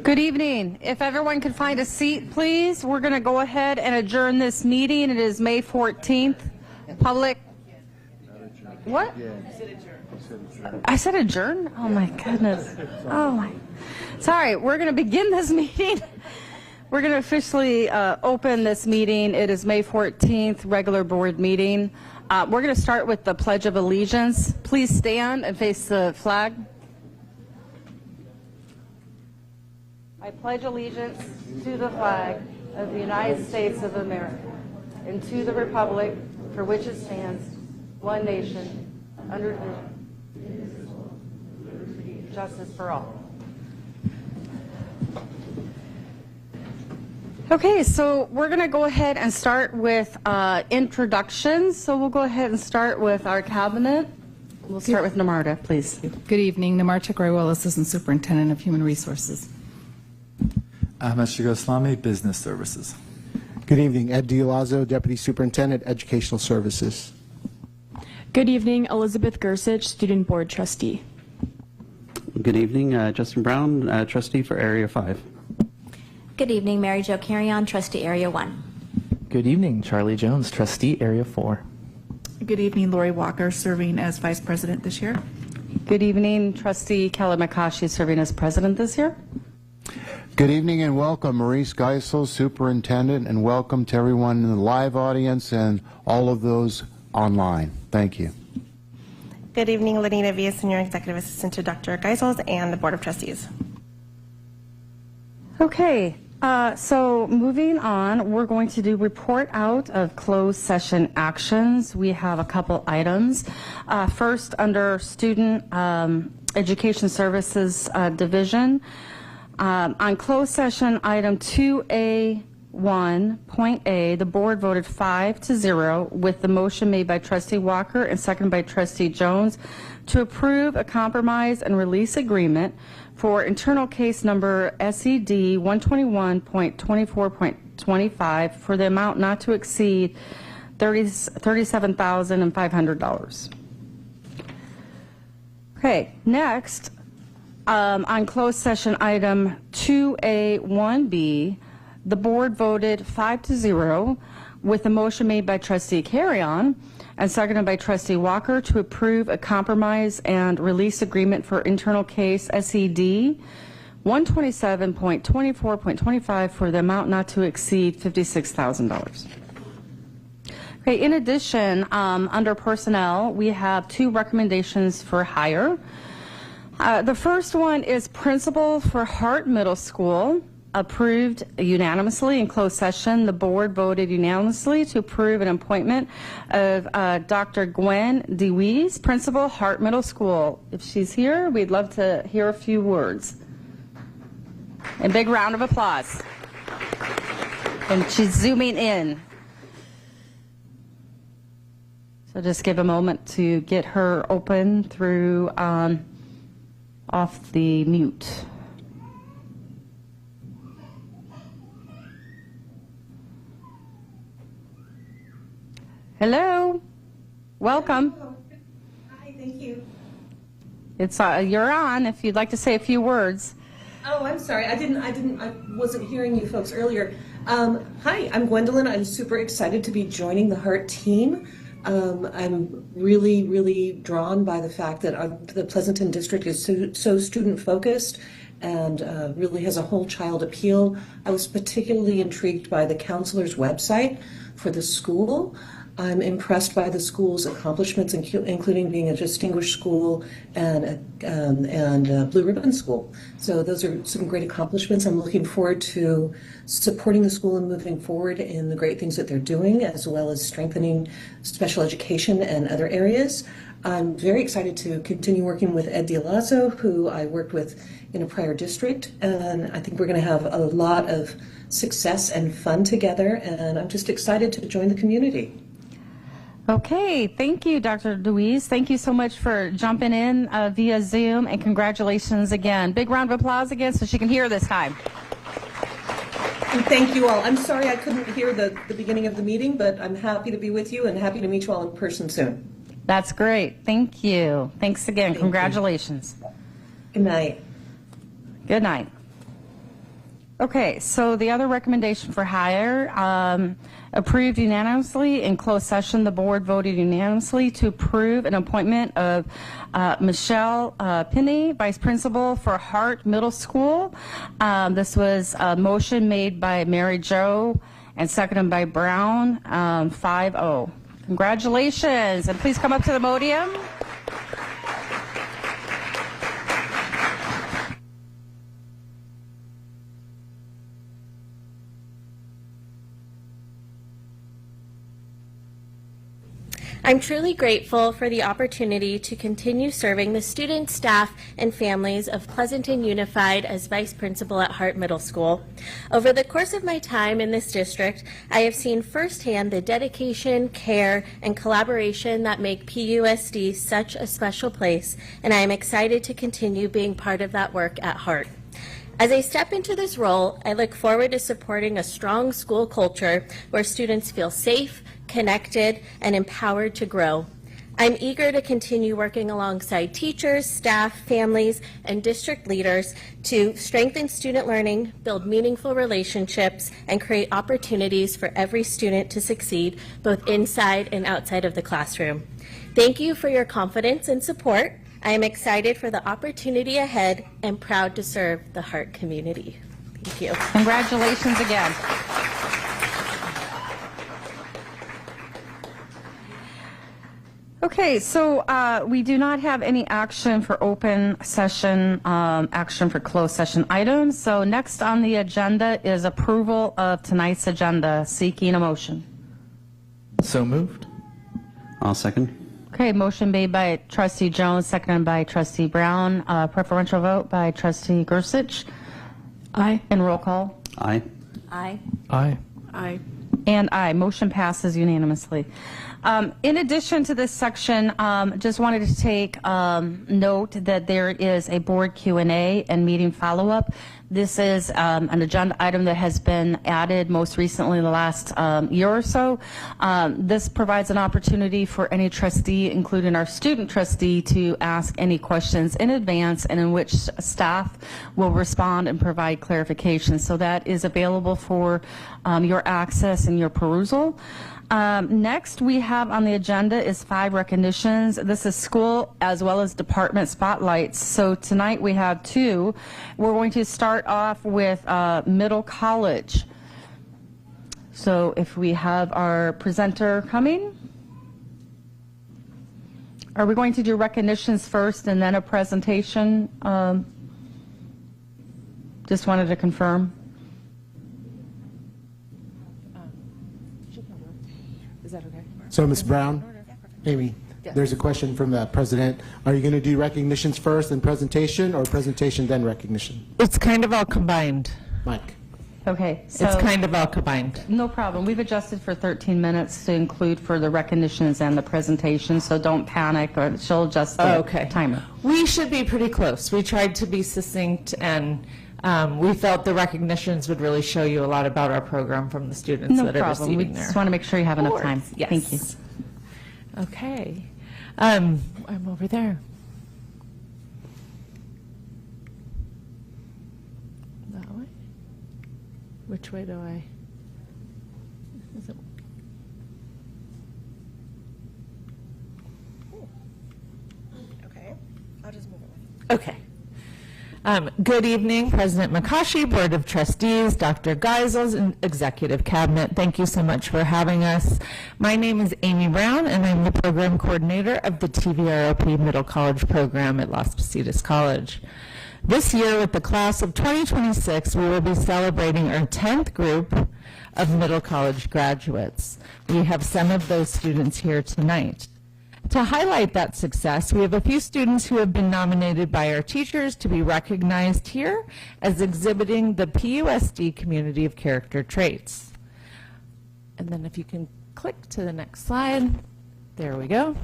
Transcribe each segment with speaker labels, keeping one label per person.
Speaker 1: Good evening. If everyone could find a seat, please. We're going to go ahead and adjourn this meeting. It is May 14th. Public. What? I said adjourn? Oh, my goodness. Oh, my. Sorry. We're going to begin this meeting. We're going to officially open this meeting. It is May 14th, regular board meeting. We're going to start with the Pledge of Allegiance. Please stand and face the flag. I pledge allegiance to the flag of the United States of America and to the republic for which it stands, one nation, under God, justice for all. Okay, so we're going to go ahead and start with introductions. So we'll go ahead and start with our cabinet. We'll start with Namarta, please.
Speaker 2: Good evening. Namarta Graywell, Assistant Superintendent of Human Resources.
Speaker 3: Ahmed Shigoslami, Business Services.
Speaker 4: Good evening. Ed Dialazzo, Deputy Superintendent, Educational Services.
Speaker 5: Good evening. Elizabeth Gersich, Student Board Trustee.
Speaker 6: Good evening. Justin Brown, Trustee for Area 5.
Speaker 7: Good evening. Mary Jo Carrion, Trustee Area 1.
Speaker 8: Good evening. Charlie Jones, Trustee Area 4.
Speaker 9: Good evening. Lori Walker, serving as Vice President this year.
Speaker 1: Good evening. Trustee Kelly McCoshie, serving as President this year.
Speaker 4: Good evening and welcome, Maurice Geisel, Superintendent, and welcome to everyone in the live audience and all of those online. Thank you.
Speaker 10: Good evening, Lenina Villa, Senior Executive Assistant to Dr. Geisels and the Board of Trustees.
Speaker 1: Okay, so moving on, we're going to do report out of closed session actions. We have a couple items. First, under Student Education Services Division, on closed session item 2A1.A, the board voted 5-0 with the motion made by Trustee Walker and seconded by Trustee Jones to approve a compromise and release agreement for internal case number SED 121.24.25 for the amount not to exceed $37,500. Okay, next, on closed session item 2A1B, the board voted 5-0 with a motion made by Trustee Carrion and seconded by Trustee Walker to approve a compromise and release agreement for internal case SED 127.24.25 for the amount not to exceed $56,000. Okay, in addition, under personnel, we have two recommendations for hire. The first one is principal for Hart Middle School, approved unanimously in closed session. The board voted unanimously to approve an appointment of Dr. Gwen DeWeese, principal, Hart Middle School. If she's here, we'd love to hear a few words. A big round of applause. And she's zooming in. So just give a moment to get her open through off the mute. Hello, welcome.
Speaker 11: Hi, thank you.
Speaker 1: It's you're on. If you'd like to say a few words.
Speaker 11: Oh, I'm sorry. I wasn't hearing you folks earlier. Hi, I'm Gwendolyn. I'm super excited to be joining the Hart team. I'm really drawn by the fact that the Pleasanton district is so student focused and really has a whole child appeal. I was particularly intrigued by the counselor's website for the school. I'm impressed by the school's accomplishments, including being a distinguished school and a Blue Ribbon school. So those are some great accomplishments. I'm looking forward to supporting the school and moving forward in the great things that they're doing, as well as strengthening special education and other areas. I'm very excited to continue working with Ed Dialazzo, who I worked with in a prior district, and I think we're going to have a lot of success and fun together, and I'm just excited to join the community.
Speaker 1: Okay, thank you, Dr. Louise. Thank you so much for jumping in via Zoom, and congratulations again. Big round of applause again so she can hear this time.
Speaker 11: And thank you all. I'm sorry I couldn't hear the beginning of the meeting, but I'm happy to be with you and happy to meet you all in person soon.
Speaker 1: That's great. Thank you. Thanks again. Congratulations.
Speaker 11: Good night.
Speaker 1: Good night. Okay, so the other recommendation for hire, approved unanimously. In closed session, the board voted unanimously to approve an appointment of Michelle Pinney, Vice Principal for Hart Middle School. This was a motion made by Mary Jo and seconded by Brown, 5-0. Congratulations, and please come up to the podium.
Speaker 10: I'm truly grateful for the opportunity to continue serving the students, staff, and families of Pleasanton Unified as Vice Principal at Hart Middle School. Over the course of my time in this district, I have seen firsthand the dedication, care, and collaboration that make PUSD such a special place, and I am excited to continue being part of that work at Hart. As I step into this role, I look forward to supporting a strong school culture where students feel safe, connected, and empowered to grow. I'm eager to continue working alongside teachers, staff, families, and district leaders to strengthen student learning, build meaningful relationships, and create opportunities for every student to succeed, both inside and outside of the classroom. Thank you for your confidence and support. I am excited for the opportunity ahead and proud to serve the Hart community. Thank you.
Speaker 1: Congratulations again. Okay, so we do not have any action for open session, action for closed session items. So next on the agenda is approval of tonight's agenda. Seeking a motion.
Speaker 8: So moved.
Speaker 6: I'll second.
Speaker 1: Okay, motion made by Trustee Jones, seconded by Trustee Brown. Preferential vote by Trustee Gersich.
Speaker 2: Aye.
Speaker 1: And roll call.
Speaker 6: Aye.
Speaker 7: Aye.
Speaker 8: Aye.
Speaker 2: Aye.
Speaker 1: And aye. Motion passes unanimously. In addition to this section, just wanted to take note that there is a board Q&A and meeting follow-up. This is an agenda item that has been added most recently in the last year or so. This provides an opportunity for any trustee, including our student trustee, to ask any questions in advance and in which staff will respond and provide clarification. So that is available for your access and your perusal. Next, we have on the agenda is 5 recognitions. This is school as well as department spotlights. So tonight we have 2. We're going to start off with middle college. So if we have our presenter coming. Are we going to do recognitions first and then a presentation? Just wanted to confirm.
Speaker 2: Is that okay?
Speaker 12: So, Ms. Brown, Amy, there's a question from the president. Are you going to do recognitions first and presentation, or presentation then recognition?
Speaker 13: It's kind of all combined.
Speaker 12: Mike.
Speaker 1: Okay. So
Speaker 13: it's kind of all combined.
Speaker 1: No problem. We've adjusted for 13 minutes to include for the recognitions and the presentation, so don't panic, or she'll adjust the timer.
Speaker 13: We should be pretty close. We tried to be succinct, and we felt the recognitions would really show you a lot about our program from the students that are receiving there.
Speaker 1: We just want to make sure you have enough time.
Speaker 13: Yes.
Speaker 1: Thank you.
Speaker 13: Okay. I'm over there. That way? Which way do I? Is it?
Speaker 10: Okay, I'll just move it.
Speaker 13: Okay. Good evening, President McCaughey, Board of Trustees, Dr. Geisels, and Executive Cabinet. Thank you so much for having us. My name is Amy Brown, and I'm the Program Coordinator of the TVROP Middle College Program at Las Positas College. This year, with the class of 2026, we will be celebrating our 10th group of middle college graduates. We have some of those students here tonight. To highlight that success, we have a few students who have been nominated by our teachers to be recognized here as exhibiting the PUSD community of character traits. And then if you can click to the next slide, there we go.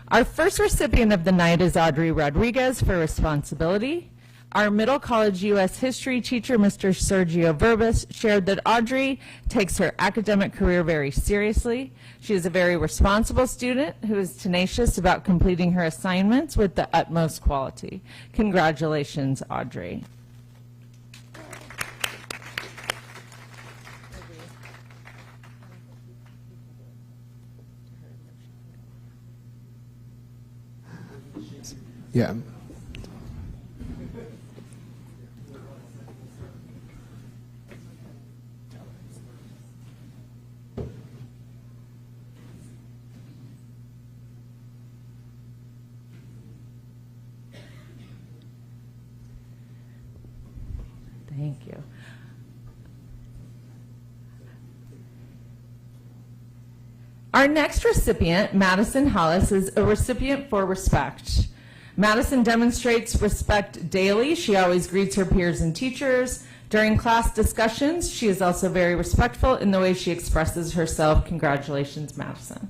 Speaker 13: Our first recipient of the night is Audrey Rodriguez for responsibility. Our middle college U.S. history teacher, Mr. Sergio Verbas, shared that Audrey takes her academic career very seriously. She is a very responsible student who is tenacious about completing her assignments with the utmost quality. Congratulations, Audrey.
Speaker 12: Yeah.
Speaker 13: Thank you. Our next recipient, Madison Hollis, is a recipient for respect. Madison demonstrates respect daily. She always greets her peers and teachers. During class discussions, she is also very respectful in the way she expresses herself. Congratulations, Madison.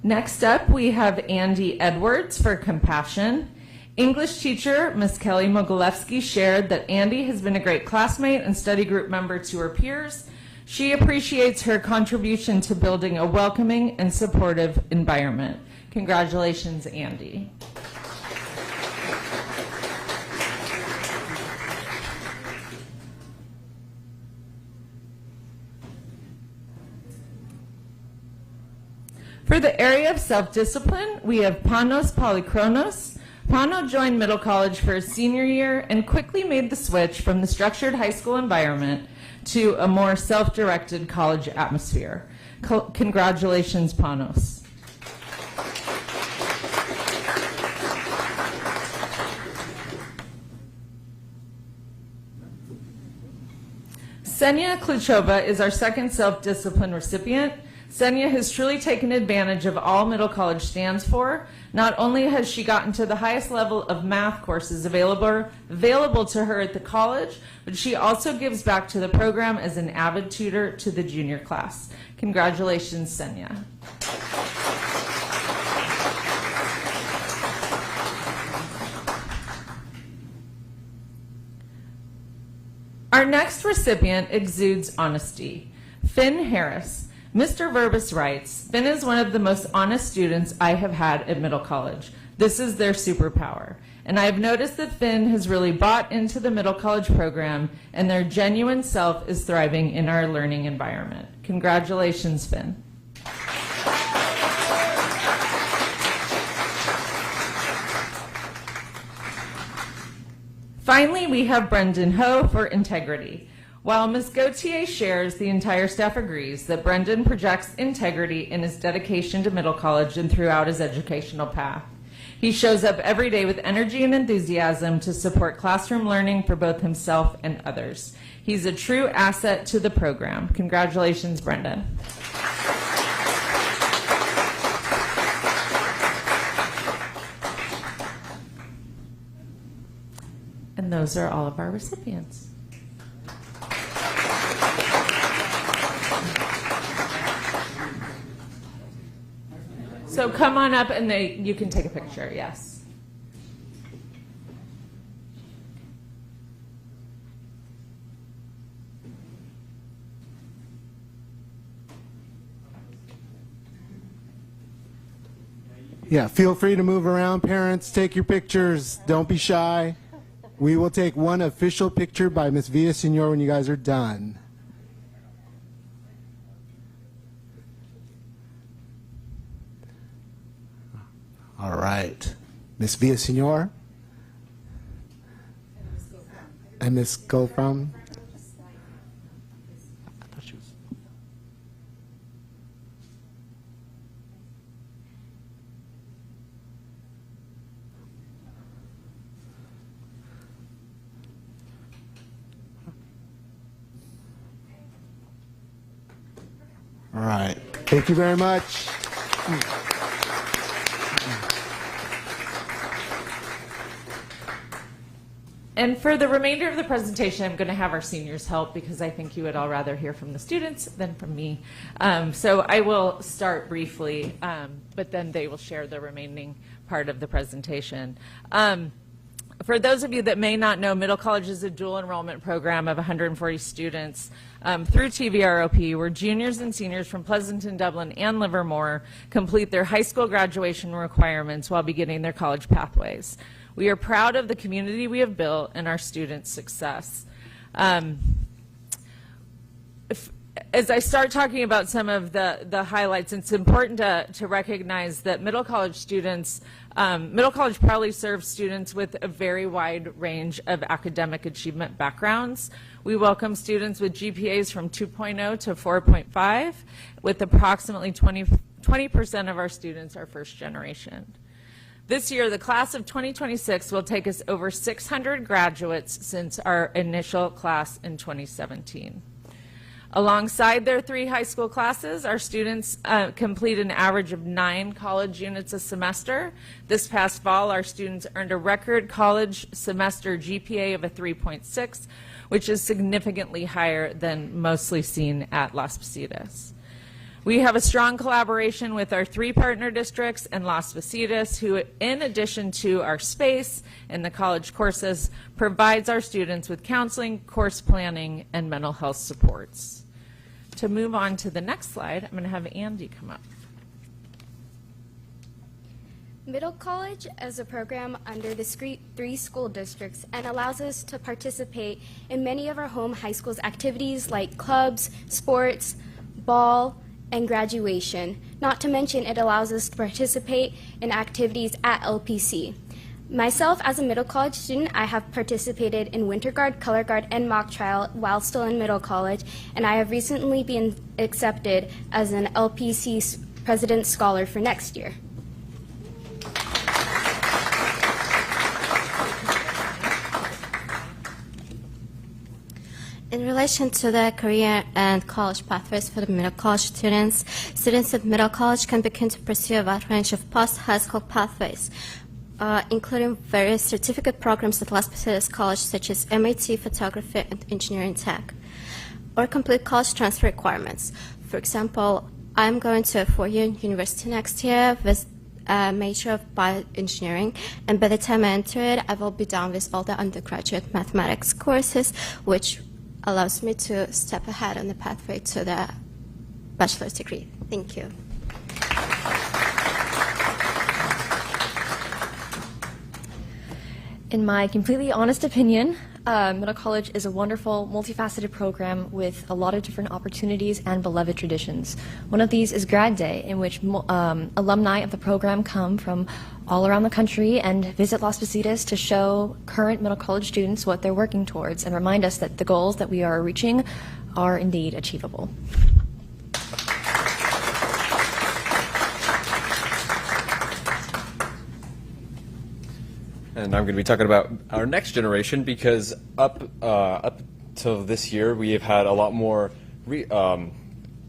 Speaker 13: Next up, we have Andy Edwards for compassion. English teacher, Ms. Kelly Mogilevsky, shared that Andy has been a great classmate and study group member to her peers. She appreciates her contribution to building a welcoming and supportive environment. Congratulations, Andy. For the area of self-discipline, we have Panos Polychronos. Pano joined Middle College for his senior year and quickly made the switch from the structured high school environment to a more self-directed college atmosphere. Congratulations, Panos. Senya Kluchova is our second self-discipline recipient. Senya has truly taken advantage of all Middle College stands for. Not only has she gotten to the highest level of math courses available to her at the college, but she also gives back to the program as an avid tutor to the junior class. Congratulations, Senya. Our next recipient exudes honesty. Finn Harris. Mr. Verbus writes, Finn is one of the most honest students I have had at Middle College. This is their superpower. And I've noticed that Finn has really bought into the Middle College program and their genuine self is thriving in our learning environment. Congratulations, Finn. Finally, we have Brendan Ho for integrity. While Ms. Gautier shares, the entire staff agrees that Brendan projects integrity in his dedication to Middle College and throughout his educational path. He shows up every day with energy and enthusiasm to support classroom learning for both himself and others. He's a true asset to the program. Congratulations, Brendan. And those are all of our recipients. So come on up and you can take a picture, yes.
Speaker 12: Yeah, feel free to move around, parents. Take your pictures. Don't be shy. We will take one official picture by Ms. Villaseñor when you guys are done. All right. Ms. Villaseñor? And Ms. Gofram? All right. Thank you very much.
Speaker 13: And for the remainder of the presentation, I'm going to have our seniors help because I think you would all rather hear from the students than from me. So I will start briefly, but then they will share the remaining part of the presentation. For those of you that may not know, Middle College is a dual enrollment program of 140 students through TVROP, where juniors and seniors from Pleasanton, Dublin, and Livermore complete their high school graduation requirements while beginning their college pathways. We are proud of the community we have built and our students' success. as I start talking about some of the highlights, it's important to recognize that middle college students, middle college probably serves students with a very wide range of academic achievement backgrounds. We welcome students with GPAs from 2.0 to 4.5, with approximately 20% of our students are first generation. This year, the class of 2026 will take us over 600 graduates since our initial class in 2017. Alongside their 3 high school classes, our students complete an average of 9 college units a semester. This past fall, our students earned a record college semester GPA of a 3.6, which is significantly higher than mostly seen at Las Positas. We have a strong collaboration with our 3 partner districts and Las Positas, who, in addition to our space and the college courses, provides our students with counseling, course planning, and mental health supports. To move on to the next slide, I'm going to have Andy come up.
Speaker 14: Middle College is a program under the 3 school districts and allows us to participate in many of our home high school's activities like clubs, sports, ball, and graduation. Not to mention, it allows us to participate in activities at LPC. Myself, as a middle college student, I have participated in Winter Guard, Color Guard, and mock trial while still in middle college, and I have recently been accepted as an LPC President's Scholar for next year.
Speaker 15: In relation to the career and college pathways for the middle college students, students at middle college can begin to pursue a wide range of post-high school pathways, including various certificate programs at Las Positas College, such as MIT, Photography, and Engineering Tech, or complete college transfer requirements. For example, I'm going to a 4-year university next year with a major of bioengineering, and by the time I enter it, I will be done with all the undergraduate mathematics courses, which allows me to step ahead on the pathway to the bachelor's degree. Thank you.
Speaker 16: In my completely honest opinion, Middle College is a wonderful, multifaceted program with a lot of different opportunities and beloved traditions. One of these is Grad Day, in which alumni of the program come from all around the country and visit Las Positas to show current middle college students what they're working towards and remind us that the goals that we are reaching are indeed achievable.
Speaker 17: And I'm going to be talking about our next generation, because up till this year, we have had a lot more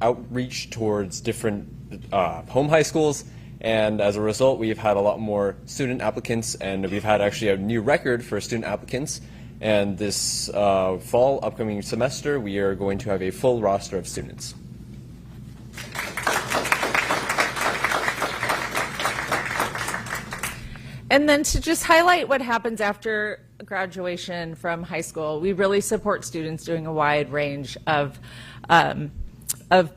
Speaker 17: outreach towards different home high schools, and as a result, we've had a lot more student applicants, and we've had actually a new record for student applicants. And this fall, upcoming semester, we are going to have a full roster of students.
Speaker 13: And then to just highlight what happens after graduation from high school, we really support students doing a wide range of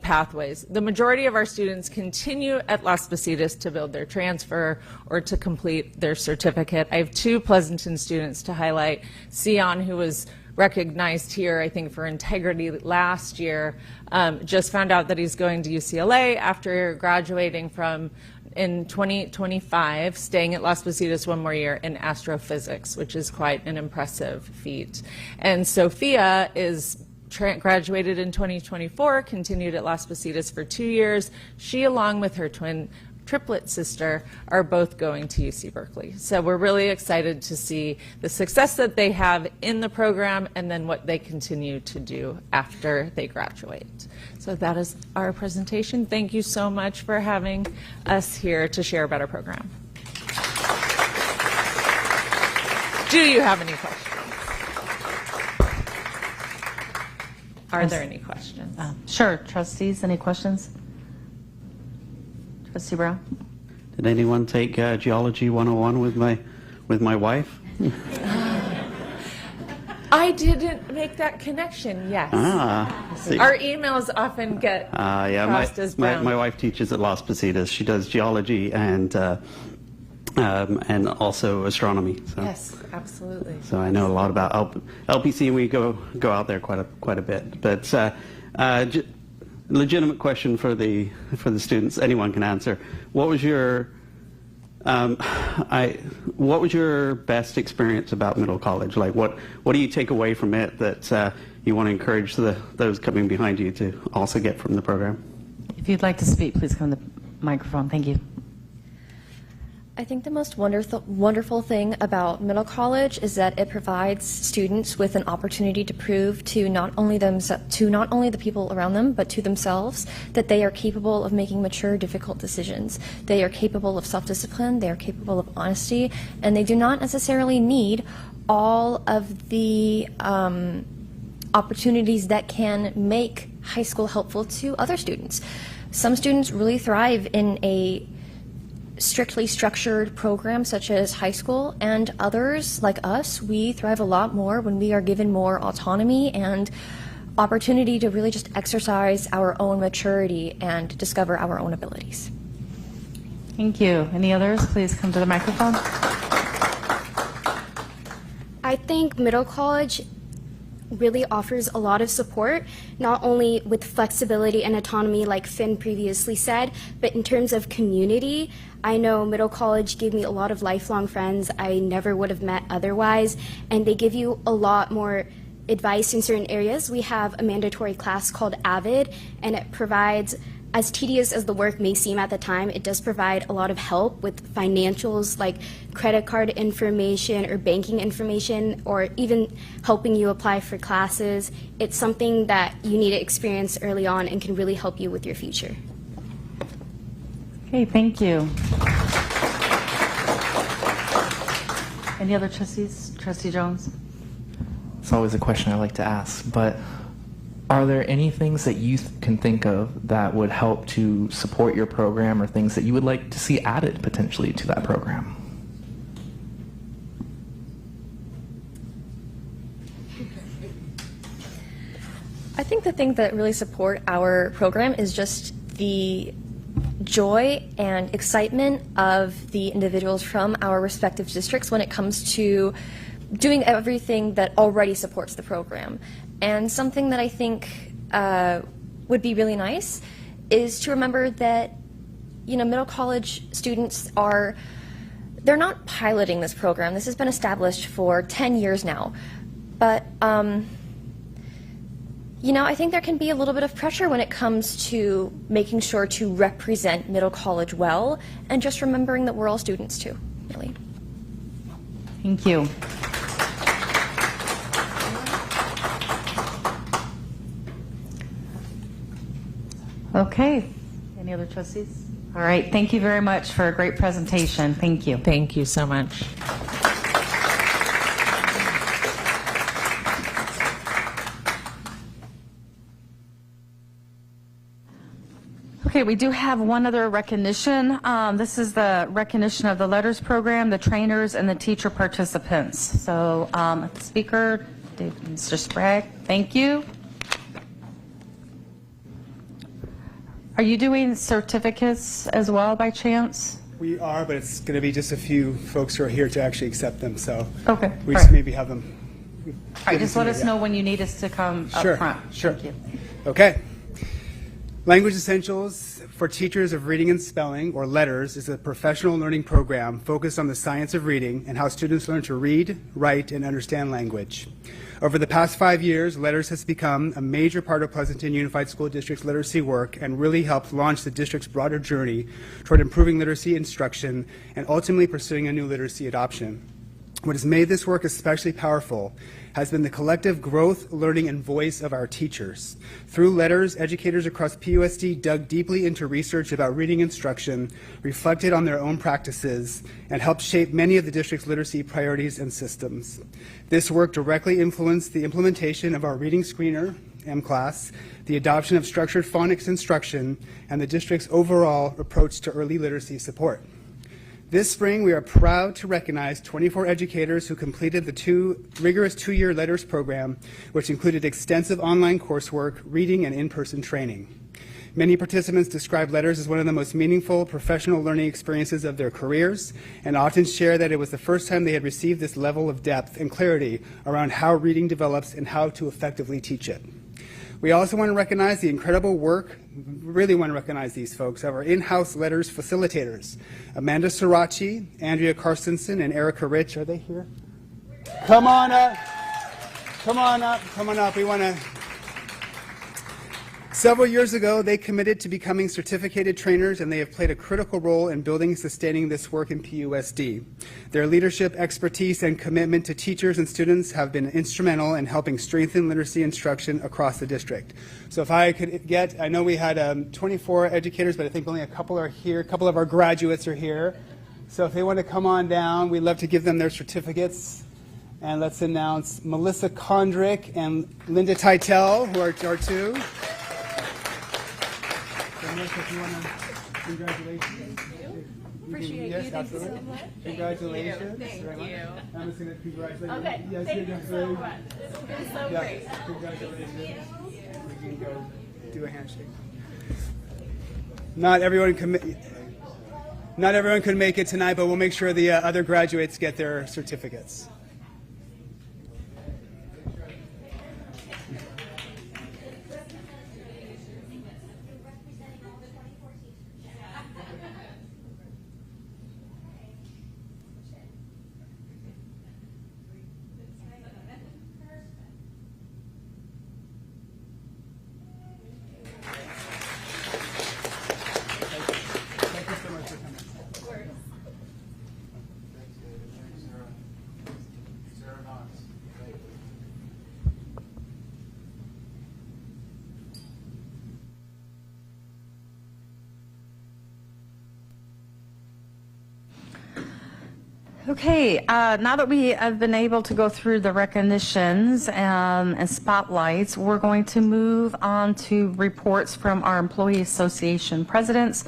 Speaker 13: pathways. The majority of our students continue at Las Positas to build their transfer or to complete their certificate. I have 2 Pleasanton students to highlight. Sion, who was recognized here, I think, for integrity last year, just found out that he's going to UCLA after graduating from in 2025, staying at Las Positas 1 more year in astrophysics, which is quite an impressive feat. And Sophia is graduated in 2024, continued at Las Positas for 2 years. She, along with her triplet sister, are both going to UC Berkeley. So we're really excited to see the success that they have in the program and then what they continue to do after they graduate. So that is our presentation. Thank you so much for having us here to share about our program. Do you have any questions? Are there any questions?
Speaker 1: Sure. Trustees, any questions? Trustee Brown?
Speaker 6: Did anyone take Geology 101 with my wife?
Speaker 13: I didn't make that connection, yes. Our emails often get crossed as Brown.
Speaker 6: My wife teaches at Las Positas. She does geology and also astronomy. So.
Speaker 13: Yes, absolutely.
Speaker 6: So I know a lot about LPC, and we go out there quite a bit. But legitimate question for the students. Anyone can answer. What was your what was your best experience about middle college? Like, what do you take away from it that you want to encourage those coming behind you to also get from the program?
Speaker 1: If you'd like to speak, please come to the microphone. Thank you.
Speaker 16: I think the most wonderful thing about middle college is that it provides students with an opportunity to prove to not only the people around them, but to themselves, that they are capable of making mature, difficult decisions. They are capable of self-discipline, they are capable of honesty, and they do not necessarily need all of the opportunities that can make high school helpful to other students. Some students really thrive in a strictly structured programs such as high school, and others like us, we thrive a lot more when we are given more autonomy and opportunity to really just exercise our own maturity and discover our own abilities.
Speaker 1: Thank you. Any others? Please come to the microphone.
Speaker 14: I think middle college really offers a lot of support, not only with flexibility and autonomy like Finn previously said, but in terms of community. I know middle college gave me a lot of lifelong friends I never would have met otherwise, and they give you a lot more advice in certain areas. We have a mandatory class called AVID, and it provides, as tedious as the work may seem at the time, it does provide a lot of help with financials like credit card information or banking information, or even helping you apply for classes. It's something that you need to experience early on and can really help you with your future.
Speaker 1: Okay, thank you. Any other trustees? Trustee Jones?
Speaker 8: It's always a question I like to ask, but are there any things that you can think of that would help to support your program, or things that you would like to see added potentially to that program?
Speaker 16: I think the thing that really support our program is just the joy and excitement of the individuals from our respective districts when it comes to doing everything that already supports the program. And something that I think would be really nice is to remember that, you know, middle college students they're not piloting this program. This has been established for 10 years now. But you know, I think there can be a little bit of pressure when it comes to making sure to represent middle college well, and just remembering that we're all students too, really.
Speaker 1: Thank you. Okay. Any other trustees? All right. Thank you very much for a great presentation. Thank you.
Speaker 13: Thank you so much.
Speaker 1: Okay, we do have one other recognition. This is the recognition of the letters program, the trainers, and the teacher participants. So, speaker, Mr. Sprague, thank you. Are you doing certificates as well by chance?
Speaker 18: We are, but it's going to be just a few folks who are here to actually accept them. So
Speaker 1: okay,
Speaker 18: we just maybe have them.
Speaker 1: All right, just let us know when you need us to come up front.
Speaker 18: Sure.
Speaker 1: Thank you.
Speaker 18: Okay. Language Essentials for Teachers of Reading and Spelling, or LETTERS, is a professional learning program focused on the science of reading and how students learn to read, write, and understand language. Over the past 5 years, LETTERS has become a major part of Pleasanton Unified School District's literacy work and really helped launch the district's broader journey toward improving literacy instruction and ultimately pursuing a new literacy adoption. What has made this work especially powerful has been the collective growth, learning, and voice of our teachers. Through LETTERS, educators across PUSD dug deeply into research about reading instruction, reflected on their own practices, and helped shape many of the district's literacy priorities and systems. This work directly influenced the implementation of our reading screener, M-Class, the adoption of structured phonics instruction, and the district's overall approach to early literacy support. This spring, we are proud to recognize 24 educators who completed the rigorous two-year LETTERS program, which included extensive online coursework, reading, and in-person training. Many participants describe LETTERS as one of the most meaningful professional learning experiences of their careers, and often share that it was the first time they had received this level of depth and clarity around how reading develops and how to effectively teach it. We also want to recognize the incredible work, really want to recognize these folks, of our in-house letters facilitators, Amanda Sirachi, Andrea Carstensen, and Erica Rich. Are they here? Come on up. Come on up. Come on up. We want to... Several years ago, they committed to becoming certificated trainers, and they have played a critical role in building and sustaining this work in PUSD. Their leadership, expertise, and commitment to teachers and students have been instrumental in helping strengthen literacy instruction across the district. So if I could get, I know we had 24 educators, but I think only a couple are here. A couple of our graduates are here. So if they want to come on down, we'd love to give them their certificates. And let's announce Melissa Kondrick and Linda Titel, who are our two. Melissa, if you want to, congratulations.
Speaker 5: Appreciate
Speaker 18: yes,
Speaker 5: you.
Speaker 18: Absolutely.
Speaker 5: Thank you so much.
Speaker 18: Congratulations.
Speaker 5: Thank you.
Speaker 18: I'm just going to congratulate you.
Speaker 5: Okay,
Speaker 18: yes,
Speaker 5: thank you so much. It's been so great.
Speaker 18: Congratulations. We can go do a handshake. Not everyone could make it tonight, but we'll make sure the other graduates get their certificates.
Speaker 1: Okay, now that we have been able to go through the recognitions and spotlights, we're going to move on to reports from our Employee Association presidents.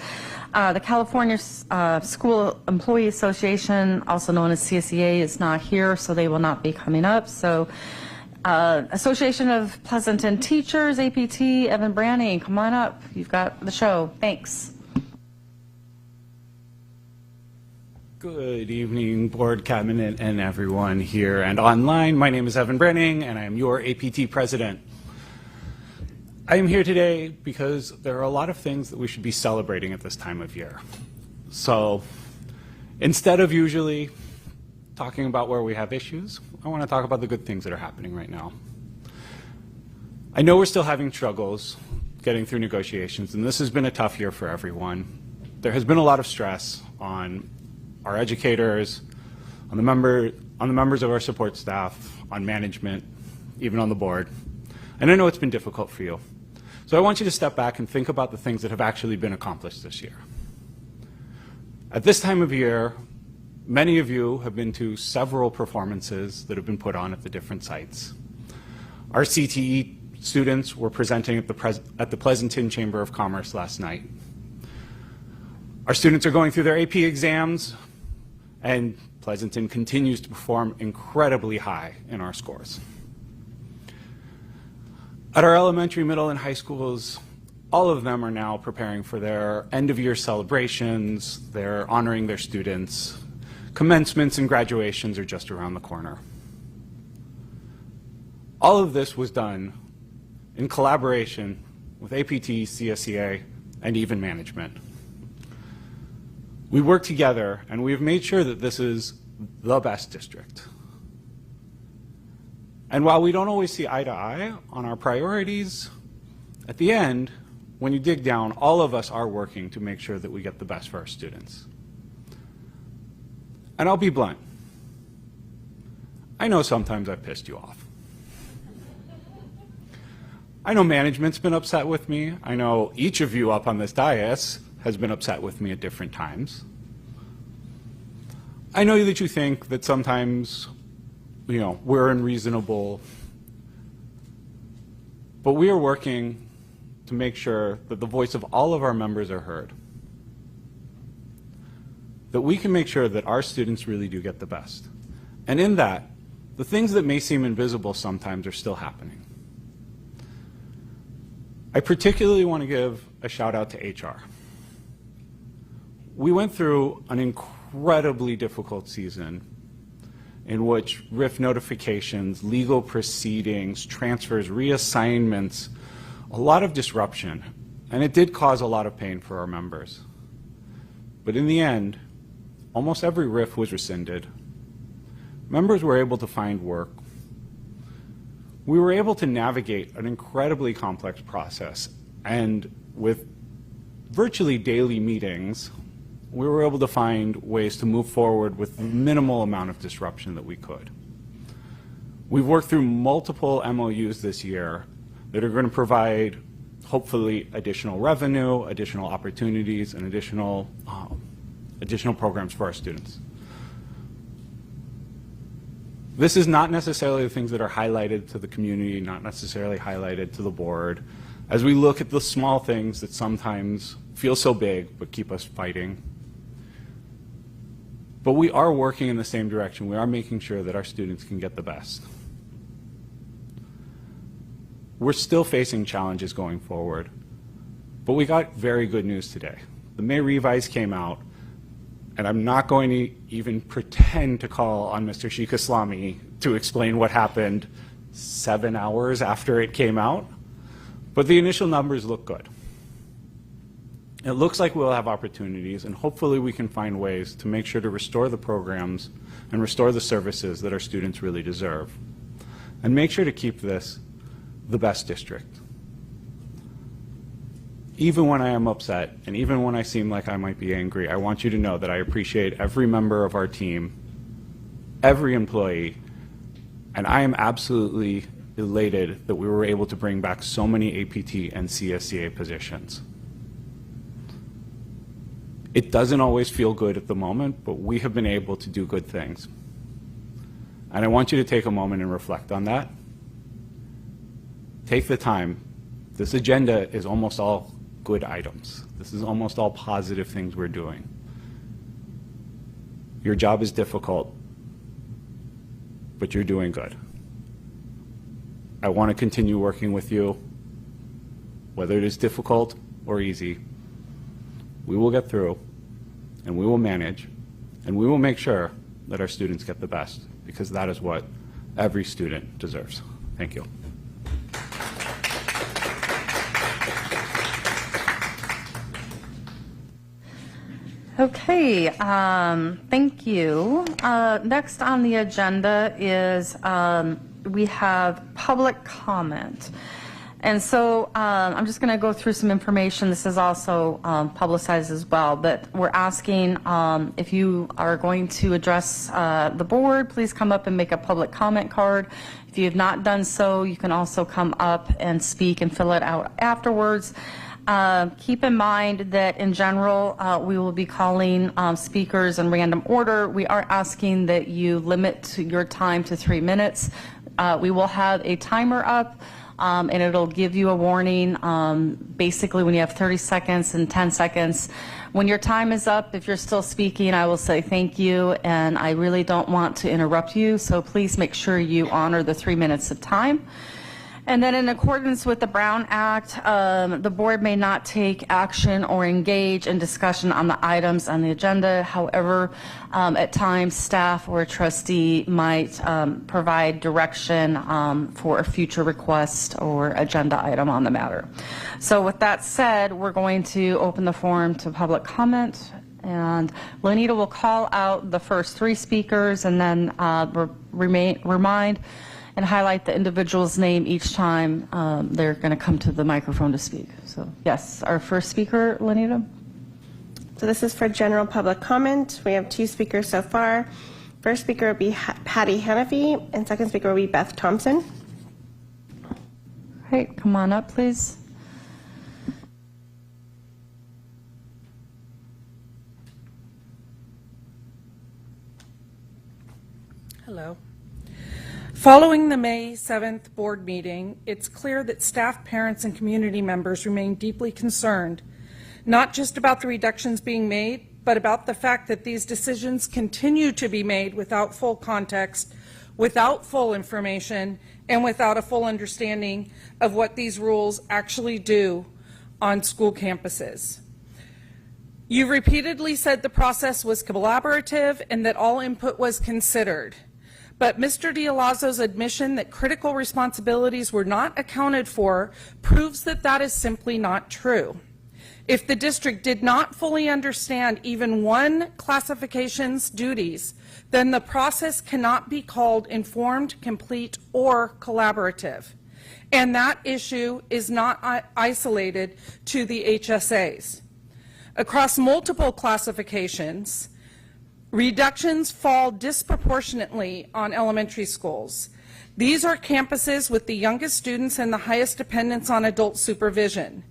Speaker 1: The California School Employee Association, also known as CSEA, is not here, so they will not be coming up. So, Association of Pleasanton Teachers, APT, Evan Branning, come on up. You've got the show. Thanks.
Speaker 19: Good evening, Board, Cabinet, and everyone here and online. My name is Evan Brenning, and I am your APT President. I am here today because there are a lot of things that we should be celebrating at this time of year. So instead of usually talking about where we have issues, I want to talk about the good things that are happening right now. I know we're still having struggles getting through negotiations, and this has been a tough year for everyone. There has been a lot of stress on our educators, on the members of our support staff, on management, even on the board. And I know it's been difficult for you. So I want you to step back and think about the things that have actually been accomplished this year. At this time of year, many of you have been to several performances that have been put on at the different sites. Our CTE students were presenting at the Pleasanton Chamber of Commerce last night. Our students are going through their AP exams, and Pleasanton continues to perform incredibly high in our scores. At our elementary, middle, and high schools, all of them are now preparing for their end-of-year celebrations. They're honoring their students. Commencements and graduations are just around the corner. All of this was done in collaboration with APT, CSEA, and even management. We work together, and we've made sure that this is the best district. And while we don't always see eye to eye on our priorities, at the end, when you dig down, all of us are working to make sure that we get the best for our students. And I'll be blunt. I know sometimes I've pissed you off. I know management's been upset with me. I know each of you up on this dais has been upset with me at different times. I know that you think that sometimes, we're unreasonable, but we are working to make sure that the voice of all of our members are heard, that we can make sure that our students really do get the best. And in that, the things that may seem invisible sometimes are still happening. I particularly want to give a shout out to HR. We went through an incredibly difficult season in which RIF notifications, legal proceedings, transfers, reassignments a lot of disruption, and it did cause a lot of pain for our members. But in the end, almost every RIF was rescinded. Members were able to find work. We were able to navigate an incredibly complex process, and with virtually daily meetings, we were able to find ways to move forward with the minimal amount of disruption that we could. We've worked through multiple MOUs this year that are going to provide, hopefully, additional revenue, additional opportunities, and additional programs for our students. This is not necessarily the things that are highlighted to the community, not necessarily highlighted to the board, as we look at the small things that sometimes feel so big but keep us fighting. But we are working in the same direction. We are making sure that our students can get the best. We're still facing challenges going forward, but we got very good news today. The May revise came out, and I'm not going to even pretend to call on Mr. Sheikh Islami to explain what happened 7 hours after it came out, but the initial numbers look good. It looks like we'll have opportunities, and hopefully we can find ways to make sure to restore the programs and restore the services that our students really deserve, and make sure to keep this the best district. Even when I am upset, and even when I seem like I might be angry, I want you to know that I appreciate every member of our team, every employee, and I am absolutely elated that we were able to bring back so many APT and CSCA positions. It doesn't always feel good at the moment, but we have been able to do good things. And I want you to take a moment and reflect on that. Take the time. This agenda is almost all good items. This is almost all positive things we're doing. Your job is difficult, but you're doing good. I want to continue working with you, whether it is difficult or easy. We will get through, and we will manage, and we will make sure that our students get the best, because that is what every student deserves. Thank you.
Speaker 1: Okay, thank you. Next on the agenda is we have public comment. And so I'm just going to go through some information. This is also publicized as well, but we're asking if you are going to address the board, please come up and make a public comment card. If you have not done so, you can also come up and speak and fill it out afterwards. Keep in mind that in general, we will be calling speakers in random order. We are asking that you limit your time to 3 minutes. We will have a timer up, and it'll give you a warning basically when you have 30 seconds and 10 seconds. When your time is up, if you're still speaking, I will say thank you, and I really don't want to interrupt you, so please make sure you honor the 3 minutes of time. And then in accordance with the Brown Act, the board may not take action or engage in discussion on the items on the agenda. However, at times staff or a trustee might provide direction for a future request or agenda item on the matter. So with that said, we're going to open the forum to public comment. And Lenita will call out the first 3 speakers and then remind and highlight the individual's name each time they're going to come to the microphone to speak. So yes, our first speaker, Lenita.
Speaker 20: So this is for general public comment. We have 2 speakers so far. First speaker will be Patty Hanafi, and second speaker will be Beth Thompson.
Speaker 1: All right, come on up, please.
Speaker 21: Hello. Following the May 7th board meeting, it's clear that staff, parents, and community members remain deeply concerned, not just about the reductions being made, but about the fact that these decisions continue to be made without full context, without full information, and without a full understanding of what these rules actually do on school campuses. You repeatedly said the process was collaborative and that all input was considered. But Mr. Dialazzo's admission that critical responsibilities were not accounted for proves that that is simply not true. If the district did not fully understand even one classification's duties, then the process cannot be called informed, complete, or collaborative. And that issue is not isolated to the HSAs. Across multiple classifications, reductions fall disproportionately on elementary schools. These are campuses with the youngest students and the highest dependence on adult supervision,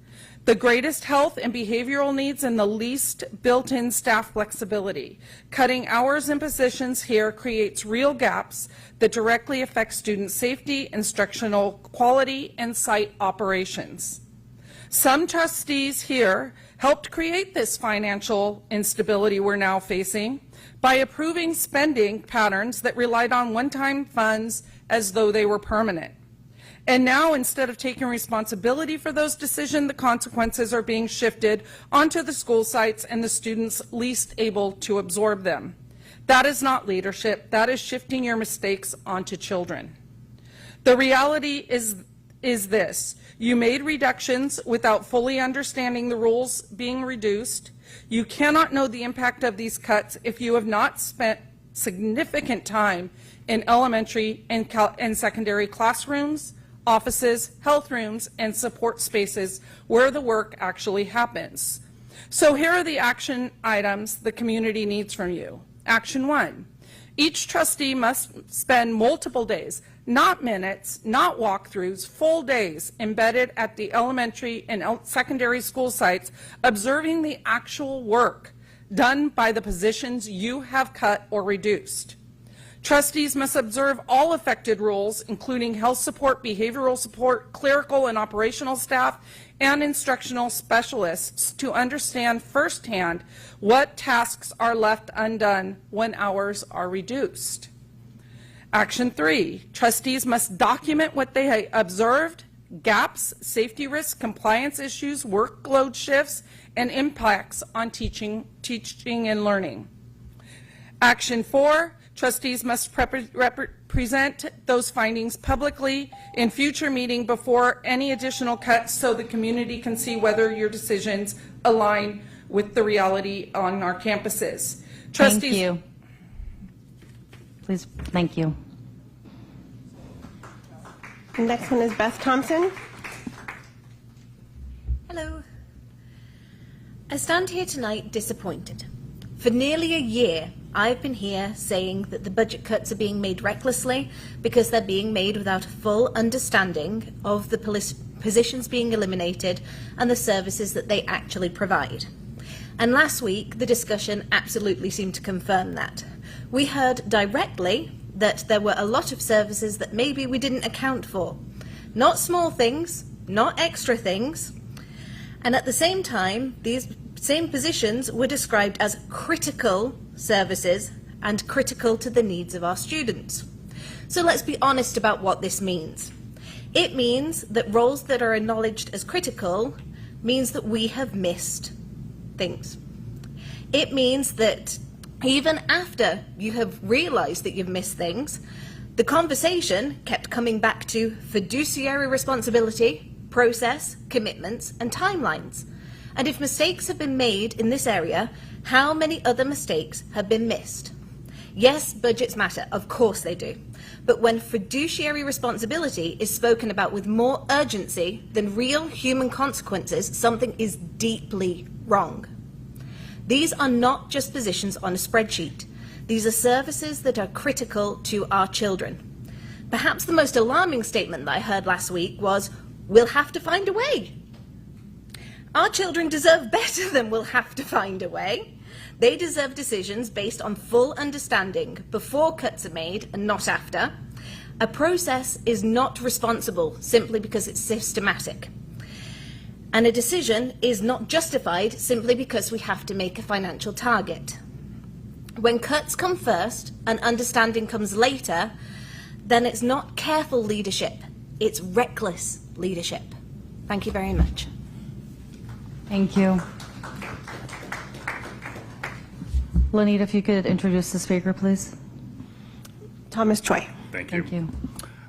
Speaker 21: the greatest health and behavioral needs, and the least built-in staff flexibility. Cutting hours and positions here creates real gaps that directly affect student safety, instructional quality, and site operations. Some trustees here helped create this financial instability we're now facing by approving spending patterns that relied on one-time funds as though they were permanent. And now, instead of taking responsibility for those decisions, the consequences are being shifted onto the school sites and the students least able to absorb them. That is not leadership. That is shifting your mistakes onto children. The reality is this. You made reductions without fully understanding the rules being reduced. You cannot know the impact of these cuts if you have not spent significant time in elementary and secondary classrooms, offices, health rooms, and support spaces where the work actually happens. So here are the action items the community needs from you. Action 1. Each trustee must spend multiple days, not minutes, not walkthroughs, full days embedded at the elementary and secondary school sites, observing the actual work done by the positions you have cut or reduced. Trustees must observe all affected roles, including health support, behavioral support, clerical and operational staff, and instructional specialists, to understand firsthand what tasks are left undone when hours are reduced. Action 3, trustees must document what they observed, gaps, safety risks, compliance issues, workload shifts, and impacts on teaching and learning. Action 4, trustees must present those findings publicly in future meeting before any additional cuts so the community can see whether your decisions align with the reality on our campuses. Trustees,
Speaker 1: thank you. Please, thank you.
Speaker 20: Next one is Beth Thompson.
Speaker 3: Hello. I stand here tonight disappointed. For nearly a year, I've been here saying that the budget cuts are being made recklessly because they're being made without a full understanding of the positions being eliminated and the services that they actually provide. And last week, the discussion absolutely seemed to confirm that. We heard directly that there were a lot of services that maybe we didn't account for. Not small things, not extra things. And at the same time, these same positions were described as critical services and critical to the needs of our students. So let's be honest about what this means. It means that roles that are acknowledged as critical means that we have missed things. It means that even after you have realized that you've missed things, the conversation kept coming back to fiduciary responsibility, process, commitments, and timelines. And if mistakes have been made in this area, how many other mistakes have been missed? Yes, budgets matter, of course they do. But when fiduciary responsibility is spoken about with more urgency than real human consequences, something is deeply wrong. These are not just positions on a spreadsheet. These are services that are critical to our children. Perhaps the most alarming statement that I heard last week was, "We'll have to find a way." Our children deserve better than "we'll have to find a way." They deserve decisions based on full understanding before cuts are made and not after. A process is not responsible simply because it's systematic. And a decision is not justified simply because we have to make a financial target. When cuts come first and understanding comes later, then it's not careful leadership, it's reckless leadership. Thank you very much.
Speaker 1: Thank you. Lanita, if you could introduce the speaker, please.
Speaker 20: Thomas Choi.
Speaker 9: Thank you.
Speaker 1: Thank you.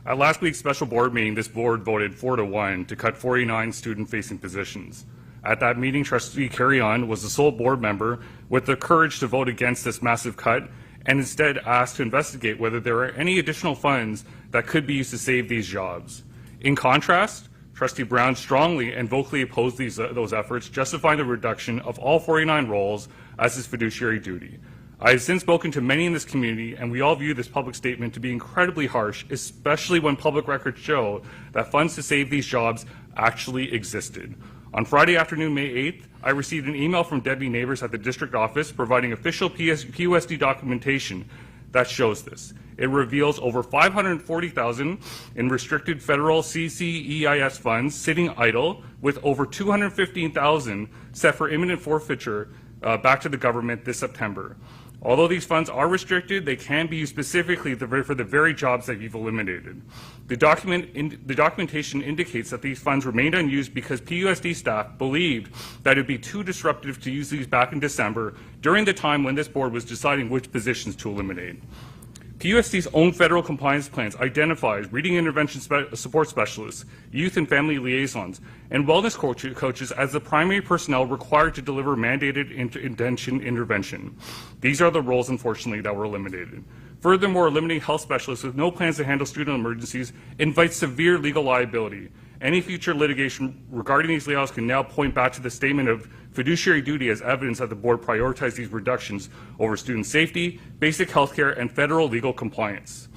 Speaker 9: At last week's special board meeting, this board voted 4-1 to cut 49 student-facing positions. At that meeting, Trustee Carry On was the sole board member with the courage to vote against this massive cut and instead asked to investigate whether there are any additional funds that could be used to save these jobs. In contrast, Trustee Brown strongly and vocally opposed those efforts, justifying the reduction of all 49 roles as his fiduciary duty. I have since spoken to many in this community, and we all view this public statement to be incredibly harsh, especially when public records show that funds to save these jobs actually existed. On Friday afternoon, May 8th, I received an email from Debbie Neighbors at the district office providing official PUSD documentation that shows this. It reveals over $540,000 in restricted federal CCEIS funds sitting idle, with over $215,000 set for imminent forfeiture back to the government this September. Although these funds are restricted, they can be used specifically for the very jobs that you've eliminated. The documentation indicates that these funds remained unused because PUSD staff believed that it would be too disruptive to use these back in December during the time when this board was deciding which positions to eliminate. PUSD's own federal compliance plans identifies reading intervention support specialists, youth and family liaisons, and wellness coaches as the primary personnel required to deliver mandated intervention. These are the roles, unfortunately, that were eliminated. Furthermore, eliminating health specialists with no plans to handle student emergencies invites severe legal liability. Any future litigation regarding these layoffs can now point back to the statement of fiduciary duty as evidence that the board prioritized these reductions over student safety, basic health care, and federal legal compliance.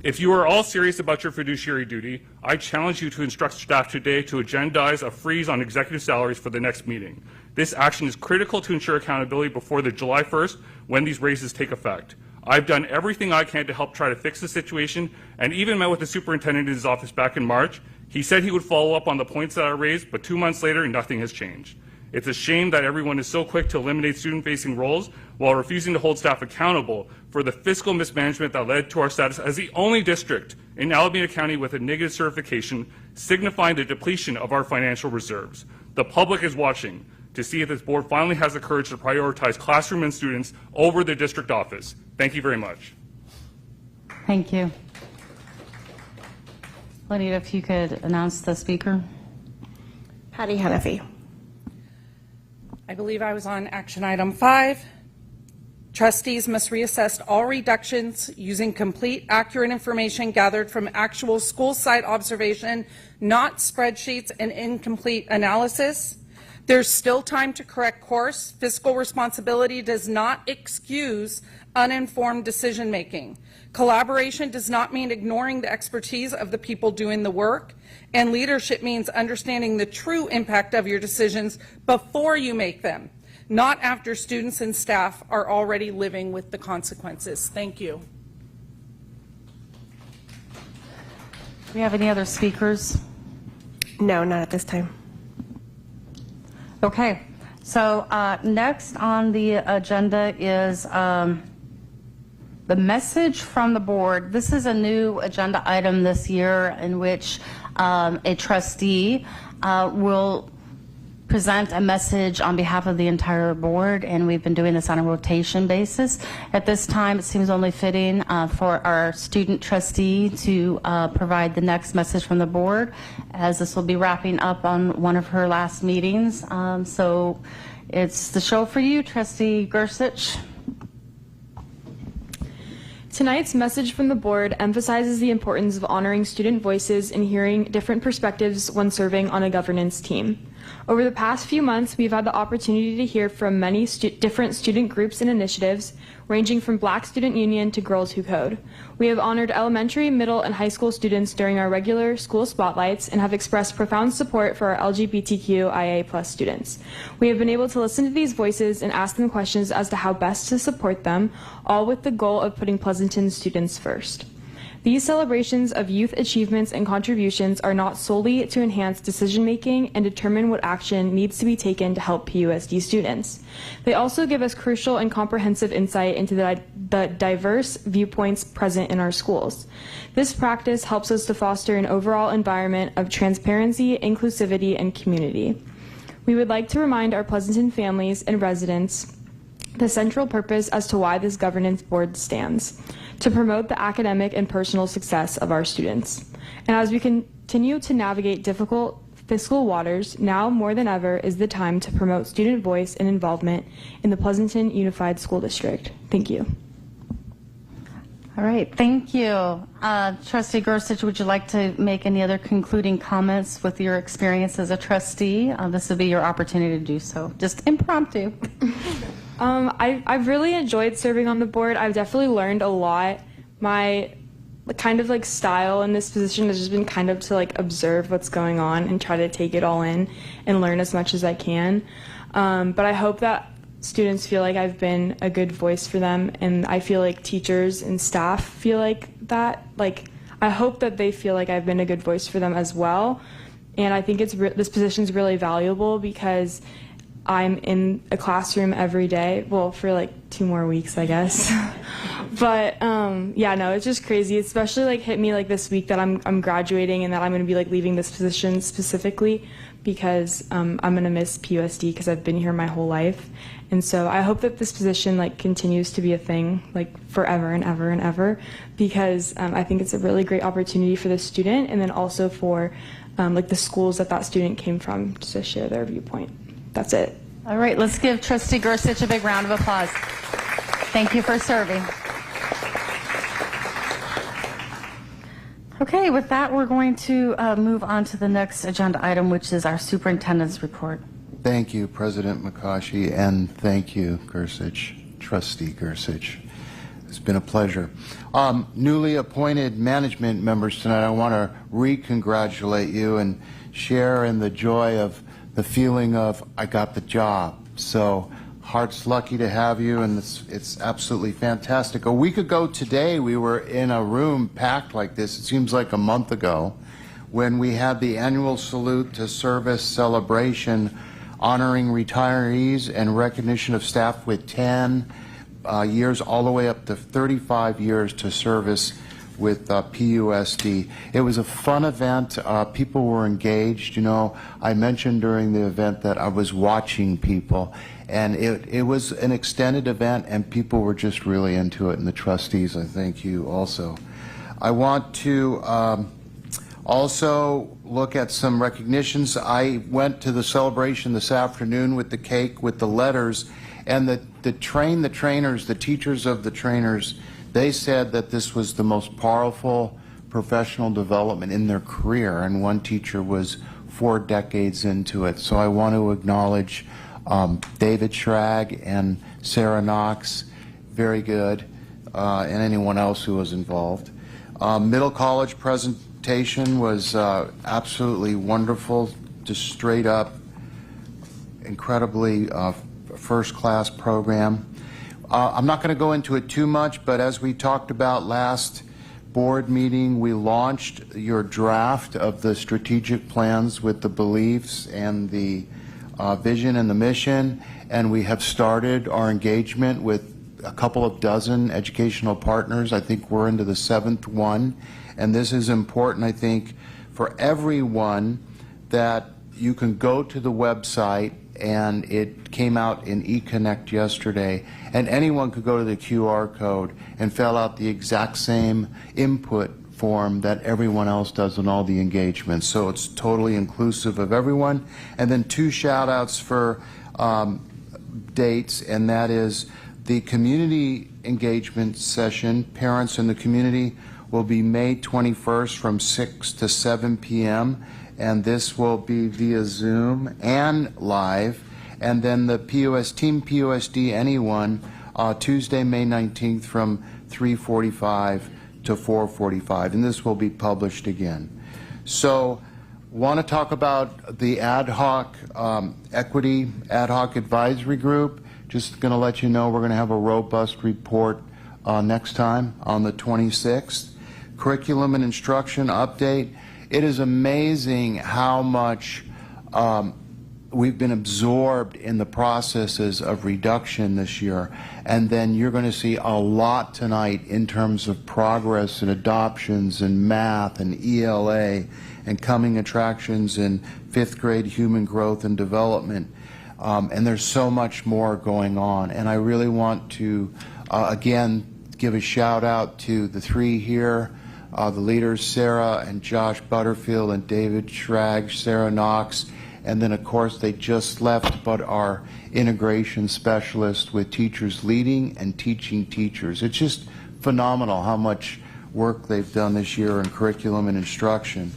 Speaker 9: If you are all serious about your fiduciary duty, I challenge you to instruct staff today to agendize a freeze on executive salaries for the next meeting. This action is critical to ensure accountability before the July 1st when these raises take effect. I've done everything I can to help try to fix the situation and even met with the superintendent in his office back in March. He said he would follow up on the points that I raised, but 2 months later, nothing has changed. It's a shame that everyone is so quick to eliminate student-facing roles while refusing to hold staff accountable for the fiscal mismanagement that led to our status as the only district in Alameda County with a negative certification, signifying the depletion of our financial reserves. The public is watching to see if this board finally has the courage to prioritize classroom and students over the district office. Thank you very much.
Speaker 1: Thank you. Lenita, if you could announce the speaker.
Speaker 20: Patty Hennefy.
Speaker 21: I believe I was on action item 5. Trustees must reassess all reductions using complete, accurate information gathered from actual school site observation, not spreadsheets and incomplete analysis. There's still time to correct course. Fiscal responsibility does not excuse uninformed decision-making. Collaboration does not mean ignoring the expertise of the people doing the work, and leadership means understanding the true impact of your decisions before you make them, not after students and staff are already living with the consequences. Thank you.
Speaker 1: Do we have any other speakers?
Speaker 20: No, not at this time.
Speaker 1: Okay, so next on the agenda is the message from the board. This is a new agenda item this year in which a trustee will present a message on behalf of the entire board, and we've been doing this on a rotation basis. At this time, it seems only fitting for our student trustee to provide the next message from the board, as this will be wrapping up on one of her last meetings. So it's the show for you, Trustee Gersich.
Speaker 16: Tonight's message from the board emphasizes the importance of honoring student voices and hearing different perspectives when serving on a governance team. Over the past few months, we've had the opportunity to hear from many different student groups and initiatives, ranging from Black Student Union to Girls Who Code. We have honored elementary, middle, and high school students during our regular school spotlights and have expressed profound support for our LGBTQIA+ students. We have been able to listen to these voices and ask them questions as to how best to support them, all with the goal of putting Pleasanton students first. These celebrations of youth achievements and contributions are not solely to enhance decision-making and determine what action needs to be taken to help PUSD students. They also give us crucial and comprehensive insight into the diverse viewpoints present in our schools. This practice helps us to foster an overall environment of transparency, inclusivity, and community. We would like to remind our Pleasanton families and residents
Speaker 5: the central purpose as to why this governance board stands: to promote the academic and personal success of our students. And as we continue to navigate difficult fiscal waters, now more than ever is the time to promote student voice and involvement in the Pleasanton Unified School District. Thank you.
Speaker 1: All right, thank you. Trustee Gorsuch, would you like to make any other concluding comments with your experience as a trustee? This will be your opportunity to do so, just impromptu.
Speaker 5: I've really enjoyed serving on the board. I've definitely learned a lot. My kind of like style in this position has just been kind of to like observe what's going on and try to take it all in and learn as much as I can. But I hope that students feel like I've been a good voice for them, and I feel like teachers and staff feel like that. Like, I hope that they feel like I've been a good voice for them as well. And I think this position is really valuable because I'm in a classroom every day, well, for like 2 more weeks, I guess. But yeah, no, it's just crazy. It especially like hit me like this week that I'm graduating and that I'm going to be like leaving this position specifically because I'm going to miss PUSD because I've been here my whole life. And so I hope that this position like continues to be a thing like forever and ever and ever, because I think it's a really great opportunity for the student and then also for like the schools that that student came from to share their viewpoint. That's it.
Speaker 1: All right, let's give Trustee Gorsuch a big round of applause. Thank you for serving. Okay, with that, we're going to move on to the next agenda item, which is our superintendent's report.
Speaker 4: Thank you, President McCaughey, and thank you, Gorsuch, Trustee Gorsuch. It's been a pleasure. Newly appointed management members tonight, I want to re-congratulate you and share in the joy of the feeling of I got the job. So heart's lucky to have you, and it's absolutely fantastic. A week ago today, we were in a room packed like this, it seems like a month ago, when we had the annual salute to service celebration honoring retirees and recognition of staff with 10 years all the way up to 35 years to service with PUSD. It was a fun event. People were engaged. You know, I mentioned during the event that I was watching people, and it was an extended event, and people were just really into it, and the trustees, I thank you also. I want to also look at some recognitions. I went to the celebration this afternoon with the cake, with the letters, and the trainers, the teachers of the trainers, they said that this was the most powerful professional development in their career, and one teacher was 4 decades into it. So I want to acknowledge David Schrag and Sarah Knox, very good, and anyone else who was involved. Middle college presentation was absolutely wonderful, just straight up, incredibly first-class program. I'm not going to go into it too much, but as we talked about last board meeting, we launched your draft of the strategic plans with the beliefs and the vision and the mission, and we have started our engagement with a couple of dozen educational partners. I think we're into the 7th one, and this is important, I think, for everyone, that you can go to the website, and it came out in eConnect yesterday, and anyone could go to the QR code and fill out the exact same input form that everyone else does in all the engagements. So it's totally inclusive of everyone. And then 2 shout outs for dates, and that is the community engagement session, Parents in the Community, will be May 21st from 6 to 7 p.m. and this will be via Zoom and live. And then the Team PUSD Anyone, Tuesday, May 19th from 3:45 to 4:45, and this will be published again. So, want to talk about the ad hoc equity ad hoc advisory group. Just going to let you know we're going to have a robust report next time on the 26th. Curriculum and instruction update. It is amazing how much we've been absorbed in the processes of reduction this year, and then you're going to see a lot tonight in terms of progress and adoptions in math and ELA and coming attractions in 5th grade human growth and development. And there's so much more going on. And I really want to, again, give a shout out to the three here, the leaders, Sarah and Josh Butterfield and David Schrag, Sarah Knox, and then of course they just left, but our integration specialist with teachers leading and teaching teachers. It's just phenomenal how much work they've done this year in curriculum and instruction.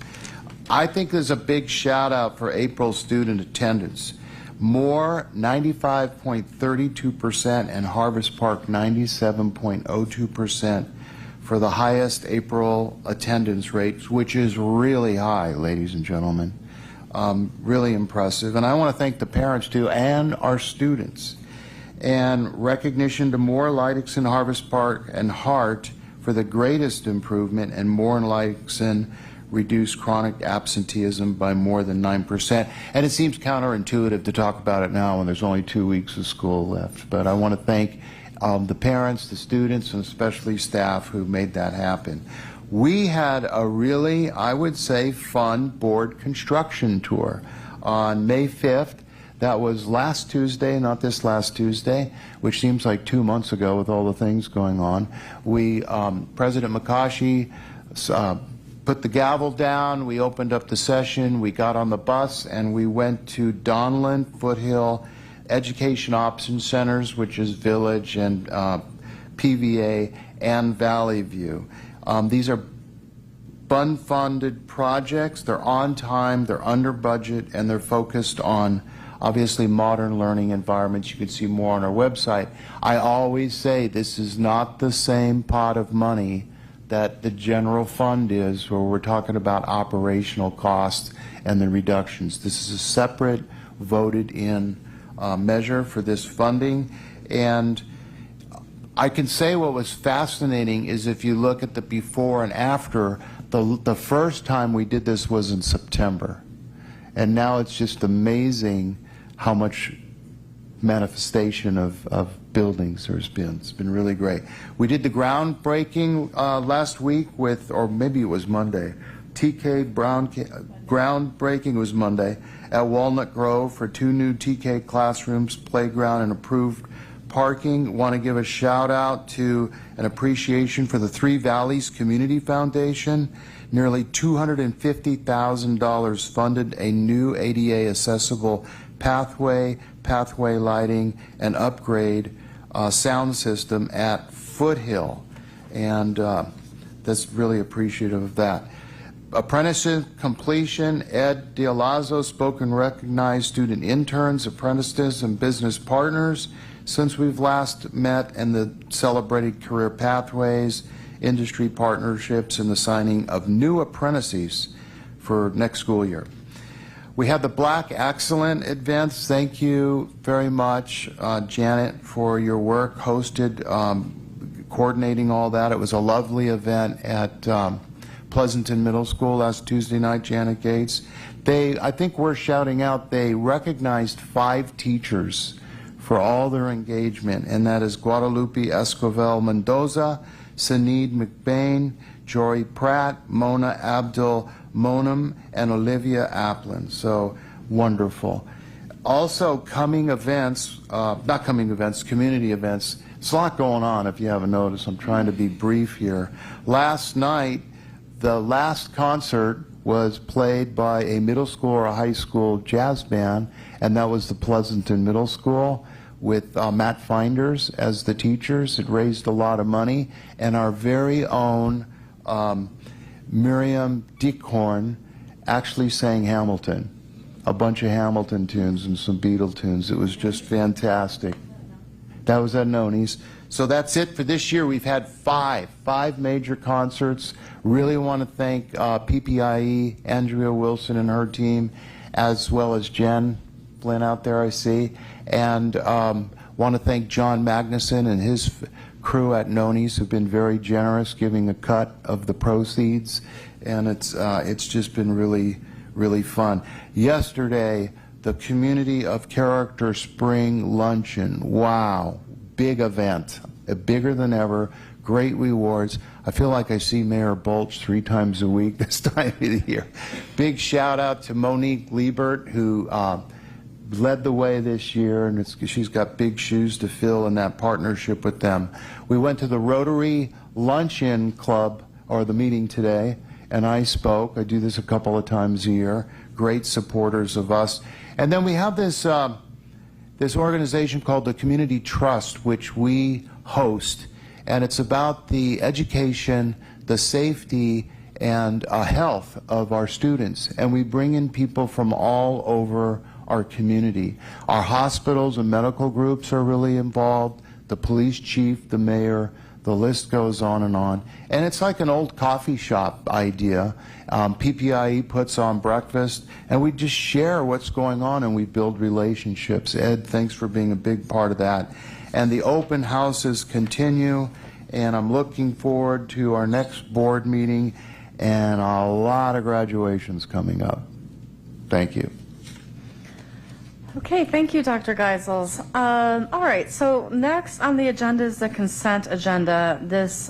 Speaker 4: I think there's a big shout out for April student attendance. Moore 95.32% and Harvest Park 97.02% for the highest April attendance rates, which is really high, ladies and gentlemen. Really impressive. And I want to thank the parents too and our students. And recognition to Moore, Leidixon, Harvest Park, and Hart for the greatest improvement, and Moore and Leidixon reduced chronic absenteeism by more than 9%. And it seems counterintuitive to talk about it now when there's only 2 weeks of school left. But I want to thank the parents, the students, and especially staff who made that happen. We had a really, I would say, fun board construction tour on May 5th. That was last Tuesday, not this last Tuesday, which seems like 2 months ago with all the things going on. We, President McCaughey put the gavel down, we opened up the session, we got on the bus, and we went to Donlin, Foothill, Education Option Centers, which is Village and PVA, and Valley View. These are fund-funded projects. They're on time, they're under budget, and they're focused on obviously modern learning environments. You can see more on our website. I always say this is not the same pot of money that the general fund is, where we're talking about operational costs and the reductions. This is a separate voted in measure for this funding. And I can say what was fascinating is if you look at the before and after, the first time we did this was in September. And now it's just amazing how much manifestation of buildings there's been. It's been really great. We did the groundbreaking last week with, or maybe it was Monday, TK Brown, groundbreaking was Monday at Walnut Grove for 2 new TK classrooms, playground, and improved parking. Want to give a shout out to an appreciation for the Three Valleys Community Foundation. Nearly $250,000 funded a new ADA accessible pathway lighting, and upgrade sound system at Foothill. And that's really appreciative of that. Apprenticeship completion, Ed Dialazzo spoke and recognized student interns, apprentices, and business partners since we've last met, and the celebrated career pathways, industry partnerships, and the signing of new apprentices for next school year. We had the Black Excellent events. Thank you very much, Janet, for your work, hosted, coordinating all that. It was a lovely event at Pleasanton Middle School last Tuesday night, Janet Gates. I think we're shouting out, they recognized 5 teachers for all their engagement, and that is Guadalupe Escovel Mendoza, Saneed McBain, Jory Pratt, Mona Abdul Monam, and Olivia Applin. So wonderful. Also coming events, community events. It's a lot going on if you haven't noticed. I'm trying to be brief here. Last night, the last concert was played by a middle school or a high school jazz band, and that was the Pleasanton Middle School with Matt Finders as the teachers. It raised a lot of money, and our very own Miriam Dickhorn actually sang Hamilton, a bunch of Hamilton tunes and some Beatle tunes. It was just fantastic. That was at Noni's. So that's it for this year. We've had five major concerts. Really want to thank PPIE, Andrea Wilson and her team, as well as Jen Flynn out there I see. And want to thank John Magnuson and his crew at Noni's who've been very generous, giving a cut of the proceeds. And it's just been really, really fun. Yesterday, the Community of Character Spring Luncheon. Wow, big event, bigger than ever, great rewards. I feel like I see Mayor Bolch 3 times a week this time of the year. Big shout out to Monique Liebert, who led the way this year, and she's got big shoes to fill in that partnership with them. We went to the Rotary Luncheon Club, or the meeting today, and I spoke. I do this a couple of times a year. Great supporters of us. And then we have this, this organization called the Community Trust, which we host, and it's about the education, the safety, and health of our students. And we bring in people from all over our community. Our hospitals and medical groups are really involved, the police chief, the mayor, the list goes on. And it's like an old coffee shop idea. PPIE puts on breakfast, and we just share what's going on, and we build relationships. Ed, thanks for being a big part of that. And the open houses continue, and I'm looking forward to our next board meeting, and a lot of graduations coming up. Thank you.
Speaker 1: Okay, thank you, Dr. Geisels. All right, so next on the agenda is the consent agenda. This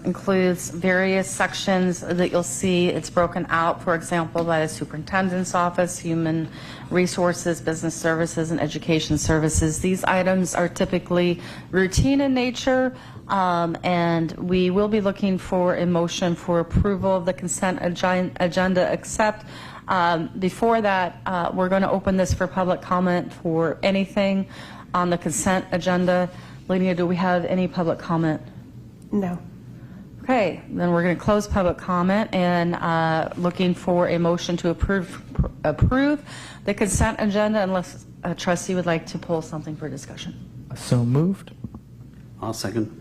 Speaker 1: includes various sections that you'll see. It's broken out, for example, by the superintendent's office, human resources, business services, and education services. These items are typically routine in nature, and we will be looking for a motion for approval of the consent agenda, except before that, we're going to open this for public comment for anything on the consent agenda. Lydia, do we have any public comment?
Speaker 20: No.
Speaker 1: Okay, then we're going to close public comment and looking for a motion to approve the consent agenda, unless a trustee would like to pull something for discussion.
Speaker 8: So moved.
Speaker 6: I'll second.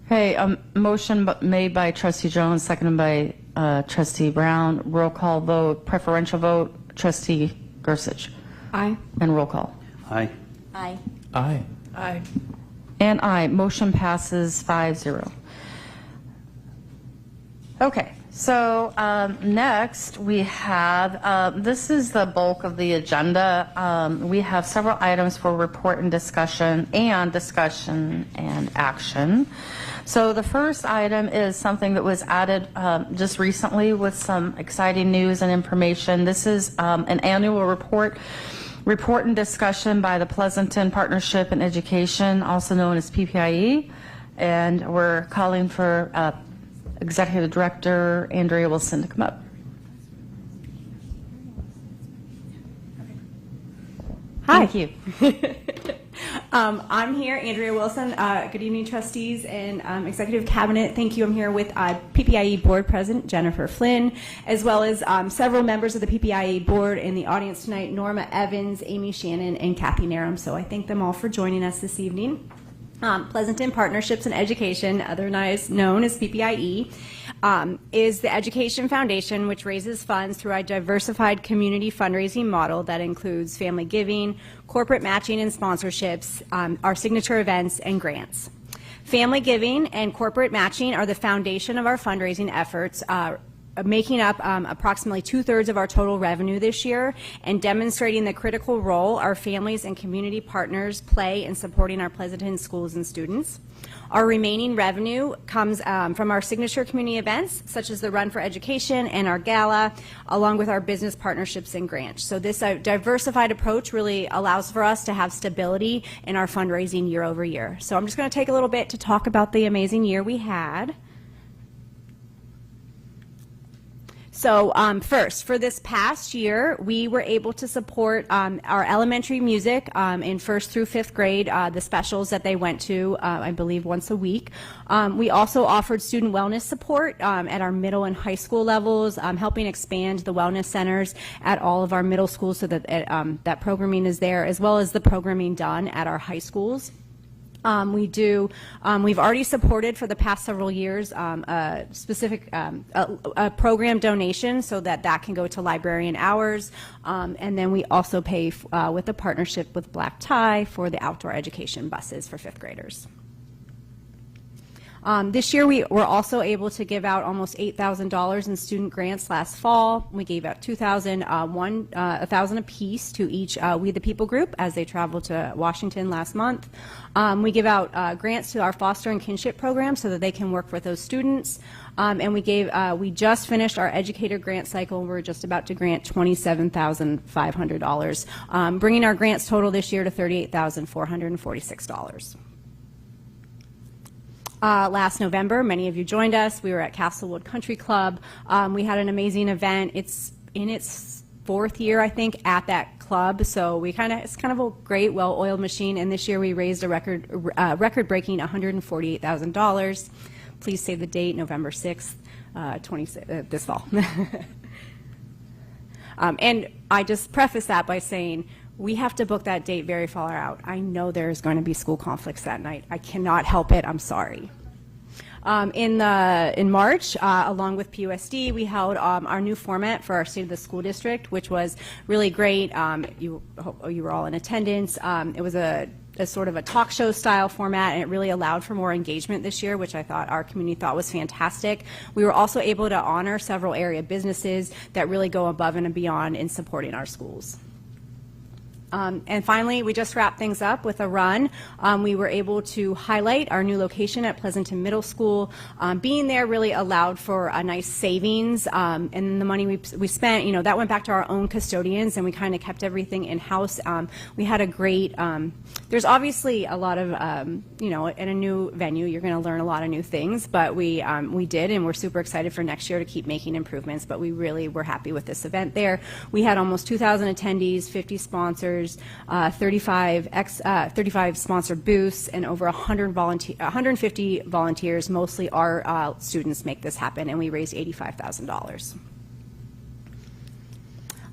Speaker 1: Okay, motion made by Trustee Jones, seconded by Trustee Brown. Roll call vote, preferential vote, Trustee Gersich.
Speaker 5: Aye.
Speaker 1: And roll call.
Speaker 6: Aye.
Speaker 7: Aye.
Speaker 8: Aye.
Speaker 21: Aye.
Speaker 1: And aye. Motion passes 5-0. Okay, so next we have, this is the bulk of the agenda. We have several items for report and discussion and action. So the first item is something that was added just recently with some exciting news and information. This is an annual report and discussion by the Pleasanton Partnership in Education, also known as PPIE, and we're calling for Executive Director Andrea Wilson to come up.
Speaker 11: Hi.
Speaker 1: Thank you.
Speaker 11: I'm here, Andrea Wilson. Good evening, trustees and executive cabinet. Thank you. I'm here with PPIE board president Jennifer Flynn, as well as several members of the PPIE board in the audience tonight: Norma Evans, Amy Shannon, and Kathy Narum. So I thank them all for joining us this evening. Pleasanton Partnerships in Education, otherwise known as PPIE, is the education foundation which raises funds through a diversified community fundraising model that includes family giving, corporate matching and sponsorships, our signature events, and grants. Family giving and corporate matching are the foundation of our fundraising efforts, making up approximately 2/3 of our total revenue this year, and demonstrating the critical role our families and community partners play in supporting our Pleasanton schools and students. Our remaining revenue comes from our signature community events, such as the Run for Education and our gala, along with our business partnerships and grants. So this diversified approach really allows for us to have stability in our fundraising year over year. So I'm just going to take a little bit to talk about the amazing year we had. So first, for this past year, we were able to support our elementary music in 1st through 5th grade, the specials that they went to, I believe, once a week. We also offered student wellness support at our middle and high school levels, helping expand the wellness centers at all of our middle schools so that that programming is there, as well as the programming done at our high schools. We've already supported for the past several years a specific a program donation so that can go to librarian hours, and then we also pay with a partnership with Black Tie for the outdoor education buses for 5th graders. This year we were also able to give out almost $8,000 in student grants last fall. We gave out $1,000 apiece to each We the People group as they traveled to Washington last month. We give out grants to our foster and kinship program so that they can work with those students. And we just finished our educator grant cycle. We're just about to grant $27,500, bringing our grants total this year to $38,446. Last November, many of you joined us. We were at Castlewood Country Club. We had an amazing event. It's in its 4th year, I think, at that club. So it's kind of a great, well-oiled machine. And this year we raised a record-breaking $148,000. Please save the date, November 6th, this fall. And I just preface that by saying we have to book that date very far out. I know there's going to be school conflicts that night. I cannot help it. I'm sorry. In March, along with PUSD, we held our new format for our State of the School District, which was really great. You were all in attendance. It was a sort of a talk show style format, and it really allowed for more engagement this year, which our community thought was fantastic. We were also able to honor several area businesses that really go above and beyond in supporting our schools. And finally, we just wrapped things up with a run. We were able to highlight our new location at Pleasanton Middle School. Being there really allowed for a nice savings, and the money we spent, that went back to our own custodians, and we kind of kept everything in-house. We had a great, there's obviously a lot of, in a new venue, you're going to learn a lot of new things, but we did, and we're super excited for next year to keep making improvements, but we really were happy with this event there. We had almost 2,000 attendees, 50 sponsors, 35 sponsored booths, and over 150 volunteers. Mostly our students make this happen, and we raised $85,000.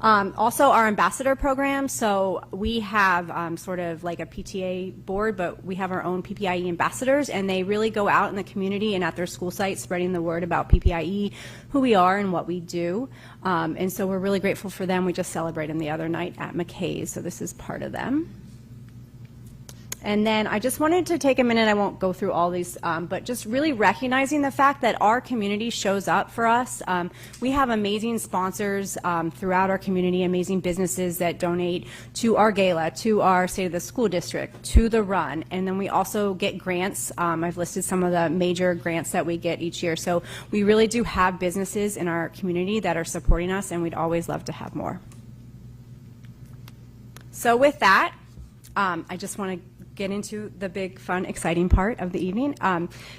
Speaker 11: Also, our ambassador program. So we have sort of like a PTA board, but we have our own PPIE ambassadors, and they really go out in the community and at their school sites spreading the word about PPIE, who we are and what we do. And so we're really grateful for them. We just celebrated them the other night at McKay's, so this is part of them. And then I just wanted to take a minute, I won't go through all these, but just really recognizing the fact that our community shows up for us. We have amazing sponsors throughout our community, amazing businesses that donate to our gala, to our State of the School District, to the run, and then we also get grants. I've listed some of the major grants that we get each year. So we really do have businesses in our community that are supporting us, and we'd always love to have more. So with that, I just want to get into the big, fun, exciting part of the evening.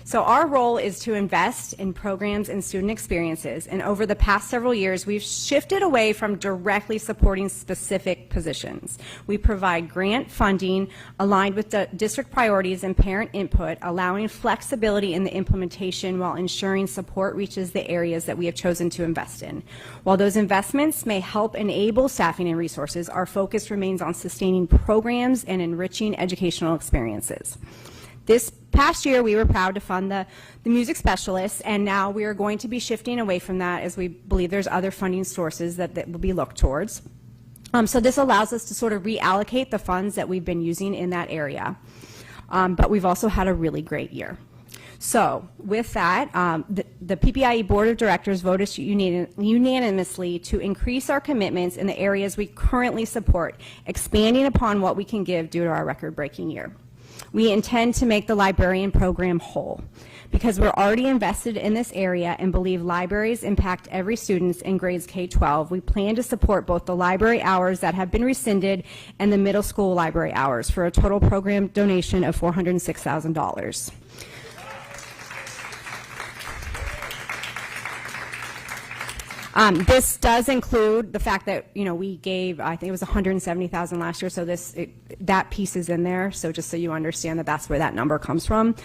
Speaker 11: So our role is to invest in programs and student experiences, and over the past several years, we've shifted away from directly supporting specific positions. We provide grant funding aligned with the district priorities and parent input, allowing flexibility in the implementation while ensuring support reaches the areas that we have chosen to invest in. While those investments may help enable staffing and resources, our focus remains on sustaining programs and enriching educational experiences. This past year, we were proud to fund the music specialists, and now we are going to be shifting away from that as we believe there's other funding sources that will be looked towards. So this allows us to sort of reallocate the funds that we've been using in that area. But we've also had a really great year. So with that, the PPIE Board of Directors voted unanimously to increase our commitments in the areas we currently support, expanding upon what we can give due to our record-breaking year. We intend to make the librarian program whole. Because we're already invested in this area and believe libraries impact every student in grades K-12, we plan to support both the library hours that have been rescinded and the middle school library hours for a total program donation of $406,000. This does include the fact that, we gave, I think it was $170,000 last year, so that piece is in there, so just so you understand that that's where that number comes from.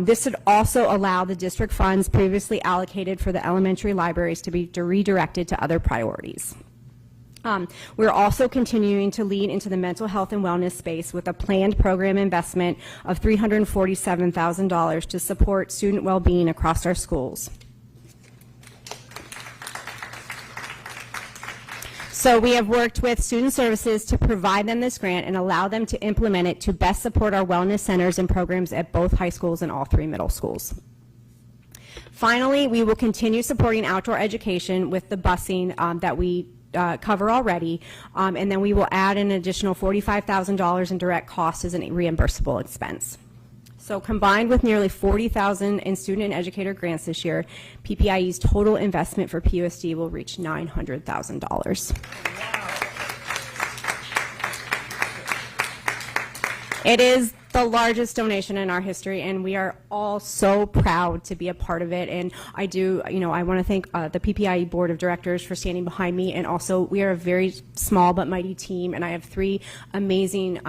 Speaker 11: This would also allow the district funds previously allocated for the elementary libraries to be redirected to other priorities. We're also continuing to lead into the mental health and wellness space with a planned program investment of $347,000 to support student well-being across our schools. So we have worked with Student Services to provide them this grant and allow them to implement it to best support our wellness centers and programs at both high schools and all 3 middle schools. Finally, we will continue supporting outdoor education with the busing that we cover already, and then we will add an additional $45,000 in direct costs as a reimbursable expense. So combined with nearly $40,000 in student and educator grants this year, PPIE's total investment for PUSD will reach $900,000. It is the largest donation in our history, and we are all so proud to be a part of it. And I want to thank the PPIE Board of Directors for standing behind me, and also we are a very small but mighty team, and I have 3 amazing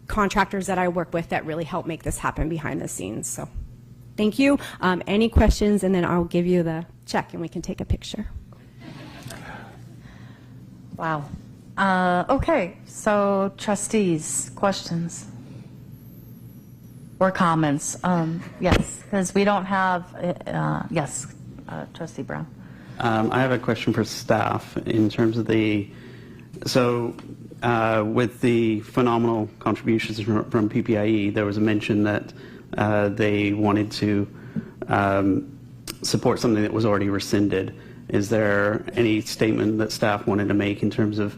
Speaker 11: contractors that I work with that really help make this happen behind the scenes. So thank you. Any questions, and then I'll give you the check and we can take a picture.
Speaker 1: Wow. Okay, so trustees, questions or comments? Yes, because we don't have, yes, Trustee Brown.
Speaker 6: I have a question for staff in terms of with the phenomenal contributions from PPIE, there was a mention that they wanted to support something that was already rescinded. Is there any statement that staff wanted to make in terms of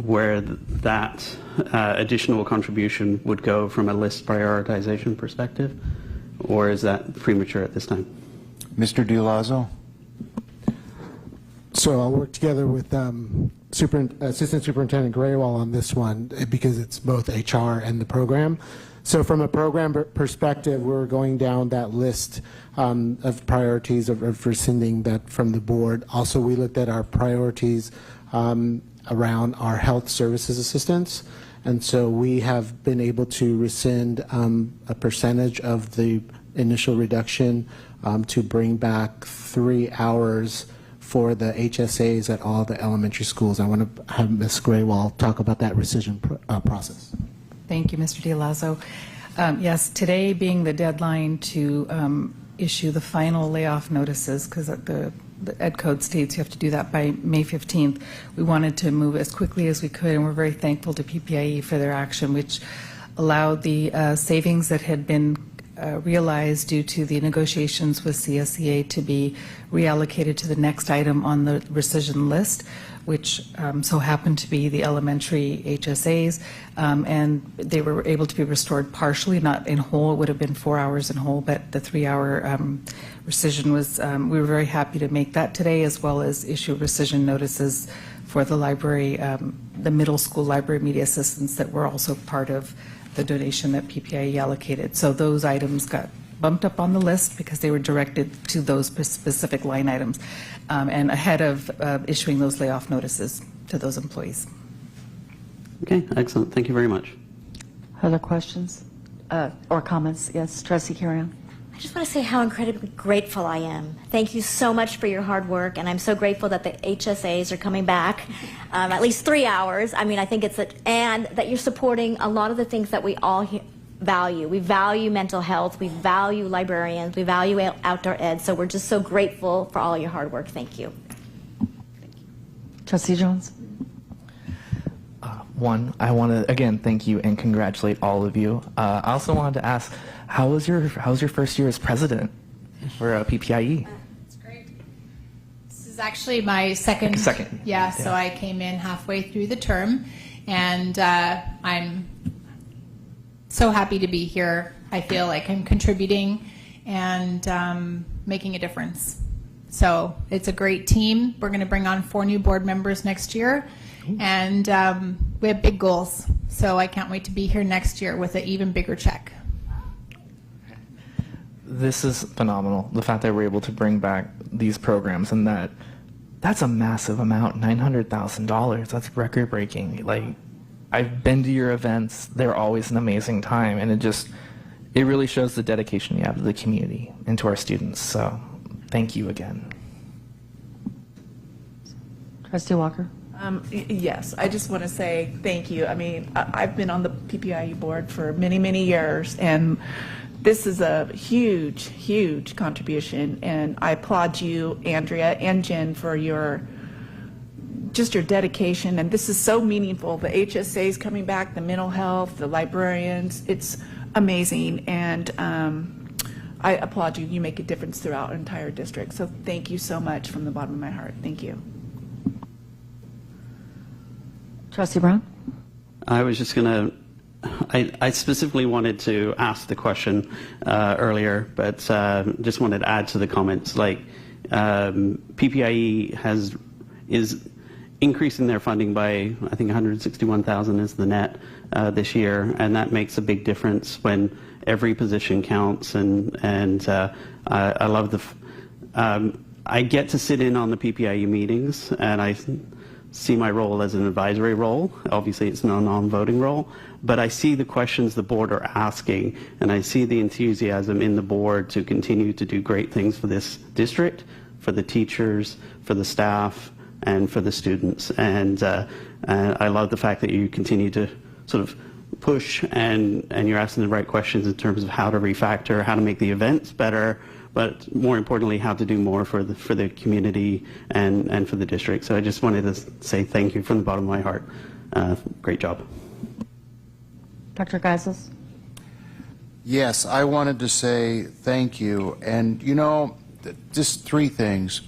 Speaker 6: where that additional contribution would go from a list prioritization perspective, or is that premature at this time?
Speaker 4: Mr. DiLazzo?
Speaker 12: So I'll work together with Assistant Superintendent Graywall on this one because it's both HR and the program. So from a program perspective, we're going down that list of priorities of rescinding that from the board. Also, we looked at our priorities around our health services assistance. And so we have been able to rescind a percentage of the initial reduction to bring back 3 hours for the HSAs at all the elementary schools. I want to have Ms. Graywall talk about that rescission process.
Speaker 2: Thank you, Mr. DiLazzo. Yes, today being the deadline to issue the final layoff notices, because the Ed Code states you have to do that by May 15th, we wanted to move as quickly as we could, and we're very thankful to PPIE for their action, which allowed the savings that had been realized due to the negotiations with CSEA to be reallocated to the next item on the rescission list, which so happened to be the elementary HSAs, and they were able to be restored partially, not in whole. It would have been 4 hours in whole, but the 3-hour rescission was, we were very happy to make that today, as well as issue rescission notices for the library, the middle school library media assistants that were also part of the donation that PPIE allocated. So those items got bumped up on the list because they were directed to those specific line items, and ahead of issuing those layoff notices to those employees.
Speaker 6: Okay, excellent. Thank you very much.
Speaker 1: Other questions or comments? Yes, Trustee Carrion.
Speaker 7: I just want to say how incredibly grateful I am. Thank you so much for your hard work, and I'm so grateful that the HSAs are coming back, at least 3 hours. I mean, I think and that you're supporting a lot of the things that we all value. We value mental health, we value librarians, we value outdoor ed, so we're just so grateful for all your hard work. Thank you.
Speaker 1: Trustee Jones.
Speaker 8: One, I want to again thank you and congratulate all of you. I also wanted to ask, how was your first year as president for PPIE?
Speaker 22: It's great. This is actually my second. Yeah, so I came in halfway through the term, and I'm so happy to be here. I feel like I'm contributing and making a difference. So it's a great team. We're going to bring on 4 new board members next year, and we have big goals. So I can't wait to be here next year with an even bigger check.
Speaker 8: This is phenomenal. The fact that we're able to bring back these programs, and that's a massive amount, $900,000. That's record breaking. Like, I've been to your events. They're always an amazing time, and it really shows the dedication you have to the community and to our students. So thank you again.
Speaker 1: Trustee Walker.
Speaker 23: Yes, I just want to say thank you. I mean, I've been on the PPIE board for many, many years, and this is a huge, huge contribution, and I applaud you, Andrea and Jen, for your dedication, and this is so meaningful. The HSAs coming back, the mental health, the librarians, it's amazing, and I applaud you. You make a difference throughout our entire district. So thank you so much from the bottom of my heart. Thank you.
Speaker 1: Trustee Brown?
Speaker 6: I was just going to, I specifically wanted to ask the question earlier, but just wanted to add to the comments. Like, PPIE is increasing their funding by, I think, 161,000 is the net this year, and that makes a big difference when every position counts. And I love I get to sit in on the PPIE meetings, and I see my role as an advisory role. Obviously, it's not a non-voting role, but I see the questions the board are asking, and I see the enthusiasm in the board to continue to do great things for this district, for the teachers, for the staff, and for the students. And I love the fact that you continue to sort of push and you're asking the right questions in terms of how to refactor, how to make the events better, but more importantly, how to do more for the community and for the district. So I just wanted to say thank you from the bottom of my heart. Great job.
Speaker 1: Dr. Geisels?
Speaker 4: Yes, I wanted to say thank you. And, you know, just three things.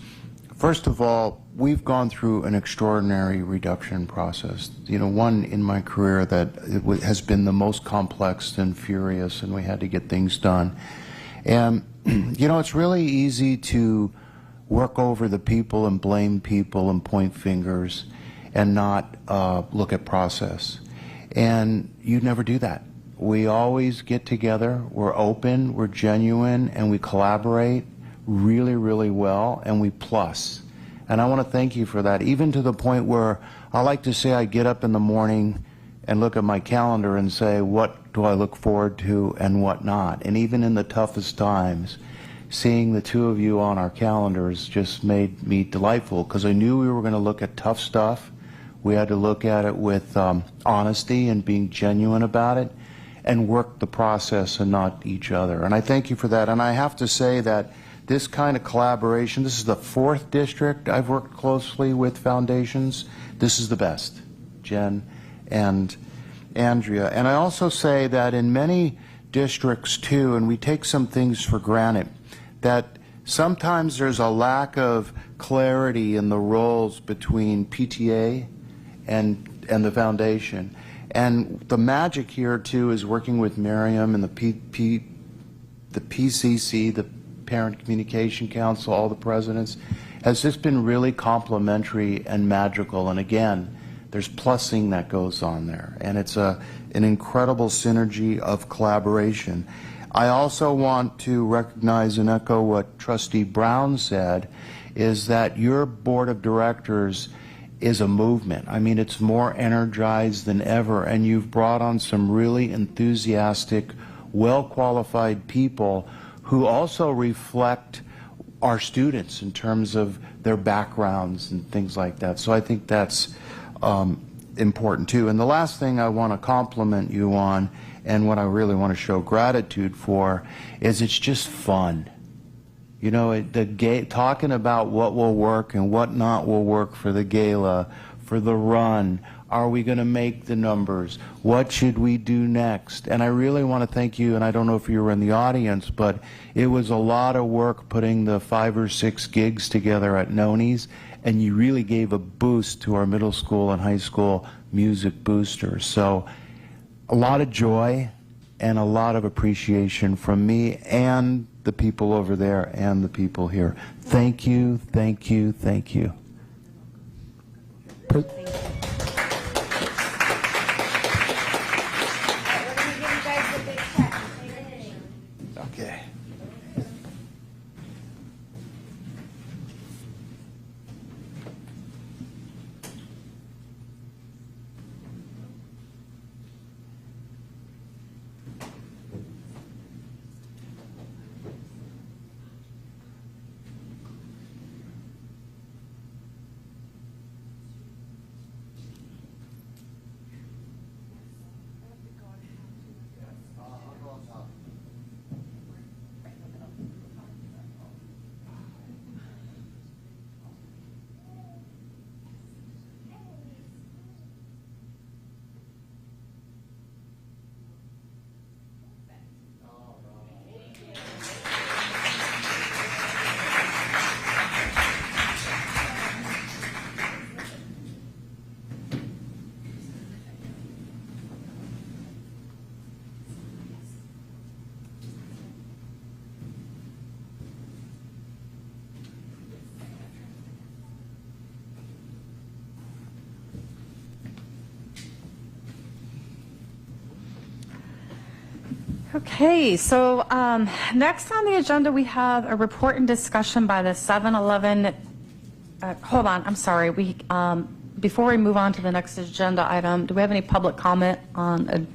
Speaker 4: First of all, we've gone through an extraordinary reduction process. You know, one in my career that has been the most complex and furious, and we had to get things done. And, you know, it's really easy to work over the people and blame people and point fingers and not look at process. And you never do that. We always get together, we're open, we're genuine, and we collaborate really, really well, and we plus. And I want to thank you for that, even to the point where I like to say I get up in the morning and look at my calendar and say, what do I look forward to and what not? And even in the toughest times, seeing the two of you on our calendars just made me delightful, because I knew we were going to look at tough stuff. We had to look at it with honesty and being genuine about it and work the process and not each other. And I thank you for that. And I have to say that this kind of collaboration, this is the 4th district I've worked closely with foundations. This is the best, Jen and Andrea. And I also say that in many districts too, and we take some things for granted, that sometimes there's a lack of clarity in the roles between PTA and the foundation. And the magic here too is working with Miriam and the PCC, the Parent Communication Council, all the presidents, has just been really complimentary and magical. And again, there's plussing that goes on there, and it's an incredible synergy of collaboration. I also want to recognize and echo what Trustee Brown said, is that your board of directors is a movement. I mean, it's more energized than ever, and you've brought on some really enthusiastic, well-qualified people who also reflect our students in terms of their backgrounds and things like that. So I think that's important too. And the last thing I want to compliment you on, and what I really want to show gratitude for, is it's just fun. You know, talking about what will work and what not will work for the gala, for the run. Are we going to make the numbers? What should we do next? And I really want to thank you, and I don't know if you were in the audience, but it was a lot of work putting the 5 or 6 gigs together at Noni's, and you really gave a boost to our middle school and high school music boosters. So a lot of joy and a lot of appreciation from me and the people over there and the people here. Thank you, thank you, thank you. Okay.
Speaker 1: Okay, so next on the agenda, we have a report and discussion by the 7-Eleven. Hold on, I'm sorry. Before we move on to the next agenda item, do we have any public comment on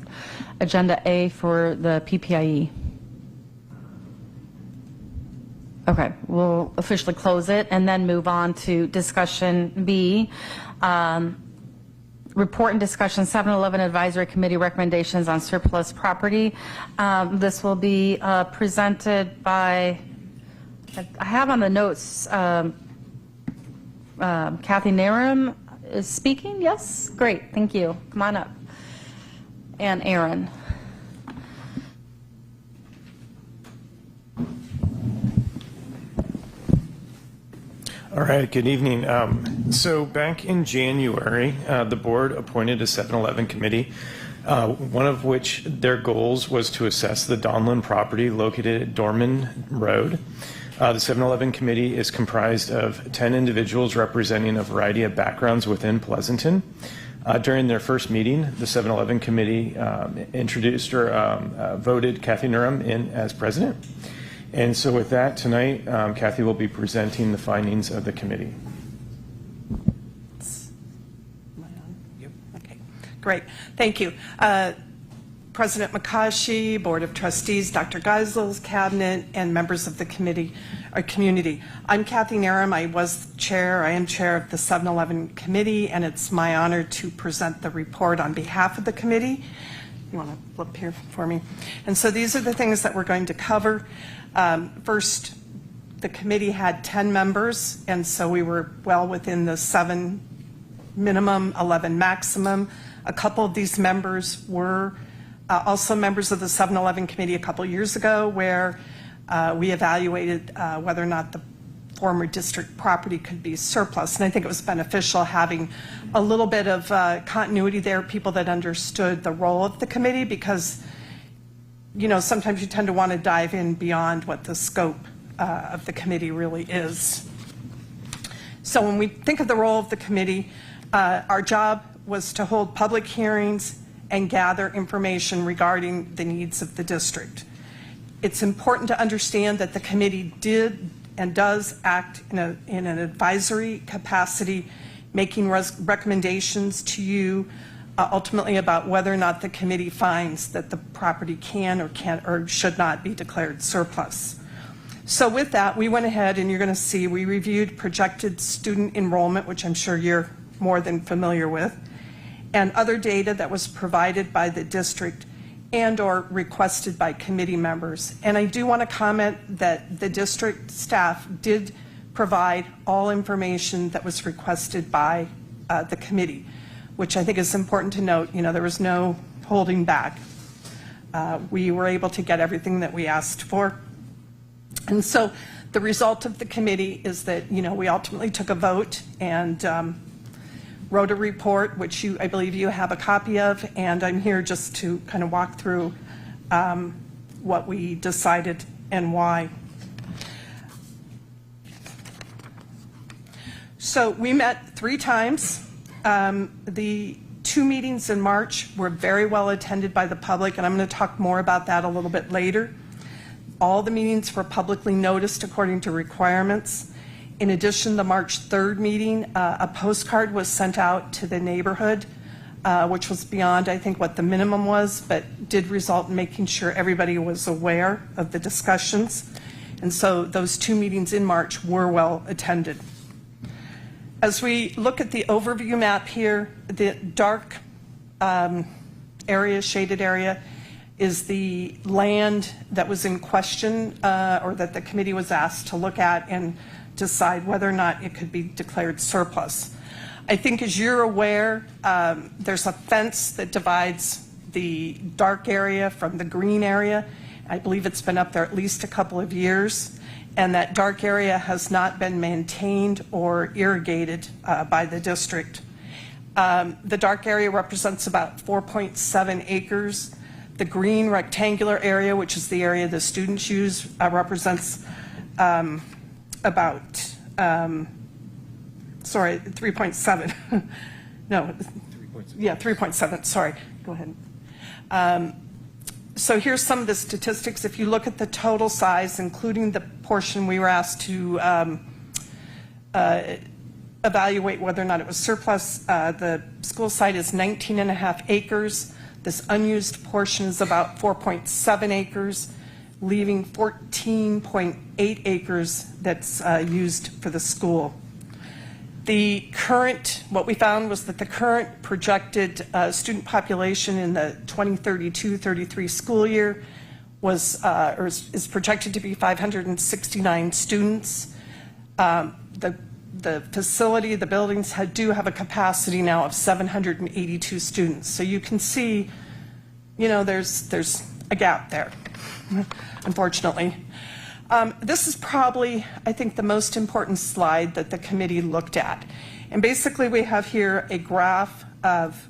Speaker 1: Agenda A for the PPIE? Okay, we'll officially close it and then move on to discussion B. Report and discussion 7-Eleven Advisory Committee recommendations on surplus property. This will be presented by, I have on the notes, Kathy Narum is speaking. Yes? Great, thank you. Come on up. And Aaron.
Speaker 10: All right, good evening. So back in January, the board appointed a 7-Eleven committee, one of which their goals was to assess the Donlin property located at Dorman Road. The 7-Eleven committee is comprised of 10 individuals representing a variety of backgrounds within Pleasanton. During their first meeting, the 7-Eleven committee introduced or voted Kathy Nurum in as president. And so with that, tonight, Kathy will be presenting the findings of the committee.
Speaker 15: Okay, great. Thank you. President McCaughey, Board of Trustees, Dr. Geisels, Cabinet, and members of the committee or community. I'm Kathy Narum. I am chair of the 7-Eleven committee, and it's my honor to present the report on behalf of the committee. You want to flip here for me? And so these are the things that we're going to cover. First, the committee had 10 members, and so we were well within the 7 minimum, 11 maximum. A couple of these members were also members of the 7-Eleven committee a couple years ago, where we evaluated whether or not the former district property could be surplus. And I think it was beneficial having a little bit of continuity there, people that understood the role of the committee, because sometimes you tend to want to dive in beyond what the scope of the committee really is. So when we think of the role of the committee, our job was to hold public hearings and gather information regarding the needs of the district. It's important to understand that the committee did and does act in an advisory capacity, making recommendations to you ultimately about whether or not the committee finds that the property can or should not be declared surplus. So with that, we went ahead, and you're going to see we reviewed projected student enrollment, which I'm sure you're more than familiar with, and other data that was provided by the district and or requested by committee members. And I do want to comment that the district staff did provide all information that was requested by the committee, which I think is important to note. There was no holding back. We were able to get everything that we asked for. And so the result of the committee is that, we ultimately took a vote and wrote a report, which I believe you have a copy of, and I'm here just to kind of walk through what we decided and why. So we met 3 times. The 2 meetings in March were very well attended by the public, and I'm going to talk more about that a little bit later. All the meetings were publicly noticed according to requirements. In addition, the March 3rd meeting, a postcard was sent out to the neighborhood, which was beyond, I think, what the minimum was, but did result in making sure everybody was aware of the discussions. And so those 2 meetings in March were well attended. As we look at the overview map here, the dark area, shaded area, is the land that was in question or that the committee was asked to look at and decide whether or not it could be declared surplus. I think, as you're aware, there's a fence that divides the dark area from the green area. I believe it's been up there at least a couple of years, and that dark area has not been maintained or irrigated by the district. The dark area represents about 4.7 acres. The green rectangular area, which is the area the students use, represents about 3.7. No, 3.7. Yeah, 3.7. Sorry. Go ahead. So here's some of the statistics. If you look at the total size, including the portion we were asked to evaluate whether or not it was surplus, the school site is 19.5 acres. This unused portion is about 4.7 acres, leaving 14.8 acres that's used for the school. What we found was that the current projected student population in the 2032-33 school year is projected to be 569 students. The facility, the buildings do have a capacity now of 782 students. So you can see, there's a gap there, unfortunately. This is probably, I think, the most important slide that the committee looked at. And basically we have here a graph of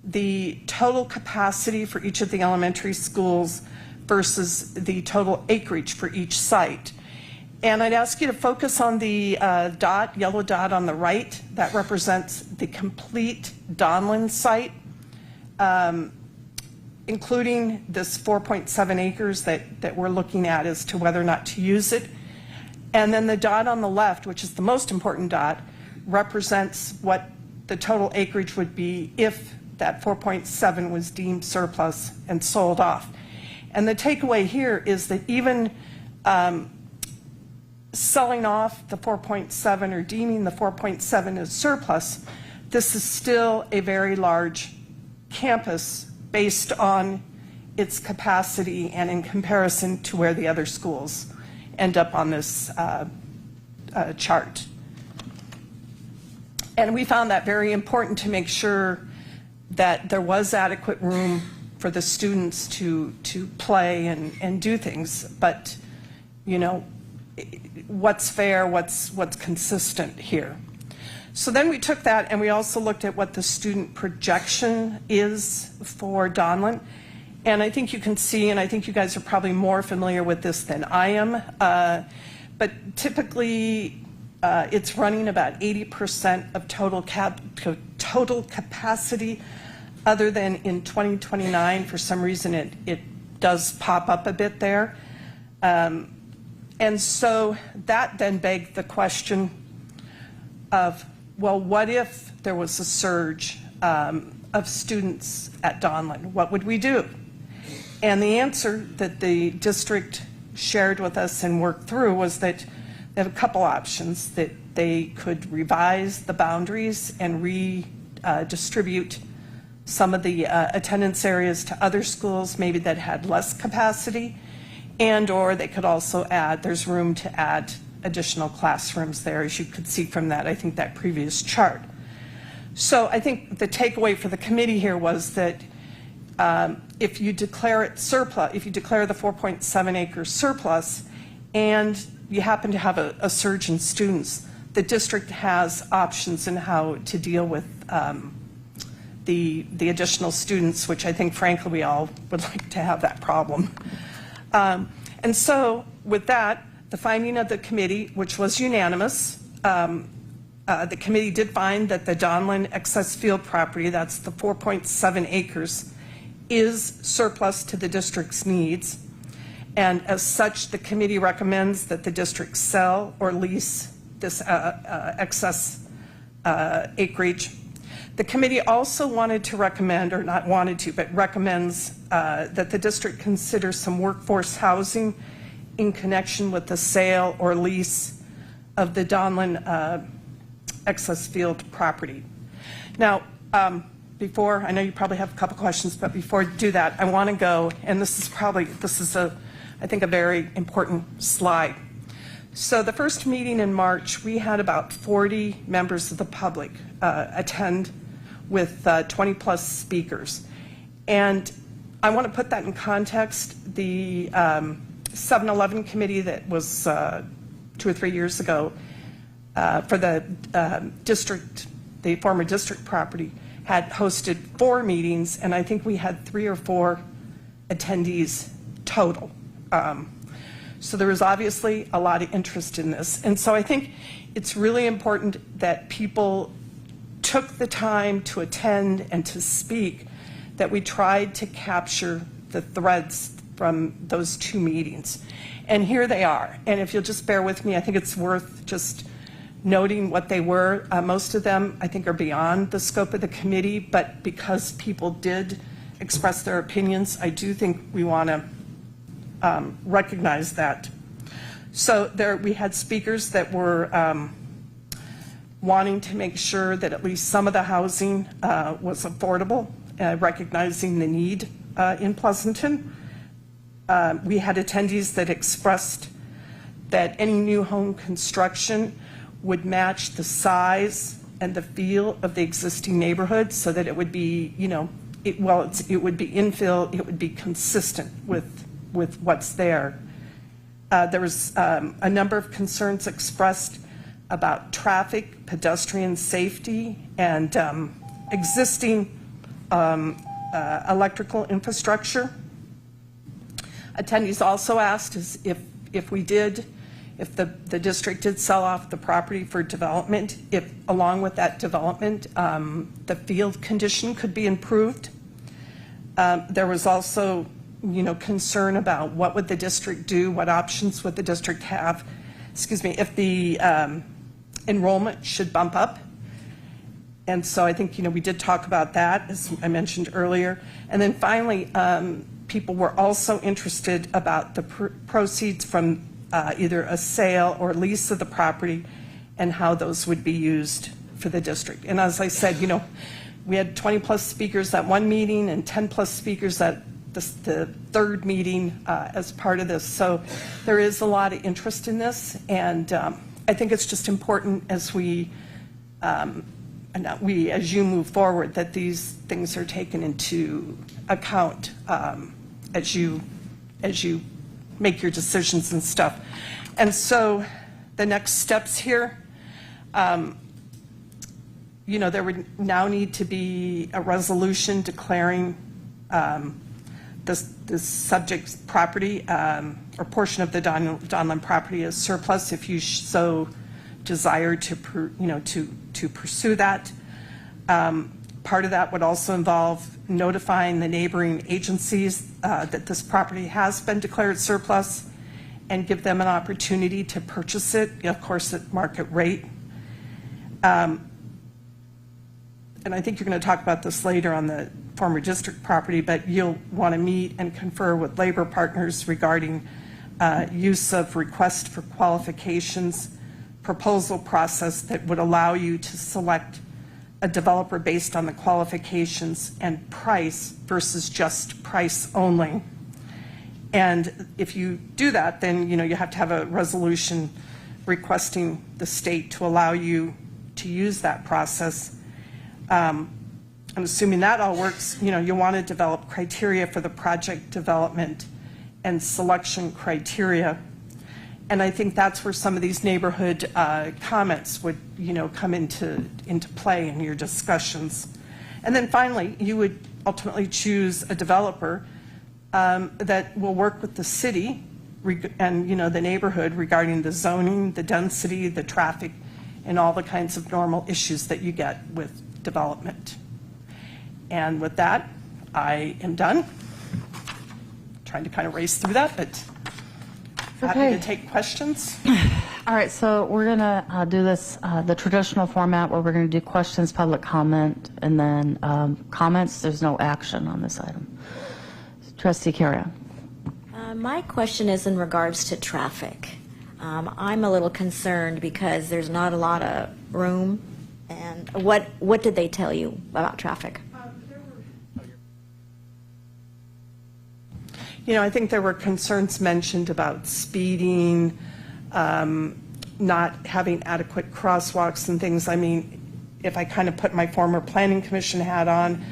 Speaker 15: the total capacity for each of the elementary schools versus the total acreage for each site. And I'd ask you to focus on the yellow dot on the right. That represents the complete Donlin site, including this 4.7 acres that we're looking at as to whether or not to use it. And then the dot on the left, which is the most important dot, represents what the total acreage would be if that 4.7 was deemed surplus and sold off. And the takeaway here is that even selling off the 4.7 or deeming the 4.7 as surplus, this is still a very large campus based on its capacity and in comparison to where the other schools end up on this chart. And we found that very important to make sure that there was adequate room for the students to play and do things. But, what's fair, what's consistent here. So then we took that and we also looked at what the student projection is for Donlin. And I think you can see, and I think you guys are probably more familiar with this than I am, but typically it's running about 80% of total capacity, other than in 2029. For some reason it does pop up a bit there. And so that then begged the question of, well, what if there was a surge of students at Donlin? What would we do? And the answer that the district shared with us and worked through was that they have a couple options, that they could revise the boundaries and redistribute some of the attendance areas to other schools, maybe that had less capacity, and or they could also add, there's room to add additional classrooms there, as you could see from that, I think, that previous chart. So I think the takeaway for the committee here was that if you declare it surplus, if you declare the 4.7 acres surplus, and you happen to have a surge in students, the district has options in how to deal with the additional students, which I think, frankly, we all would like to have that problem. And so with that, the finding of the committee, which was unanimous, the committee did find that the Donlin excess field property, that's the 4.7 acres, is surplus to the district's needs. And as such, the committee recommends that the district sell or lease this excess acreage. The committee also wanted to recommend, or not wanted to, but recommends that the district consider some workforce housing in connection with the sale or lease of the Donlin excess field property. Now, before, I know you probably have a couple questions, but before I do that, I want to go, and this is I think, a very important slide. So the first meeting in March, we had about 40 members of the public attend with 20 plus speakers. And I want to put that in context. The 7-Eleven committee that was 2 or 3 years ago for the district, the former district property, had hosted 4 meetings, and I think we had 3 or 4 attendees total. So there was obviously a lot of interest in this. And so I think it's really important that people took the time to attend and to speak, that we tried to capture the threads from those 2 meetings. And here they are. And if you'll just bear with me, I think it's worth just noting what they were. Most of them, I think, are beyond the scope of the committee, but because people did express their opinions, I do think we want to recognize that. So there, we had speakers that were wanting to make sure that at least some of the housing was affordable, recognizing the need in Pleasanton. We had attendees that expressed that any new home construction would match the size and the feel of the existing neighborhood, so that it would be, you know, it would be infill, it would be consistent with what's there. There was a number of concerns expressed about traffic, pedestrian safety, and existing electrical infrastructure. Attendees also asked if the district did sell off the property for development, if along with that development, the field condition could be improved. There was also, you know, concern about what would the district do, what options would the district have, if the enrollment should bump up. And so I think, you know, we did talk about that, as I mentioned earlier. And then finally, people were also interested about the proceeds from either a sale or lease of the property and how those would be used for the district. And as I said, you know, we had 20 plus speakers at one meeting and 10 plus speakers at the third meeting as part of this. So there is a lot of interest in this, and I think it's just important as as you move forward, that these things are taken into account as you make your decisions and stuff. And so the next steps here, you know, there would now need to be a resolution declaring this subject's property or portion of the Donlin property as surplus, if you so desire to pursue that. Part of that would also involve notifying the neighboring agencies that this property has been declared surplus and give them an opportunity to purchase it, of course, at market rate. And I think you're going to talk about this later on the former district property, but you'll want to meet and confer with labor partners regarding use of request for qualifications, proposal process that would allow you to select a developer based on the qualifications and price versus just price only. And if you do that, then you have to have a resolution requesting the state to allow you to use that process. I'm assuming that all works. You want to develop criteria for the project development and selection criteria. And I think that's where some of these neighborhood comments would, come into play in your discussions. And then finally, you would ultimately choose a developer that will work with the city and, the neighborhood regarding the zoning, the density, the traffic, and all the kinds of normal issues that you get with development. And with that, I am done. Trying to kind of race through that, but happy to take questions.
Speaker 1: All right, so we're going to do this the traditional format where we're going to do questions, public comment, and then comments. There's no action on this item. Trustee Carrion.
Speaker 7: My question is in regards to traffic. I'm a little concerned because there's not a lot of room. And what did they tell you about traffic?
Speaker 15: I think there were concerns mentioned about speeding, not having adequate crosswalks and things. I mean, if I kind of put my former planning commission hat on,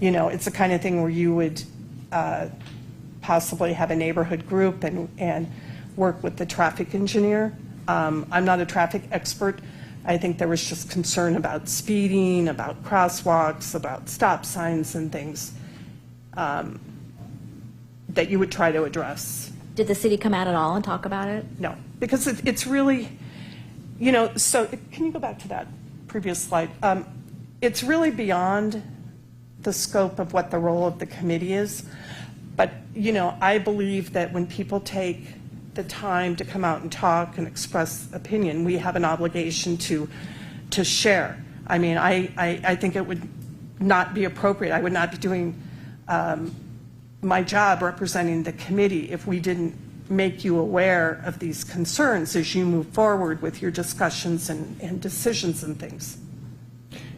Speaker 15: it's the kind of thing where you would possibly have a neighborhood group and work with the traffic engineer. I'm not a traffic expert. I think there was just concern about speeding, about crosswalks, about stop signs and things that you would try to address.
Speaker 7: Did the city come out at all and talk about it?
Speaker 15: No, because it's really, so can you go back to that previous slide? It's really beyond the scope of what the role of the committee is. But, you know, I believe that when people take the time to come out and talk and express opinion, we have an obligation to share. I mean, I think it would not be appropriate. I would not be doing my job representing the committee if we didn't make you aware of these concerns as you move forward with your discussions and decisions and things.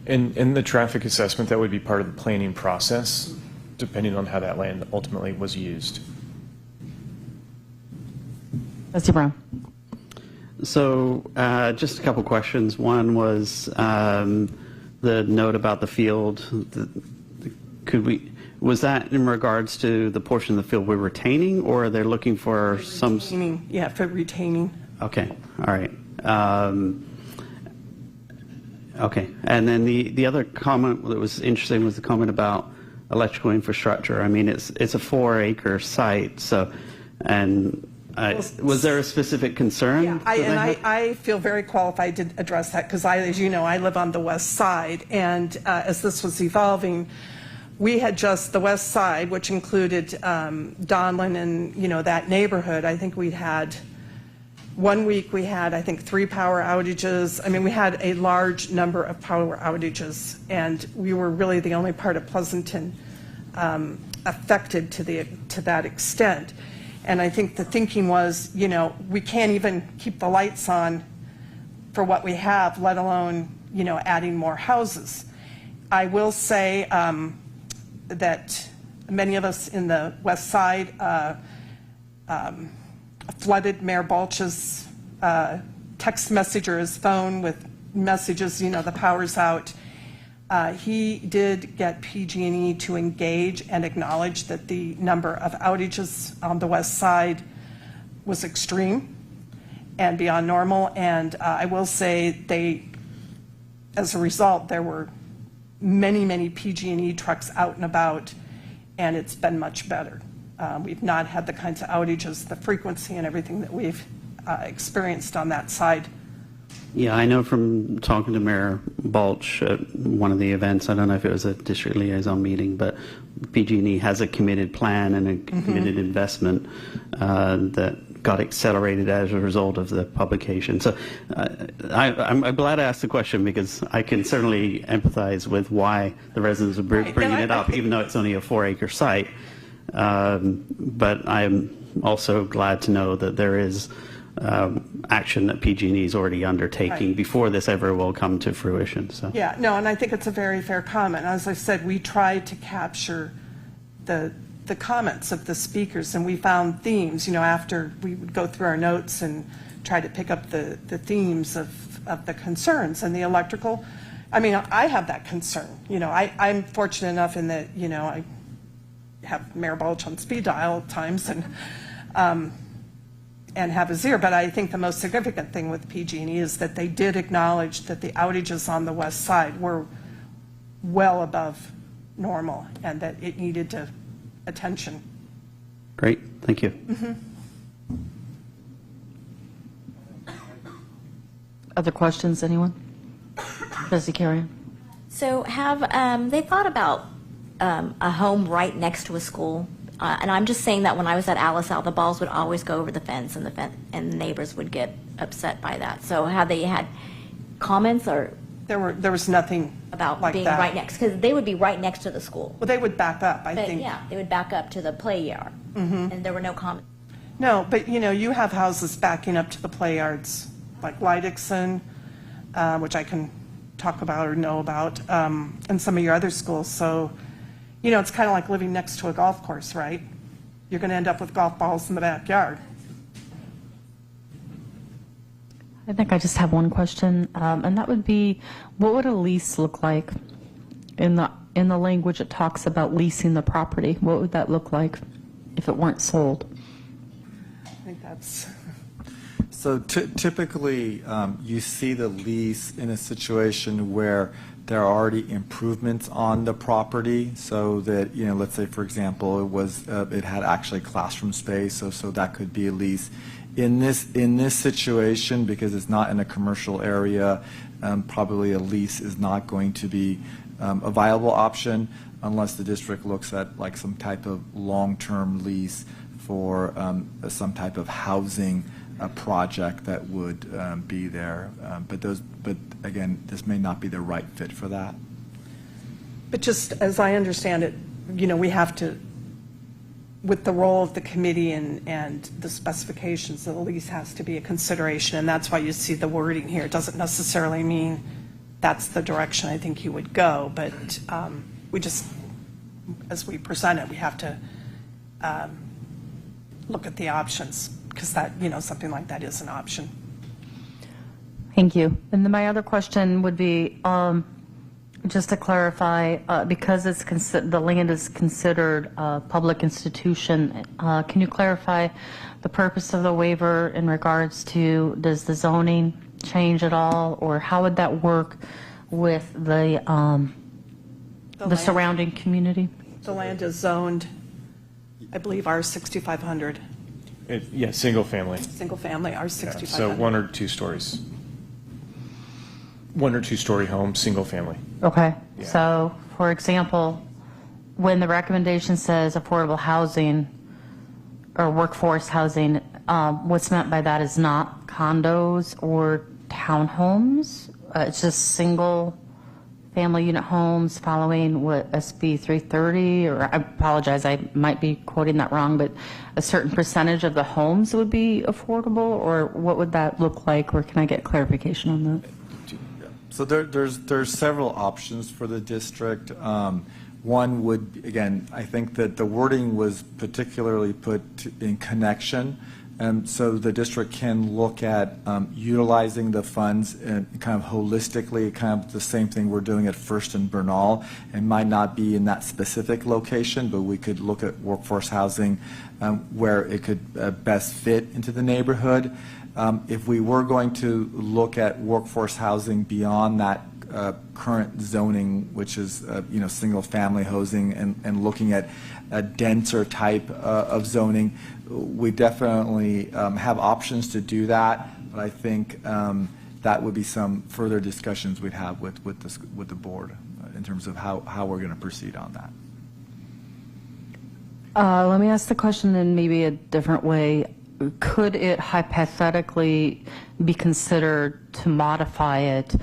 Speaker 10: And the traffic assessment, that would be part of the planning process, depending on how that land ultimately was used.
Speaker 1: Trustee Brown.
Speaker 6: So just a couple questions. One was the note about the field. Was that in regards to the portion of the field we're retaining, or are they looking for some?
Speaker 15: Retaining, yeah, for retaining.
Speaker 6: Okay, all right. Okay, and then the other comment that was interesting was the comment about electrical infrastructure. I mean, it's a 4-acre site, so, and was there a specific concern?
Speaker 15: Yeah, I feel very qualified to address that because as you know, I live on the west side, and as this was evolving, we had just the west side, which included Donlin and, you know, that neighborhood. I think we had, one week we had, I think, 3 power outages. I mean, we had a large number of power outages, and we were really the only part of Pleasanton affected to that extent. And I think the thinking was, you know, we can't even keep the lights on for what we have, let alone, you know, adding more houses. I will say that many of us in the west side flooded Mayor Balch's text message or his phone with messages, you know, the power's out. He did get PG&E to engage and acknowledge that the number of outages on the west side was extreme and beyond normal. And I will say as a result, there were many PG&E trucks out and about, and it's been much better. We've not had the kinds of outages, the frequency and everything that we've experienced on that side.
Speaker 6: Yeah, I know from talking to Mayor Balch at one of the events, I don't know if it was a district liaison meeting, but PG&E has a committed plan and a committed investment that got accelerated as a result of the publication. So I'm glad I asked the question because I can certainly empathize with why the residents are bringing it up, even though it's only a 4-acre site. But I'm also glad to know that there is action that PG&E is already undertaking before this ever will come to fruition. So.
Speaker 15: Yeah, no, and I think it's a very fair comment. As I said, we tried to capture the comments of the speakers, and we found themes, you know, after we would go through our notes and try to pick up the themes of the concerns. And the electrical, I mean, I have that concern. You know, I'm fortunate enough in that, you know, I have Mayor Balch on speed dial at times and have his ear, but I think the most significant thing with PG&E is that they did acknowledge that the outages on the west side were well above normal and that it needed attention.
Speaker 6: Great, thank you.
Speaker 1: Other questions, anyone? Trustee Carey.
Speaker 7: So have they thought about a home right next to a school? And I'm just saying that when I was at Alice Al, the balls would always go over the fence, and the neighbors would get upset by that. So have they had comments or?
Speaker 15: There was nothing
Speaker 7: about
Speaker 15: like
Speaker 7: being
Speaker 15: that.
Speaker 7: right next, because they would be right next to the school.
Speaker 15: Well, they would back up, I think.
Speaker 7: Yeah, they would back up to the play yard, and there were no comments.
Speaker 15: No, but you know, you have houses backing up to the play yards, like Leidixon, which I can talk about or know about, and some of your other schools. So, you know, it's kind of like living next to a golf course, right? You're going to end up with golf balls in the backyard.
Speaker 1: I think I just have one question, and that would be, what would a lease look like? In the language it talks about leasing the property. What would that look like if it weren't sold?
Speaker 15: I think that's...
Speaker 13: So typically, you see the lease in a situation where there are already improvements on the property, so that, you know, let's say, for example, it had actually classroom space, so that could be a lease. In this situation, because it's not in a commercial area, probably a lease is not going to be a viable option unless the district looks at like some type of long-term lease for some type of housing project that would be there. But again, this may not be the right fit for that.
Speaker 15: But just as I understand it, we have to, with the role of the committee and the specifications, the lease has to be a consideration, and that's why you see the wording here. It doesn't necessarily mean that's the direction I think you would go, but we just, as we present it, we have to look at the options, because that, something like that is an option.
Speaker 1: Thank you. And then my other question would be, just to clarify, because it's the land is considered a public institution, can you clarify the purpose of the waiver in regards to, does the zoning change at all, or how would that work with the surrounding community?
Speaker 15: The land is zoned, I believe, R6500.
Speaker 10: Yeah, single family.
Speaker 15: Single family, R6500.
Speaker 10: So 1 or 2 stories. 1 or 2 story home, single family.
Speaker 1: Okay. Yeah. So, for example, when the recommendation says affordable housing or workforce housing, what's meant by that is not condos or townhomes. It's just single family unit homes following what SB 330, or I apologize, I might be quoting that wrong, but a certain percentage of the homes would be affordable, or what would that look like, or can I get clarification on that?
Speaker 13: So there's several options for the district. One would, again, I think that the wording was particularly put in connection. So the district can look at utilizing the funds kind of holistically, kind of the same thing we're doing at First and Bernal. It might not be in that specific location, but we could look at workforce housing where it could best fit into the neighborhood. If we were going to look at workforce housing beyond that current zoning, which is single-family housing, and looking at a denser type of zoning, we definitely have options to do that. But I think that would be some further discussions we'd have with the board in terms of how we're going to proceed on that.
Speaker 1: Let me ask the question in maybe a different way. Could it hypothetically be considered to modify it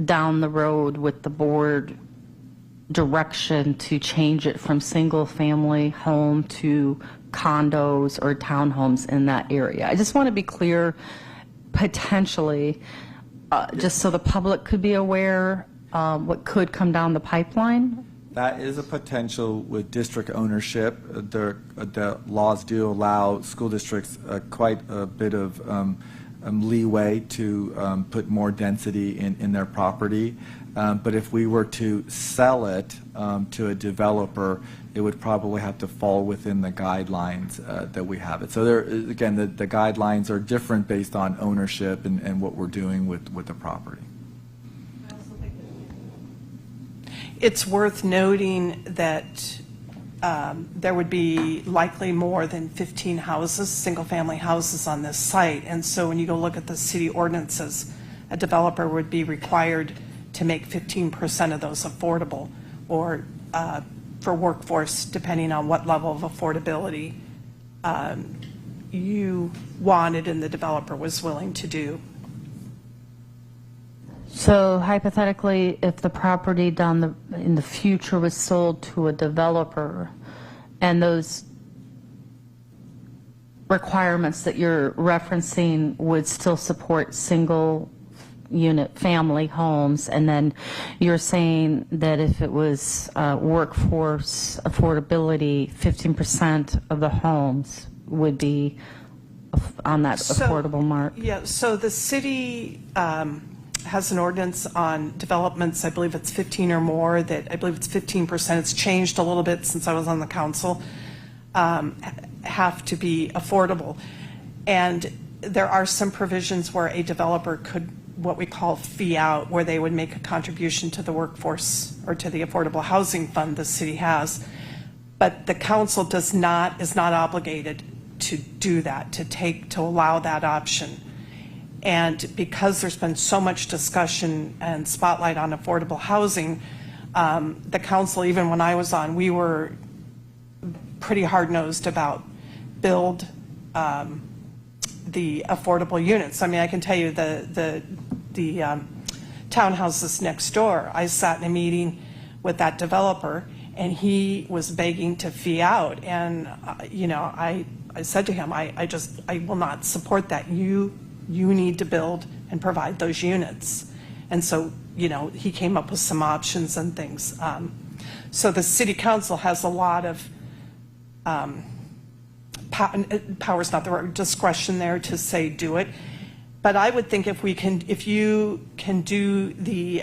Speaker 1: down the road with the board direction to change it from single-family home to condos or townhomes in that area? I just want to be clear, potentially, just so the public could be aware what could come down the pipeline.
Speaker 13: That is a potential with district ownership. The laws do allow school districts quite a bit of leeway to put more density in their property. But if we were to sell it to a developer, it would probably have to fall within the guidelines that we have it. So there, again, the guidelines are different based on ownership and what we're doing with the property.
Speaker 15: It's worth noting that there would be likely more than 15 houses, single-family houses on this site. And so when you go look at the city ordinances, a developer would be required to make 15% of those affordable, or for workforce, depending on what level of affordability you wanted and the developer was willing to do.
Speaker 1: So hypothetically, if the property in the future was sold to a developer, and those requirements that you're referencing would still support single unit family homes, and then you're saying that if it was workforce affordability, 15% of the homes would be on that affordable mark?
Speaker 15: Yeah, so the city has an ordinance on developments, I believe it's 15 or more, that I believe it's 15%. It's changed a little bit since I was on the council, have to be affordable. And there are some provisions where a developer could, what we call fee out, where they would make a contribution to the workforce or to the affordable housing fund the city has. But the council is not obligated to do that, to allow that option. And because there's been so much discussion and spotlight on affordable housing, the council, even when I was on, we were pretty hard-nosed about build the affordable units. I mean, I can tell you the townhouses next door, I sat in a meeting with that developer, and he was begging to fee out. And, I said to him, I will not support that. You need to build and provide those units. And so, he came up with some options and things. So the city council has a lot of power's not the word, discretion there to say do it. But I would think if you can do the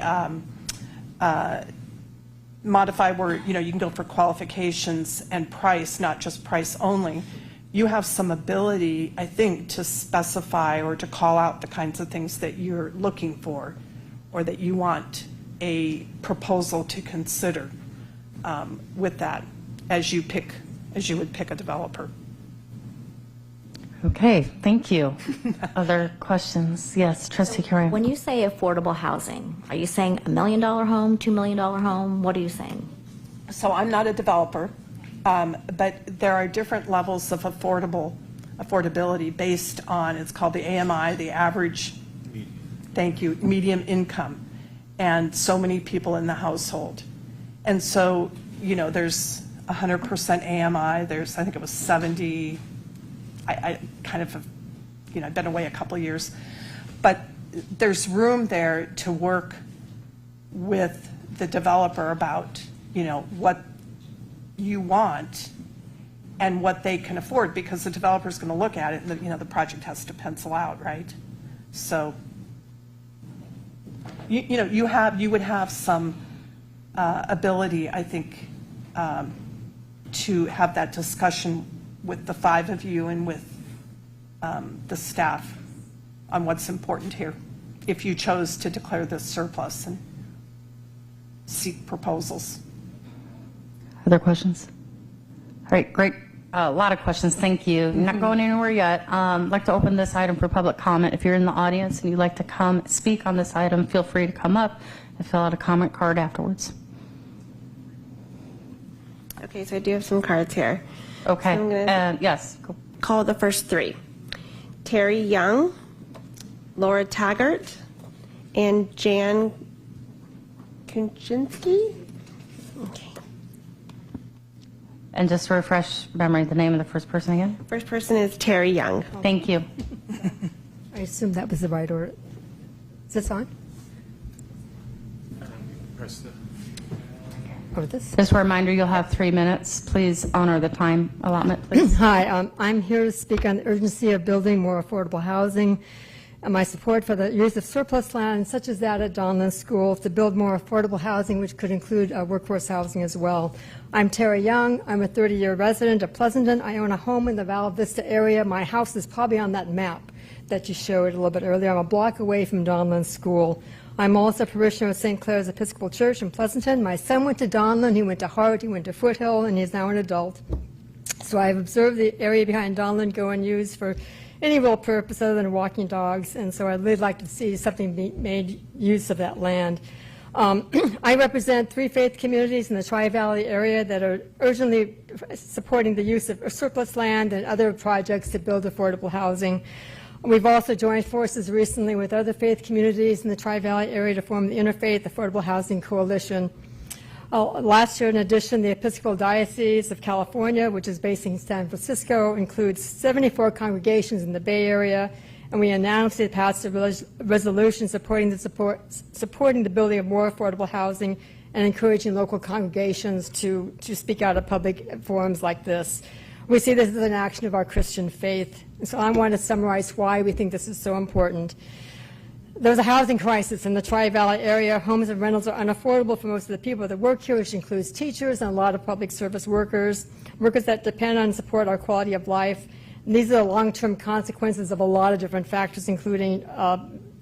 Speaker 15: modify where you can go for qualifications and price, not just price only, you have some ability, I think, to specify or to call out the kinds of things that you're looking for or that you want a proposal to consider with that as you would pick a developer.
Speaker 1: Okay, thank you. Other questions? Yes, Trustee Carey.
Speaker 7: When you say affordable housing, are you saying $1 million home, $2 million home? What are you saying?
Speaker 15: So I'm not a developer, but there are different levels of affordability based on, it's called the AMI, the average, thank you, medium income, and so many people in the household. And so, there's 100% AMI, I think it was 70, I kind of have, I've been away a couple of years, but there's room there to work with the developer about, what you want and what they can afford, because the developer's going to look at it and the project has to pencil out, right? So, you would have some ability, I think, to have that discussion with the five of you and with the staff on what's important here, if you chose to declare this surplus and seek proposals.
Speaker 1: Other questions? All right, great. A lot of questions. Thank you. You're not going anywhere yet. I'd like to open this item for public comment. If you're in the audience and you'd like to come speak on this item, feel free to come up and fill out a comment card afterwards.
Speaker 20: Okay, so I do have some cards here.
Speaker 1: Okay,
Speaker 20: So
Speaker 1: and yes. Go.
Speaker 20: Call the first three. Terry Young, Laura Taggart, and Jan Kuczynski. Okay.
Speaker 1: And just to refresh memory, the name of the first person again?
Speaker 20: First person is Terry Young.
Speaker 1: Thank you.
Speaker 14: I assume that was the right order. Is this on?
Speaker 19: Press the...
Speaker 14: Or this?
Speaker 1: Just a reminder, you'll have 3 minutes. Please honor the time allotment, please.
Speaker 14: Hi, I'm here to speak on the urgency of building more affordable housing and my support for the use of surplus land, such as that at Donlan School, to build more affordable housing, which could include workforce housing as well. I'm Terry Young. I'm a 30-year resident of Pleasanton. I own a home in the Val Vista area. My house is probably on that map that you showed a little bit earlier. I'm a block away from Donlan School. I'm also a parishioner of St. Clair's Episcopal Church in Pleasanton. My son went to Donlan, he went to Hart, he went to Foothill, and he's now an adult. So I've observed the area behind Donlan go unused for any real purpose other than walking dogs, and so I'd really like to see something be made use of that land. I represent 3 faith communities in the Tri-Valley area that are urgently supporting the use of surplus land and other projects to build affordable housing. We've also joined forces recently with other faith communities in the Tri-Valley area to form the Interfaith Affordable Housing Coalition. Last year, in addition, the Episcopal Diocese of California, which is based in San Francisco, includes 74 congregations in the Bay Area, and we announced it passed a resolution supporting the building of more affordable housing and encouraging local congregations to speak out at public forums like this. We see this as an action of our Christian faith. And so I want to summarize why we think this is so important. There's a housing crisis in the Tri-Valley area. Homes and rentals are unaffordable for most of the people that work here, which includes teachers and a lot of public service workers, workers that depend on and support our quality of life. And these are the long-term consequences of a lot of different factors, including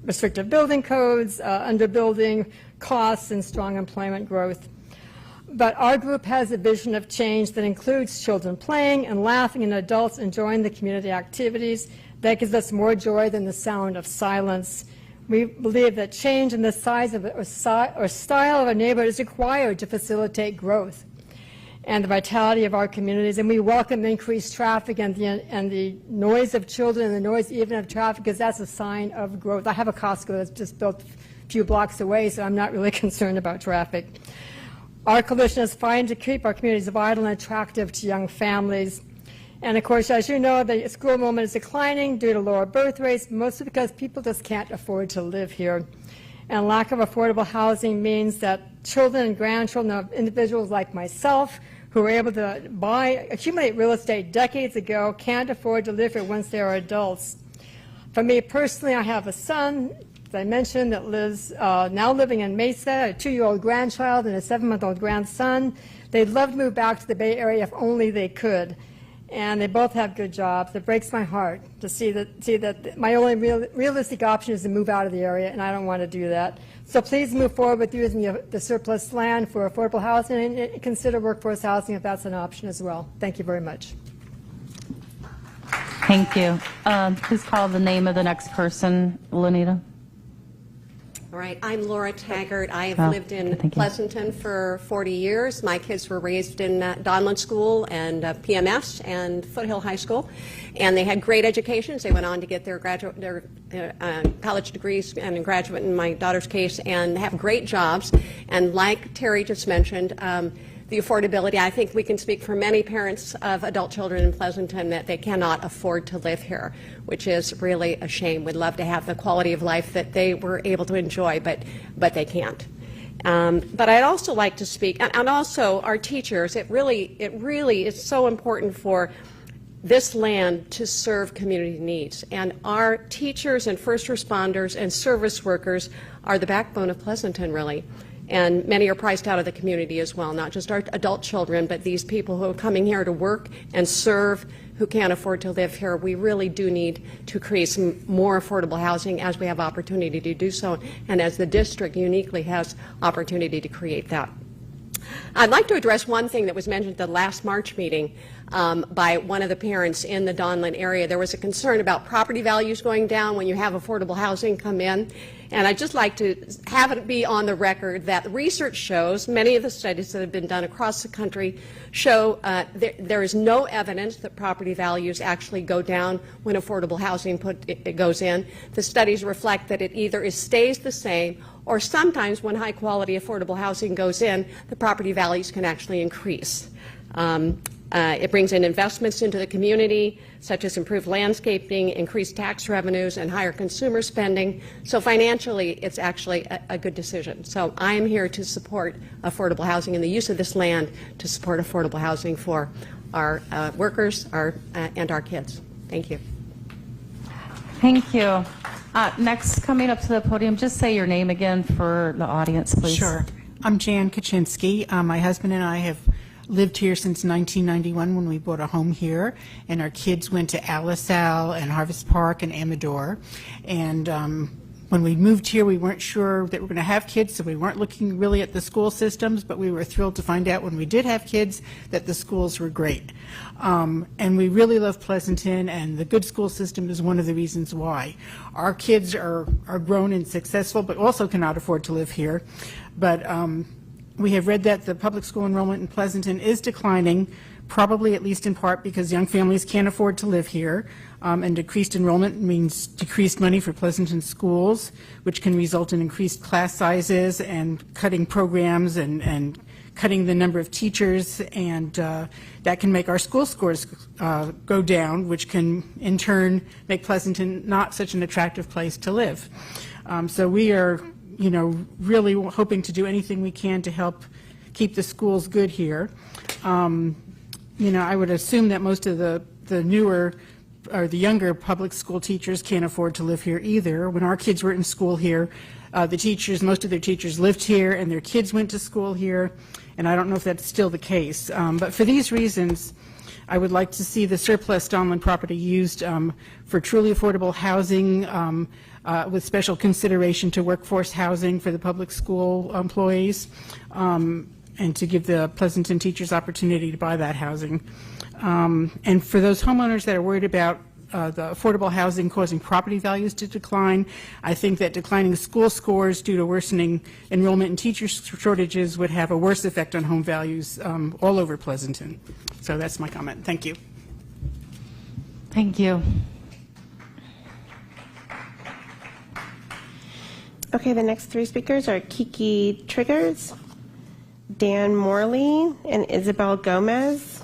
Speaker 14: restrictive building codes, underbuilding, costs, and strong employment growth. But our group has a vision of change that includes children playing and laughing and adults enjoying the community activities. That gives us more joy than the sound of silence. We believe that change in the size of or style of a neighborhood is required to facilitate growth and the vitality of our communities, and we welcome increased traffic and the noise of children and the noise even of traffic, because that's a sign of growth. I have a Costco that's just built a few blocks away, so I'm not really concerned about traffic. Our coalition is fighting to keep our communities vital and attractive to young families. And of course, as you know, the school enrollment is declining due to lower birth rates, mostly because people just can't afford to live here. And lack of affordable housing means that children and grandchildren of individuals like myself, who were able to accumulate real estate decades ago, can't afford to live here once they are adults. For me personally, I have a son, as I mentioned, that lives now living in Mesa, a 2-year-old grandchild and a 7-month-old grandson. They'd love to move back to the Bay Area if only they could. And they both have good jobs. It breaks my heart to see that my only realistic option is to move out of the area, and I don't want to do that. So please move forward with using the surplus land for affordable housing, and consider workforce housing if that's an option as well. Thank you very much.
Speaker 1: Thank you. Please call the name of the next person, Lenita.
Speaker 3: All right, I'm Laura Taggart. I have lived in Pleasanton for 40 years. My kids were raised in Donlan School and PMS and Foothill High School, and they had great educations. They went on to get their college degrees and graduate in my daughter's case, and have great jobs. And like Terry just mentioned, the affordability, I think we can speak for many parents of adult children in Pleasanton that they cannot afford to live here, which is really a shame. We'd love to have the quality of life that they were able to enjoy, but they can't. But I'd also like to speak, and also our teachers. It really is so important for this land to serve community needs. And our teachers and first responders and service workers are the backbone of Pleasanton, really. And many are priced out of the community as well, not just our adult children, but these people who are coming here to work and serve, who can't afford to live here. We really do need to create some more affordable housing as we have opportunity to do so, and as the district uniquely has opportunity to create that. I'd like to address one thing that was mentioned at the last March meeting by one of the parents in the Donlan area. There was a concern about property values going down when you have affordable housing come in. And I'd just like to have it be on the record that research shows, many of the studies that have been done across the country show there is no evidence that property values actually go down when affordable housing goes in. The studies reflect that it either stays the same, or sometimes when high quality affordable housing goes in, the property values can actually increase. It brings in investments into the community, such as improved landscaping, increased tax revenues, and higher consumer spending. So financially, it's actually a good decision. So I am here to support affordable housing and the use of this land to support affordable housing for our workers and our kids. Thank you.
Speaker 1: Thank you. Next, coming up to the podium, just say your name again for the audience, please.
Speaker 17: Sure. I'm Jan Kaczynski. My husband and I have lived here since 1991 when we bought a home here, and our kids went to Alisal and Harvest Park and Amador. And when we moved here, we weren't sure that we were going to have kids, so we weren't looking really at the school systems, but we were thrilled to find out when we did have kids that the schools were great. And we really love Pleasanton, and the good school system is one of the reasons why. Our kids are grown and successful, but also cannot afford to live here. But we have read that the public school enrollment in Pleasanton is declining, probably at least in part because young families can't afford to live here, and decreased enrollment means decreased money for Pleasanton schools, which can result in increased class sizes and cutting programs and cutting the number of teachers, and that can make our school scores go down, which can in turn make Pleasanton not such an attractive place to live. So we are really hoping to do anything we can to help keep the schools good here. I would assume that most of the newer or the younger public school teachers can't afford to live here either. When our kids were in school here, most of their teachers lived here and their kids went to school here, and I don't know if that's still the case. But for these reasons, I would like to see the surplus Donlan property used for truly affordable housing, with special consideration to workforce housing for the public school employees, and to give the Pleasanton teachers opportunity to buy that housing. And for those homeowners that are worried about the affordable housing causing property values to decline. I think that declining school scores due to worsening enrollment and teacher shortages would have a worse effect on home values all over Pleasanton. So that's my comment. Thank you.
Speaker 1: Thank you.
Speaker 20: Okay, the next three speakers are Kiki Triggers, Dan Morley, and Isabel Gomez.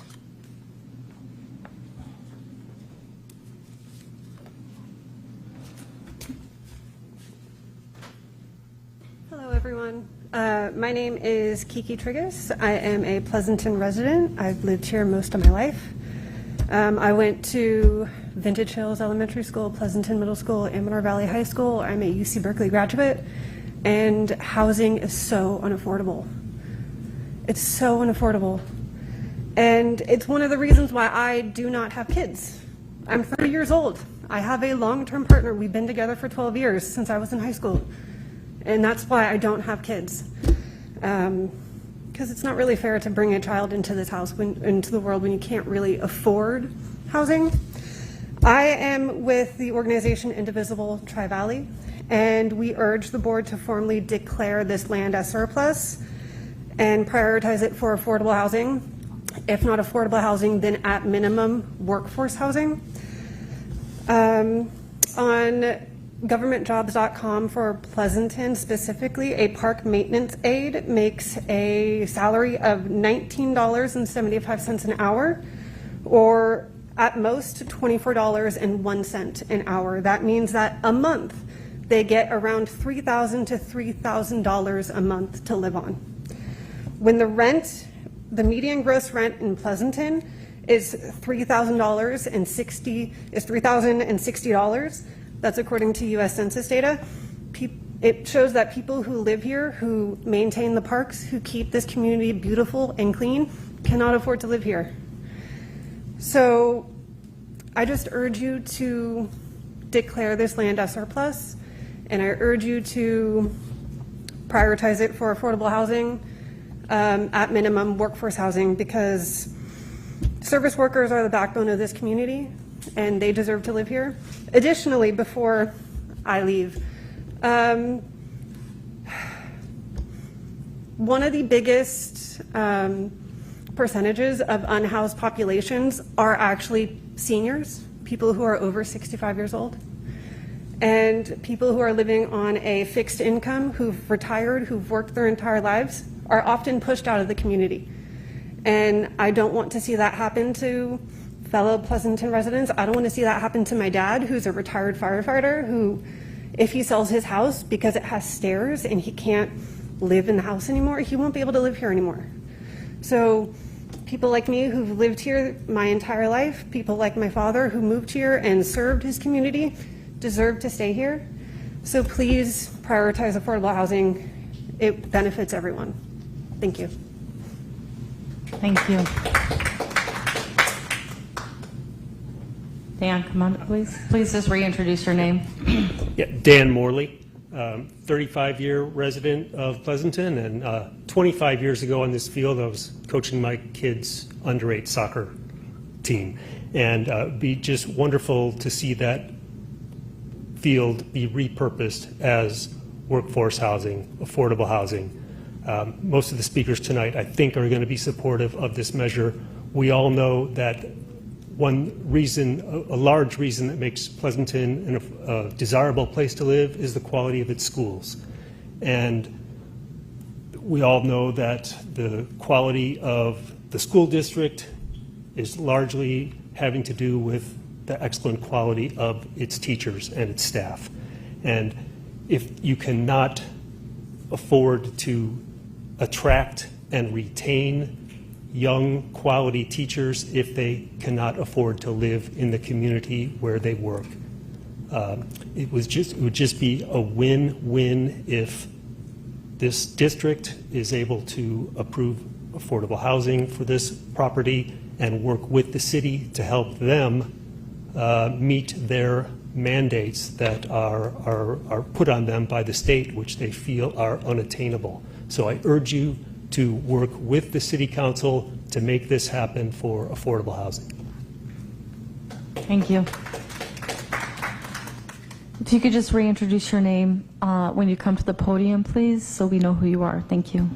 Speaker 9: Hello, everyone. My name is Kiki Triggers. I am a Pleasanton resident. I've lived here most of my life. I went to Vintage Hills Elementary School, Pleasanton Middle School, Amador Valley High School. I'm a UC Berkeley graduate, and housing is so unaffordable. It's so unaffordable. And it's one of the reasons why I do not have kids. I'm 30 years old. I have a long-term partner. We've been together for 12 years since I was in high school. And that's why I don't have kids. Because it's not really fair to bring a child into this house, into the world, when you can't really afford housing. I am with the organization Indivisible Tri-Valley, and we urge the board to formally declare this land as surplus and prioritize it for affordable housing. If not affordable housing, then at minimum workforce housing. On governmentjobs.com for Pleasanton specifically, a park maintenance aide makes a salary of $19.75 an hour, or at most $24.01 an hour. That means that a month they get around $3,000 to $3,000 a month to live on. When the median gross rent in Pleasanton is $3,060. That's according to U.S. Census data. It shows that people who live here, who maintain the parks, who keep this community beautiful and clean, cannot afford to live here. So I just urge you to declare this land as surplus, and I urge you to prioritize it for affordable housing, at minimum workforce housing, because service workers are the backbone of this community and they deserve to live here. Additionally, before I leave, one of the biggest percentages of unhoused populations are actually seniors, people who are over 65 years old, and people who are living on a fixed income, who've retired, who've worked their entire lives, are often pushed out of the community. And I don't want to see that happen to fellow Pleasanton residents. I don't want to see that happen to my dad, who's a retired firefighter, who, if he sells his house because it has stairs and he can't live in the house anymore, he won't be able to live here anymore. So people like me who've lived here my entire life, people like my father who moved here and served his community, deserve to stay here. So please prioritize affordable housing. It benefits everyone. Thank you.
Speaker 1: Thank you. Dan, come on, please. Please just reintroduce your name.
Speaker 16: Yeah, Dan Morley, 35-year resident of Pleasanton, and 25 years ago on this field I was coaching my kids' under-8 soccer team. And it'd be just wonderful to see that field be repurposed as workforce housing, affordable housing. Most of the speakers tonight, I think, are going to be supportive of this measure. We all know that one reason, a large reason that makes Pleasanton a desirable place to live is the quality of its schools. And we all know that the quality of the school district is largely having to do with the excellent quality of its teachers and its staff. And if you cannot afford to attract and retain young quality teachers if they cannot afford to live in the community where they work, it would just be a win-win if this district is able to approve affordable housing for this property and work with the city to help them meet their mandates that are put on them by the state, which they feel are unattainable. So I urge you to work with the City Council to make this happen for affordable housing.
Speaker 1: Thank you. If you could just reintroduce your name when you come to the podium, please, so we know who you are. Thank you.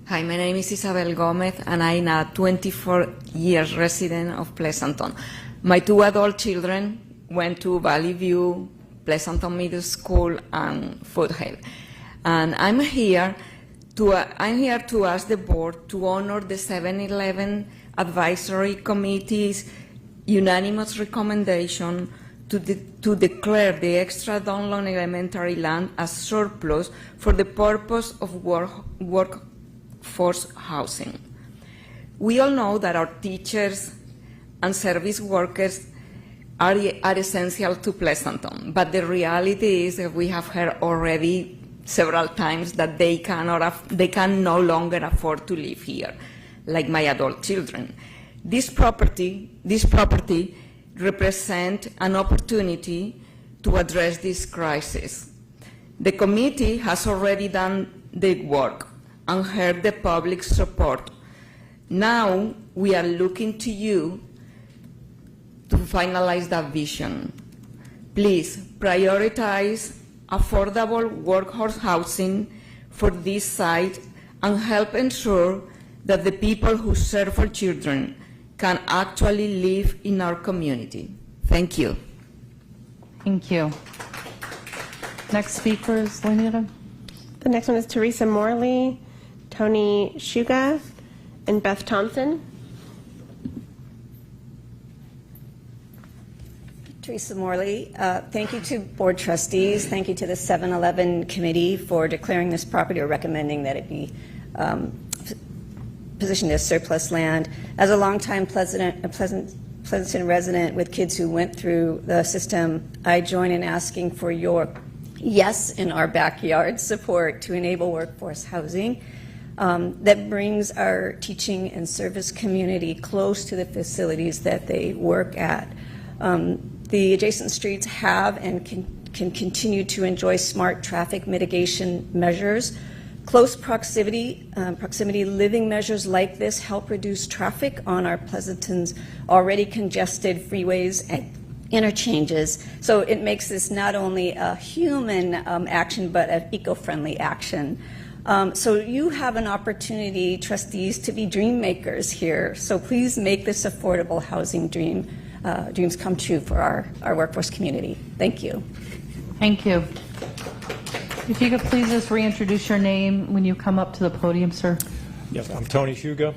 Speaker 5: Hi, my name is Isabel Gomez, and I'm a 24-year resident of Pleasanton. My 2 adult children went to Valley View, Pleasanton Middle School, and Foothill. And I'm here to ask the board to honor the 7-11 Advisory Committee's unanimous recommendation to declare the extra Donlon Elementary land as surplus for the purpose of workforce housing. We all know that our teachers and service workers are essential to Pleasanton, but the reality is that we have heard already several times that they can no longer afford to live here, like my adult children. This property represents an opportunity to address this crisis. The committee has already done the work and heard the public support. Now we are looking to you to finalize that vision. Please prioritize affordable workforce housing for this site and help ensure that the people who serve our children can actually live in our community. Thank you.
Speaker 1: Thank you. Next speaker is Lenita.
Speaker 20: The next one is Teresa Morley, Tony Shuga, and Beth Thompson.
Speaker 18: Teresa Morley, thank you to board trustees. Thank you to the 7-11 committee for declaring this property or recommending that it be positioned as surplus land. As a longtime Pleasanton resident with kids who went through the system, I join in asking for your yes in our backyard support to enable workforce housing that brings our teaching and service community close to the facilities that they work at. The adjacent streets have and can continue to enjoy smart traffic mitigation measures. Close proximity living measures like this help reduce traffic on our Pleasanton's already congested freeways and interchanges. So it makes this not only a human action, but an eco-friendly action. So you have an opportunity, trustees, to be dream makers here. So please make this affordable housing dreams come true for our workforce community. Thank you.
Speaker 1: Thank you. If you could please just reintroduce your name when you come up to the podium, sir.
Speaker 21: Yes, I'm Tony Shuga.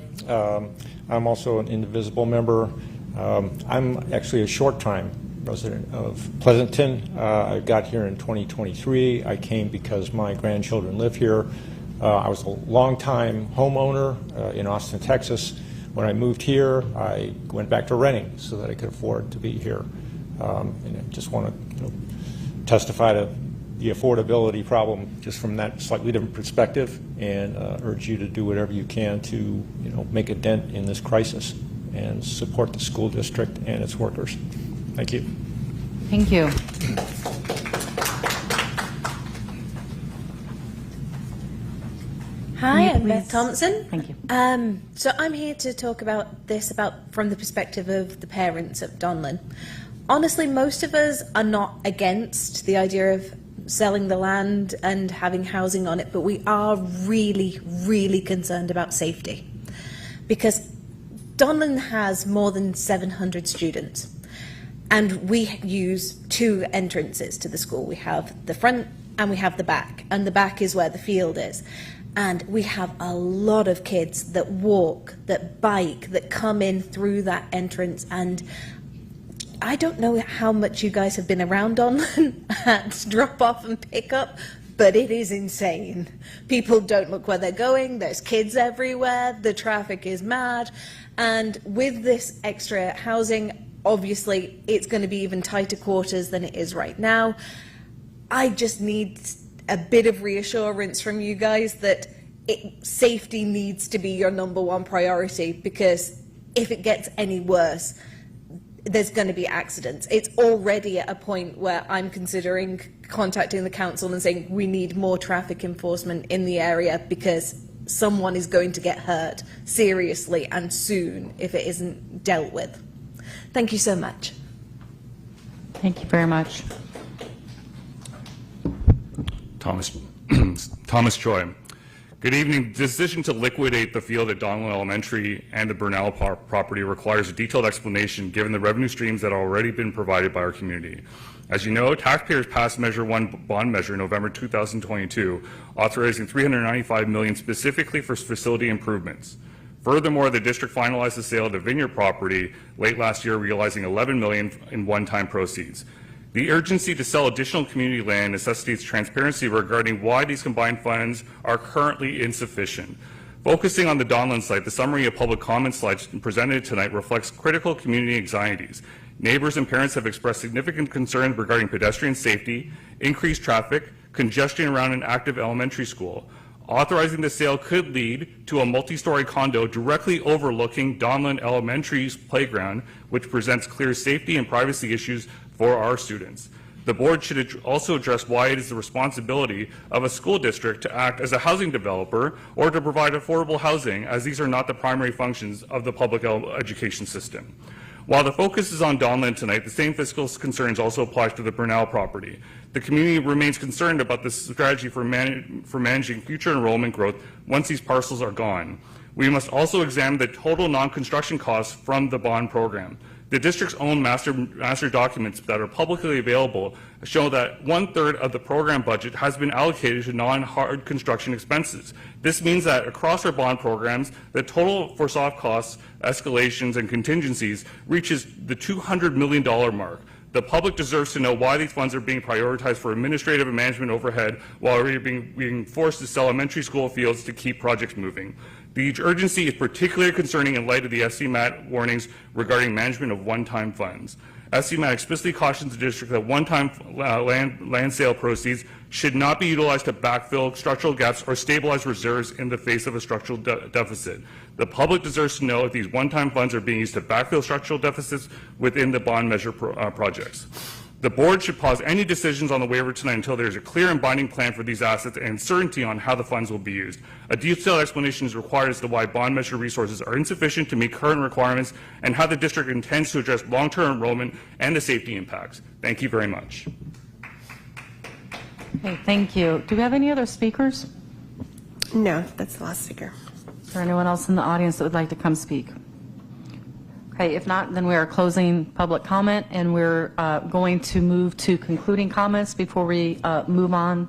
Speaker 21: I'm also an indivisible member. I'm actually a short-time resident of Pleasanton. I got here in 2023. I came because my grandchildren live here. I was a long-time homeowner in Austin, Texas. When I moved here, I went back to renting so that I could afford to be here. And I just want to testify to the affordability problem just from that slightly different perspective, and urge you to do whatever you can to make a dent in this crisis and support the school district and its workers. Thank you.
Speaker 1: Thank you.
Speaker 24: Hi, I'm Beth Thompson.
Speaker 1: Thank you.
Speaker 24: So I'm here to talk about this from the perspective of the parents at Donlon. Honestly, most of us are not against the idea of selling the land and having housing on it, but we are really, really concerned about safety. Because Donlon has more than 700 students, and we use 2 entrances to the school. We have the front and we have the back, and the back is where the field is. And we have a lot of kids that walk, that bike, that come in through that entrance. And I don't know how much you guys have been around Donlon at drop off and pick up, but it is insane. People don't look where they're going. There's kids everywhere. The traffic is mad. And with this extra housing, obviously, it's going to be even tighter quarters than it is right now. I just need a bit of reassurance from you guys that safety needs to be your #1 priority, because if it gets any worse, there's going to be accidents. It's already at a point where I'm considering contacting the council and saying we need more traffic enforcement in the area, because someone is going to get hurt seriously and soon if it isn't dealt with. Thank you so much.
Speaker 1: Thank you very much.
Speaker 2: Thomas Choi. Good evening. The decision to liquidate the field at Donald Elementary and the Burnell property requires a detailed explanation given the revenue streams that have already been provided by our community. As you know, taxpayers passed Measure 1 bond measure in November 2022, authorizing $395 million specifically for facility improvements. Furthermore, the district finalized the sale of the Vineyard property late last year, realizing $11 million in one-time proceeds. The urgency to sell additional community land necessitates transparency regarding why these combined funds are currently insufficient. Focusing on the Donlan site, the summary of public comment slides presented tonight reflects critical community anxieties. Neighbors and parents have expressed significant concerns regarding pedestrian safety, increased traffic, congestion around an active elementary school. Authorizing the sale could lead to a multi-story condo directly overlooking Donlan Elementary's playground, which presents clear safety and privacy issues for our students. The board should also address why it is the responsibility of a school district to act as a housing developer or to provide affordable housing, as these are not the primary functions of the public education system. While the focus is on Donlan tonight, the same fiscal concerns also apply to the Burnell property. The community remains concerned about this strategy for managing future enrollment growth once these parcels are gone. We must also examine the total non-construction costs from the bond program. The district's own master documents that are publicly available show that 1/3 of the program budget has been allocated to non-hard construction expenses. This means that across our bond programs, the total for soft costs, escalations, and contingencies reaches the $200 million mark. The public deserves to know why these funds are being prioritized for administrative and management overhead while we're being forced to sell elementary school fields to keep projects moving. The urgency is particularly concerning in light of the SCMAT warnings regarding management of one-time funds. SCMAT explicitly cautions the district that one-time land sale proceeds should not be utilized to backfill structural gaps or stabilize reserves in the face of a structural deficit. The public deserves to know if these one-time funds are being used to backfill structural deficits within the bond measure projects. The board should pause any decisions on the waiver tonight until there is a clear and binding plan for these assets and certainty on how the funds will be used. A detailed explanation is required as to why bond measure resources are insufficient to meet current requirements and how the district intends to address long-term enrollment and the safety impacts. Thank you very much.
Speaker 1: Okay, thank you. Do we have any other speakers?
Speaker 20: No, that's the last speaker.
Speaker 1: Is there anyone else in the audience that would like to come speak? Okay, if not, then we are closing public comment, and we're going to move to concluding comments before we move on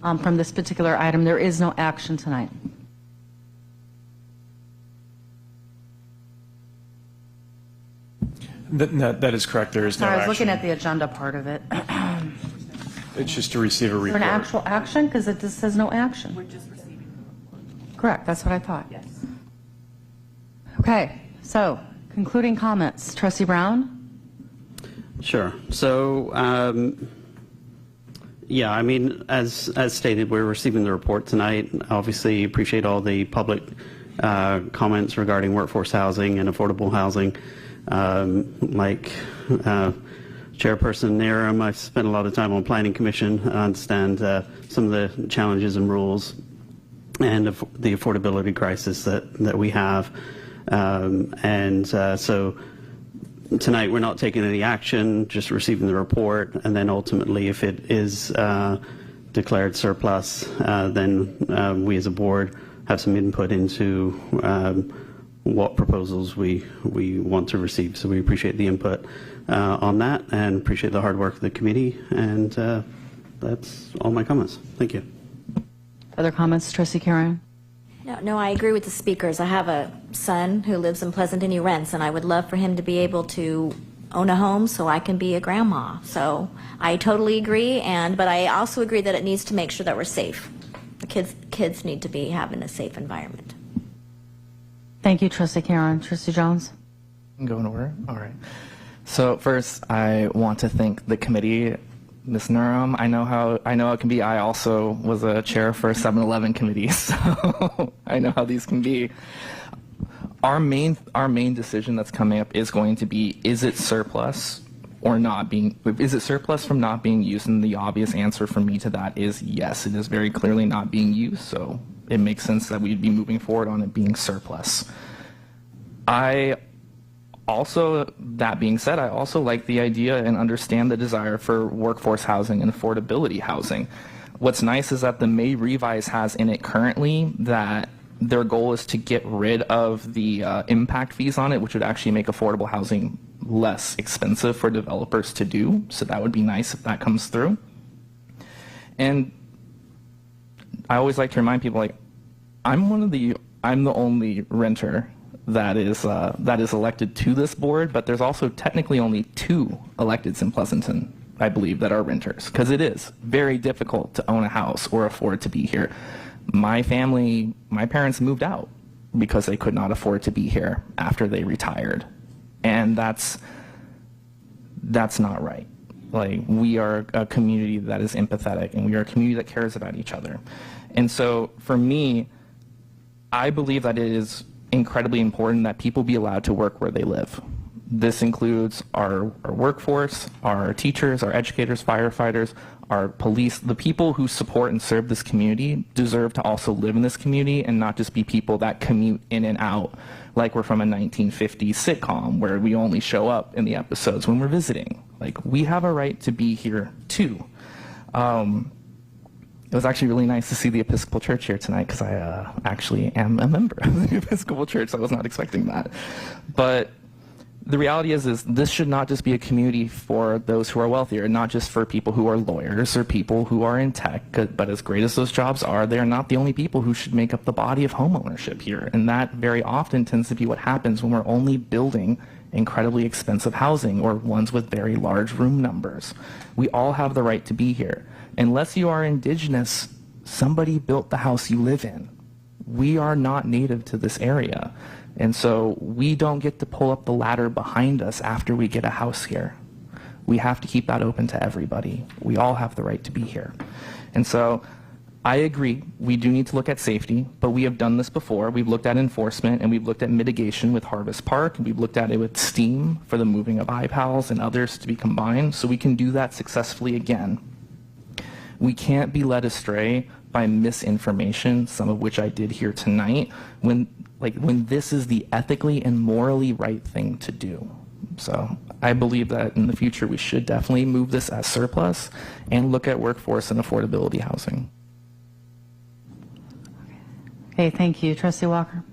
Speaker 1: from this particular item. There is no action tonight.
Speaker 10: That is correct. There is no
Speaker 1: Sorry, I was
Speaker 10: action.
Speaker 1: looking at the agenda part of it.
Speaker 10: It's just to receive a
Speaker 1: Is there
Speaker 10: report.
Speaker 1: an actual action? Because it just says no action. We're just receiving. Correct, that's what I thought. Yes. Okay, so concluding comments. Trustee Brown?
Speaker 6: Sure. So, yeah, I mean, as stated, we're receiving the report tonight. Obviously, appreciate all the public comments regarding workforce housing and affordable housing. Like Chairperson Narum, I've spent a lot of time on Planning Commission. I understand some of the challenges and rules and the affordability crisis that we have. So tonight we're not taking any action, just receiving the report, and then ultimately if it is declared surplus, then we as a board have some input into what proposals we want to receive. So we appreciate the input on that and appreciate the hard work of the committee, and that's all my comments. Thank you.
Speaker 1: Other comments, Trustee Karen?
Speaker 7: No, I agree with the speakers. I have a son who lives in Pleasanton. He rents, and I would love for him to be able to own a home so I can be a grandma. So I totally agree, but I also agree that it needs to make sure that we're safe. The kids need to be having a safe environment.
Speaker 1: Thank you, Trustee Karen. Trustee Jones?
Speaker 8: Go in order? All right. So first, I want to thank the committee. Ms. Nurum, I know it can be. I also was a chair for a 7-Eleven committee, so I know how these can be. Our main decision that's coming up is going to be: is it surplus or not being? Is it surplus from not being used? And the obvious answer for me to that is yes. It is very clearly not being used, so it makes sense that we'd be moving forward on it being surplus. I Also, that being said, I also like the idea and understand the desire for workforce housing and affordability housing. What's nice is that the May revise has in it currently that their goal is to get rid of the impact fees on it, which would actually make affordable housing less expensive for developers to do. So that would be nice if that comes through. And I always like to remind people, like, I'm the only renter that is elected to this board, but there's also technically only 2 electeds in Pleasanton, I believe, that are renters, because it is very difficult to own a house or afford to be here. My parents moved out because they could not afford to be here after they retired, and that's not right. Like, we are a community that is empathetic, and we are a community that cares about each other. And so for me, I believe that it is incredibly important that people be allowed to work where they live. This includes our workforce, our teachers, our educators, firefighters, our police. The people who support and serve this community deserve to also live in this community and not just be people that commute in and out like we're from a 1950s sitcom where we only show up in the episodes when we're visiting. Like, we have a right to be here too. It was actually really nice to see the Episcopal Church here tonight because I actually am a member of the Episcopal Church. So I was not expecting that. But the reality is this should not just be a community for those who are wealthier, not just for people who are lawyers or people who are in tech. But as great as those jobs are, they are not the only people who should make up the body of homeownership here. And that very often tends to be what happens when we're only building incredibly expensive housing or ones with very large room numbers. We all have the right to be here. Unless you are indigenous, somebody built the house you live in. We are not native to this area. And so we don't get to pull up the ladder behind us after we get a house here. We have to keep that open to everybody. We all have the right to be here. And so I agree, we do need to look at safety, but we have done this before. We've looked at enforcement, and we've looked at mitigation with Harvest Park, and we've looked at it with STEAM for the moving of iPals and others to be combined, so we can do that successfully again. We can't be led astray by misinformation, some of which I did here tonight, when this is the ethically and morally right thing to do. So I believe that in the future we should definitely move this as surplus and look at workforce and affordability housing.
Speaker 1: Okay, thank you. Trustee Walker.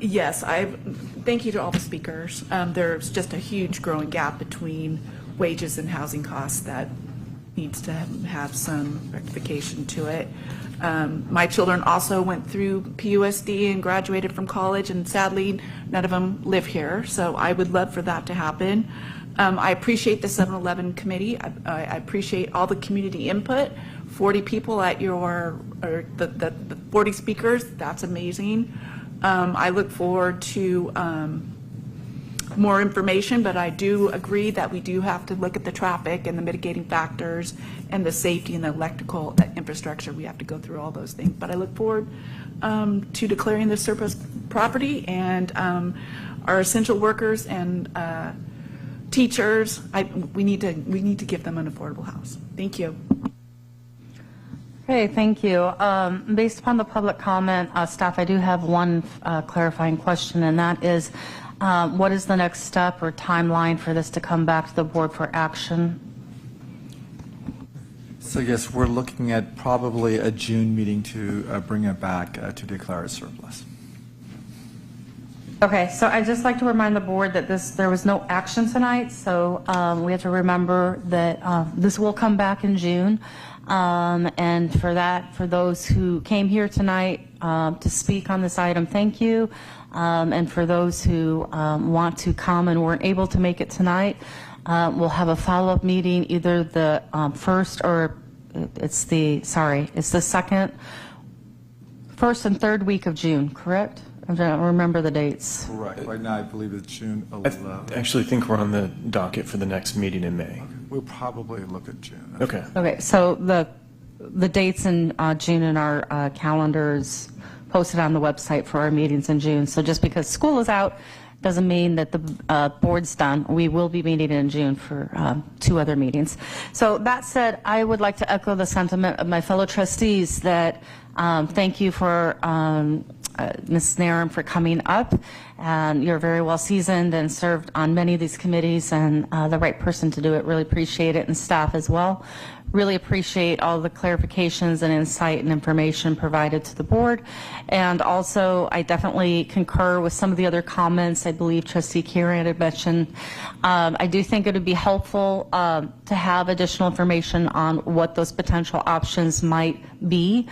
Speaker 11: Yes, thank you to all the speakers. There's just a huge growing gap between wages and housing costs that needs to have some rectification to it. My children also went through PUSD and graduated from college, and sadly, none of them live here, so I would love for that to happen. I appreciate the 7-Eleven committee. I appreciate all the community input. 40 people at the 40 speakers, that's amazing. I look forward to more information, but I do agree that we do have to look at the traffic and the mitigating factors and the safety and the electrical infrastructure. We have to go through all those things. But I look forward to declaring this surplus property, and our essential workers and teachers, we need to give them an affordable house. Thank you.
Speaker 1: Okay, thank you. Based upon the public comment, staff, I do have one clarifying question, and that is, what is the next step or timeline for this to come back to the board for action?
Speaker 13: So yes, we're looking at probably a June meeting to bring it back to declare it surplus.
Speaker 1: Okay, so I'd just like to remind the board that there was no action tonight, so we have to remember that this will come back in June. And for that, for those who came here tonight to speak on this item, thank you. And for those who want to come and weren't able to make it tonight, we'll have a follow-up meeting either the first or it's the first and third week of June, correct? I don't remember the dates.
Speaker 13: Correct. Right now, I believe it's June 11th.
Speaker 10: I actually think we're on the docket for the next meeting in May.
Speaker 13: We'll probably look at June.
Speaker 10: Okay.
Speaker 1: Okay, so the dates in June in our calendars posted on the website for our meetings in June. So just because school is out doesn't mean that the board's done. We will be meeting in June for 2 other meetings. So that said, I would like to echo the sentiment of my fellow trustees that thank you for Ms. Narum for coming up. You're very well seasoned and served on many of these committees, and the right person to do it. Really appreciate it, and staff as well. Really appreciate all the clarifications and insight and information provided to the board. And also, I definitely concur with some of the other comments I believe Trustee Kieran had mentioned. I do think it would be helpful to have additional information on what those potential options might be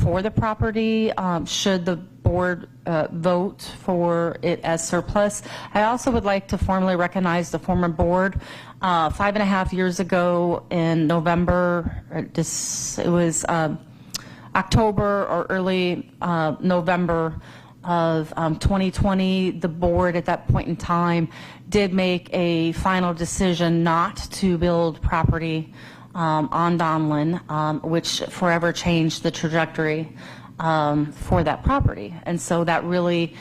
Speaker 1: for the property should the board vote for it as surplus. I also would like to formally recognize the former board. 5.5 years ago in November, it was October or early November of 2020, the board at that point in time did make a final decision not to build property on Donlin, which forever changed the trajectory for that property. And so that really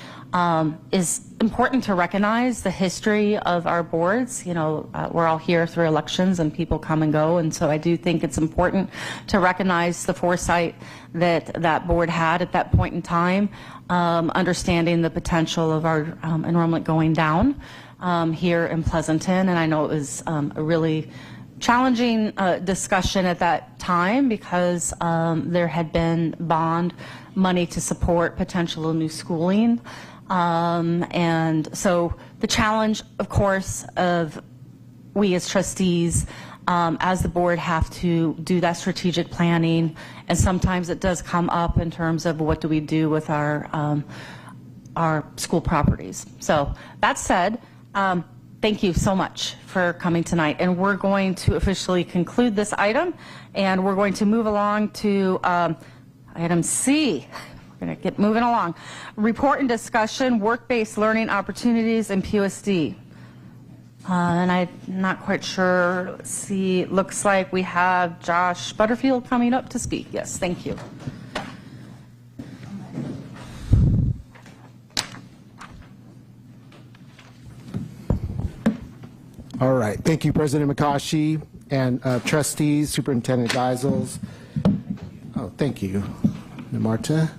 Speaker 1: is important to recognize the history of our boards. You know, we're all here through elections and people come and go, and so I do think it's important to recognize the foresight that that board had at that point in time, understanding the potential of our enrollment going down here in Pleasanton. And I know it was a really challenging discussion at that time because there had been bond money to support potential new schooling. And so the challenge, of course, of we as trustees, as the board, have to do that strategic planning, and sometimes it does come up in terms of what do we do with our school properties. So that said, thank you so much for coming tonight, and we're going to officially conclude this item, and we're going to move along to item C. We're going to get moving along. Report and discussion, work-based learning opportunities in PUSD. And I'm not quite sure. Let's see. It looks like we have Josh Butterfield coming up to speak. Yes, thank you.
Speaker 4: All right. Thank you, President McCaughey and trustees, Superintendent Geisels. Oh, thank you, Marta.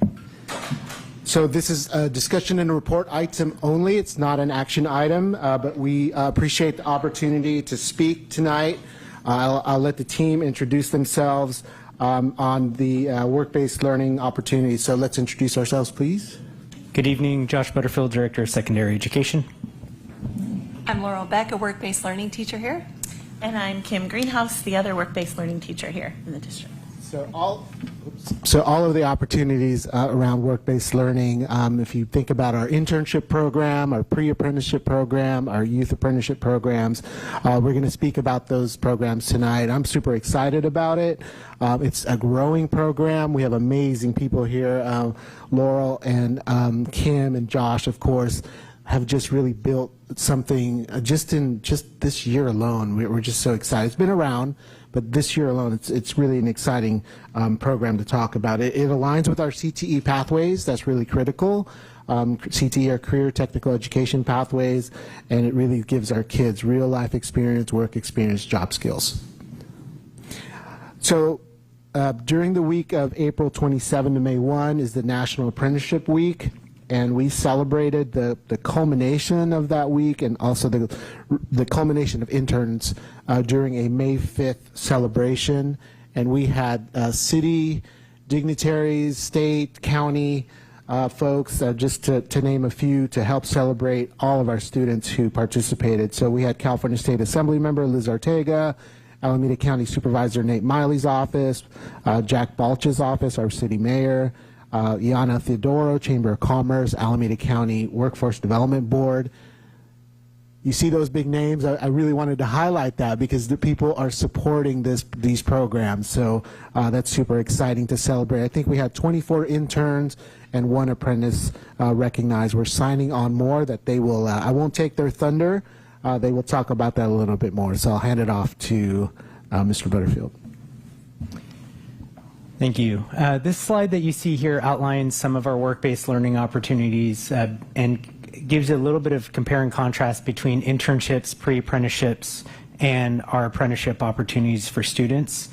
Speaker 4: So this is a discussion and a report item only. It's not an action item, but we appreciate the opportunity to speak tonight. I'll let the team introduce themselves on the work-based learning opportunities. So let's introduce ourselves, please.
Speaker 12: Good evening, Josh Butterfield, Director of Secondary Education.
Speaker 22: I'm Laurel Beck, a work-based learning teacher here.
Speaker 23: And I'm Kim Greenhouse, the other work-based learning teacher here in the district.
Speaker 4: So all of the opportunities around work-based learning, if you think about our internship program, our pre-apprenticeship program, our youth apprenticeship programs, we're going to speak about those programs tonight. I'm super excited about it. It's a growing program. We have amazing people here. Laurel and Kim and Josh, of course, have just really built something just this year alone. We're just so excited. It's been around, but this year alone, it's really an exciting program to talk about. It aligns with our CTE pathways. That's really critical. CTE are career technical education pathways, and it really gives our kids real life experience, work experience, job skills. So during the week of April 27 to May 1 is the National Apprenticeship Week. And we celebrated the culmination of that week and also the culmination of interns during a May 5th celebration. And we had city dignitaries, state, county folks, just to name a few, to help celebrate all of our students who participated. So we had California State Assembly member Liz Ortega, Alameda County Supervisor Nate Miley's office, Jack Balch's office, our city mayor, Iana Theodoro, Chamber of Commerce, Alameda County Workforce Development Board. You see those big names. I really wanted to highlight that because the people are supporting these programs. So that's super exciting to celebrate. I think we had 24 interns and 1 apprentice recognized. We're signing on more that they will, I won't take their thunder. They will talk about that a little bit more. So I'll hand it off to Mr. Butterfield.
Speaker 12: Thank you. This slide that you see here outlines some of our work-based learning opportunities and gives a little bit of compare and contrast between internships, pre-apprenticeships, and our apprenticeship opportunities for students.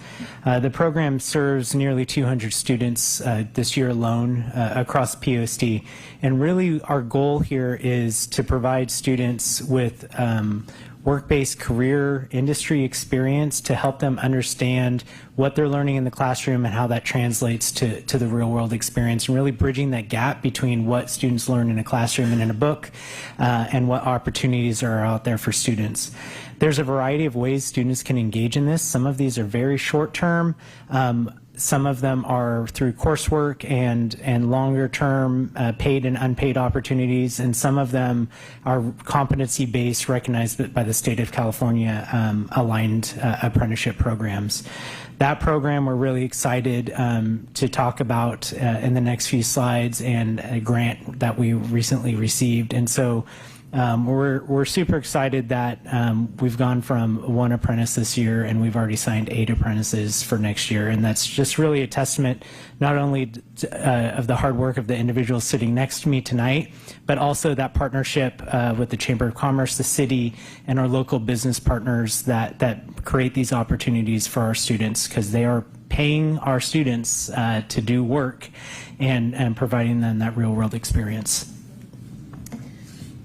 Speaker 12: The program serves nearly 200 students this year alone across POSD, and really our goal here is to provide students with work-based career industry experience to help them understand what they're learning in the classroom and how that translates to the real-world experience, and really bridging that gap between what students learn in a classroom and in a book and what opportunities are out there for students. There's a variety of ways students can engage in this. Some of these are very short-term. Some of them are through coursework and longer-term paid and unpaid opportunities, and some of them are competency-based, recognized by the state of California, aligned apprenticeship programs. That program we're really excited to talk about in the next few slides, and a grant that we recently received. And so we're super excited that we've gone from 1 apprentice this year, and we've already signed 8 apprentices for next year, and that's just really a testament not only of the hard work of the individuals sitting next to me tonight, but also that partnership with the Chamber of Commerce, the city, and our local business partners that create these opportunities for our students, because they are paying our students to do work and providing them that real-world experience.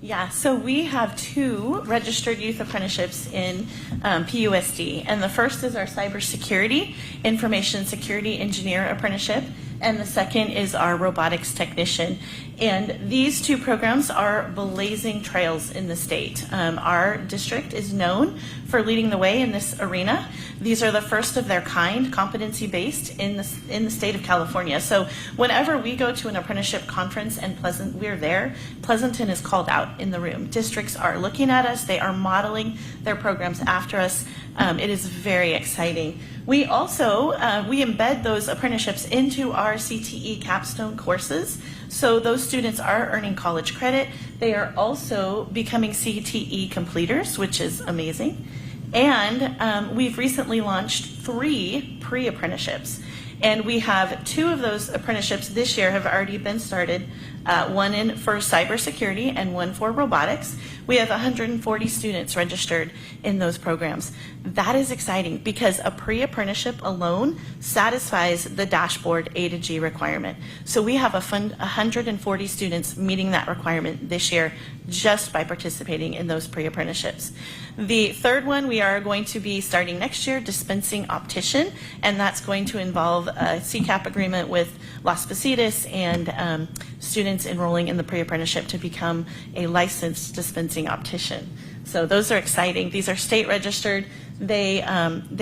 Speaker 23: Yeah, so we have 2 registered youth apprenticeships in PUSD, and the first is our cybersecurity, information security engineer apprenticeship, and the second is our robotics technician. And these 2 programs are blazing trails in the state. Our district is known for leading the way in this arena. These are the first of their kind, competency-based in the state of California. So whenever we go to an apprenticeship conference and we're there, Pleasanton is called out in the room. Districts are looking at us. They are modeling their programs after us. It is very exciting. We also, we embed those apprenticeships into our CTE capstone courses. So those students are earning college credit. They are also becoming CTE completers, which is amazing. And we've recently launched 3 pre-apprenticeships. And we have 2 of those apprenticeships this year have already been started, one for cybersecurity and one for robotics. We have 140 students registered in those programs. That is exciting because a pre-apprenticeship alone satisfies the dashboard A to G requirement. So we have 140 students meeting that requirement this year just by participating in those pre-apprenticeships. The third one we are going to be starting next year, dispensing optician, and that's going to involve a CCAP agreement with Las Positas and students enrolling in the pre-apprenticeship to become a licensed dispensing optician. So those are exciting. These are state registered. They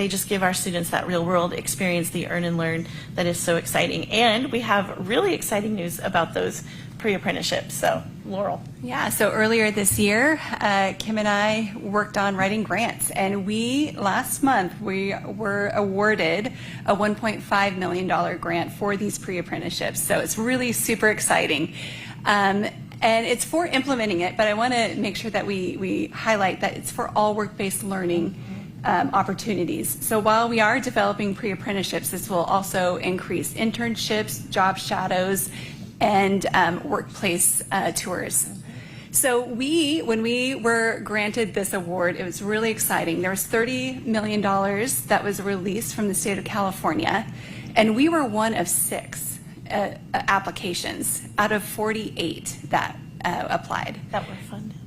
Speaker 23: just give our students that real world experience, the earn and learn that is so exciting. And we have really exciting news about those pre-apprenticeships. So Laurel.
Speaker 22: Yeah, so earlier this year, Kim and I worked on writing grants, and last month, we were awarded a $1.5 million grant for these pre-apprenticeships. So it's really super exciting. And it's for implementing it, but I want to make sure that we highlight that it's for all work-based learning opportunities. So while we are developing pre-apprenticeships, this will also increase internships, job shadows, and workplace tours. So when we were granted this award, it was really exciting. There was $30 million that was released from the state of California, and we were one of 6 applications out of 48 that applied.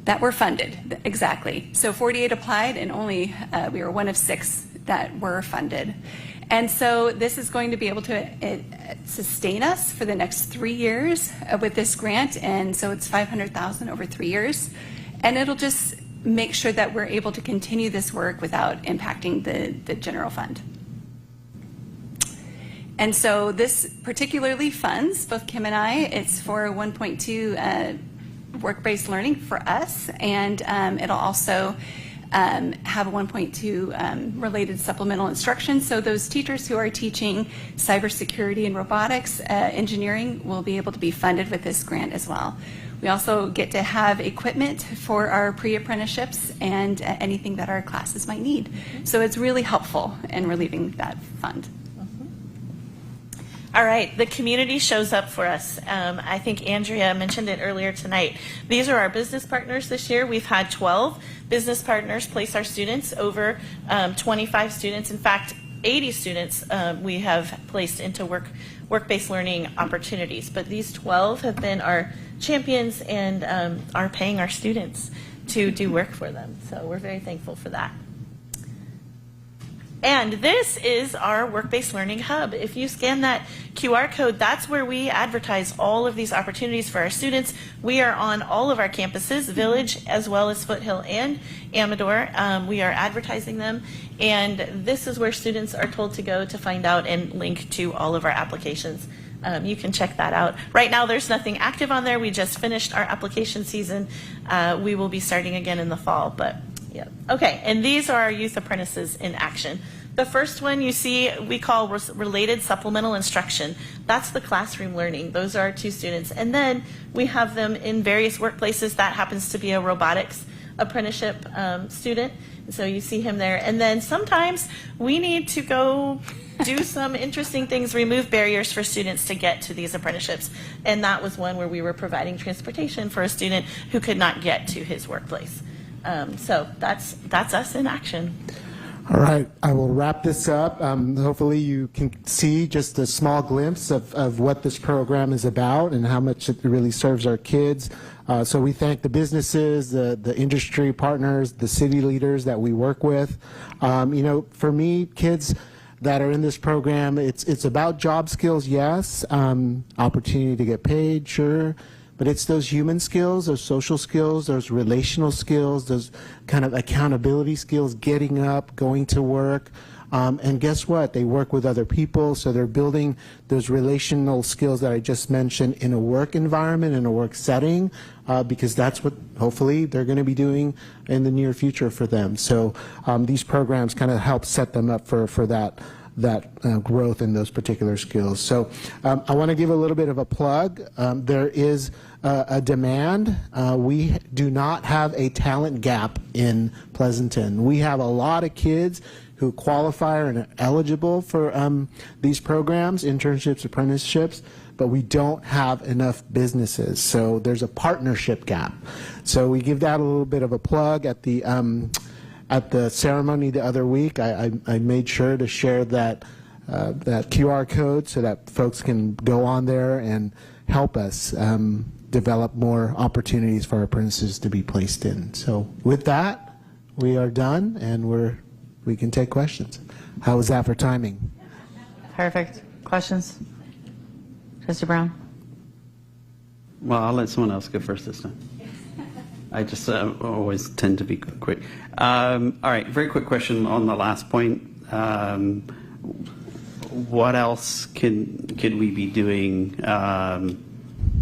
Speaker 22: That were funded, exactly. So 48 applied, and only we were one of 6 that were funded. And so this is going to be able to sustain us for the next 3 years with this grant, and so it's $500,000 over 3 years, and it'll just make sure that we're able to continue this work without impacting the general fund. And so this particularly funds both Kim and I. It's for 1.2 work-based learning for us, and it'll also have a 1.2 related supplemental instruction. So those teachers who are teaching cybersecurity and robotics engineering will be able to be funded with this grant as well. We also get to have equipment for our pre-apprenticeships and anything that our classes might need. So it's really helpful in relieving that fund.
Speaker 23: All right, the community shows up for us. I think Andrea mentioned it earlier tonight. These are our business partners this year. We've had 12 business partners place our students, over 25 students. In fact, 80 students we have placed into work-based learning opportunities. But these 12 have been our champions and are paying our students to do work for them. So we're very thankful for that. And this is our work-based learning hub. If you scan that QR code, that's where we advertise all of these opportunities for our students. We are on all of our campuses, Village as well as Foothill and Amador. We are advertising them, and this is where students are told to go to find out and link to all of our applications. You can check that out. Right now there's nothing active on there. We just finished our application season. We will be starting again in the fall, but yeah. Okay, and these are our youth apprentices in action. The first one you see we call related supplemental instruction. That's the classroom learning. Those are our 2 students. And then we have them in various workplaces. That happens to be a robotics apprenticeship student. So you see him there. And then sometimes we need to go do some interesting things, remove barriers for students to get to these apprenticeships. And that was one where we were providing transportation for a student who could not get to his workplace. So that's us in action.
Speaker 4: All right, I will wrap this up. Hopefully you can see just a small glimpse of what this program is about and how much it really serves our kids. So we thank the businesses, the industry partners, the city leaders that we work with. You know, for me, kids that are in this program, it's about job skills, yes, opportunity to get paid, sure, but it's those human skills, those social skills, those relational skills, those kind of accountability skills, getting up, going to work. And guess what? They work with other people, so they're building those relational skills that I just mentioned in a work environment, in a work setting, because that's what hopefully they're going to be doing in the near future for them. So these programs kind of help set them up for that growth in those particular skills. So I want to give a little bit of a plug. There is a demand. We do not have a talent gap in Pleasanton. We have a lot of kids who qualify and are eligible for these programs, internships, apprenticeships, but we don't have enough businesses. So there's a partnership gap. So we give that a little bit of a plug at the ceremony the other week. I made sure to share that QR code so that folks can go on there and help us develop more opportunities for our apprentices to be placed in. So with that, we are done, and we can take questions. How was that for timing?
Speaker 1: Perfect. Questions? Trustee Brown?
Speaker 6: Well, I'll let someone else go first this time. I just always tend to be quick. All right, very quick question on the last point. What else could we be doing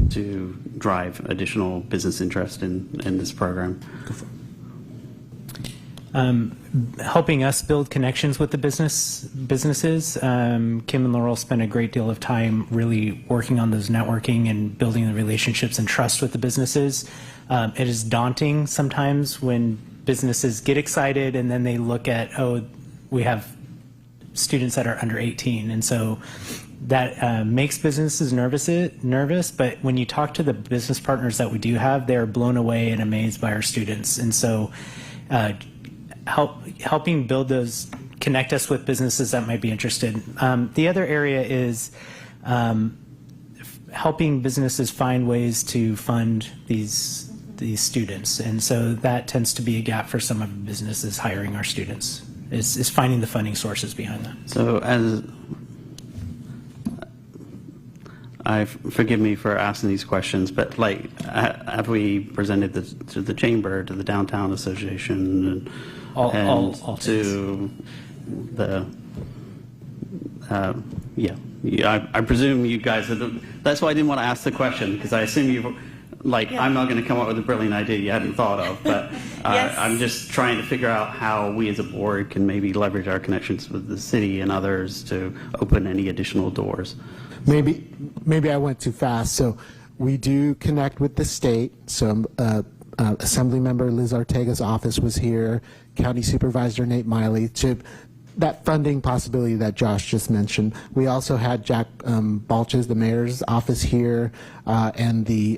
Speaker 6: to drive additional business interest in this program?
Speaker 12: Helping us build connections with the businesses. Kim and Laurel spent a great deal of time really working on those networking and building the relationships and trust with the businesses. It is daunting sometimes when businesses get excited and then they look at, oh, we have students that are under 18, and so that makes businesses nervous, but when you talk to the business partners that we do have, they're blown away and amazed by our students. And so helping build those, connect us with businesses that might be interested. The other area is helping businesses find ways to fund these students, and so that tends to be a gap for some of the businesses hiring our students, is finding the funding sources behind that.
Speaker 6: So forgive me for asking these questions, but like, have we presented this to the chamber, to the downtown association, and to the I presume you guys that's why I didn't want to ask the question, because I assume you've I'm not going to come up with a brilliant idea you hadn't thought of, but yes. I'm just trying to figure out how we as a board can maybe leverage our connections with the city and others to open any additional doors.
Speaker 4: Maybe I went too fast. So we do connect with the state. So Assemblymember Liz Ortega's office was here, County Supervisor Nate Miley, to that funding possibility that Josh just mentioned. We also had Jack Balches, the mayor's office here, and the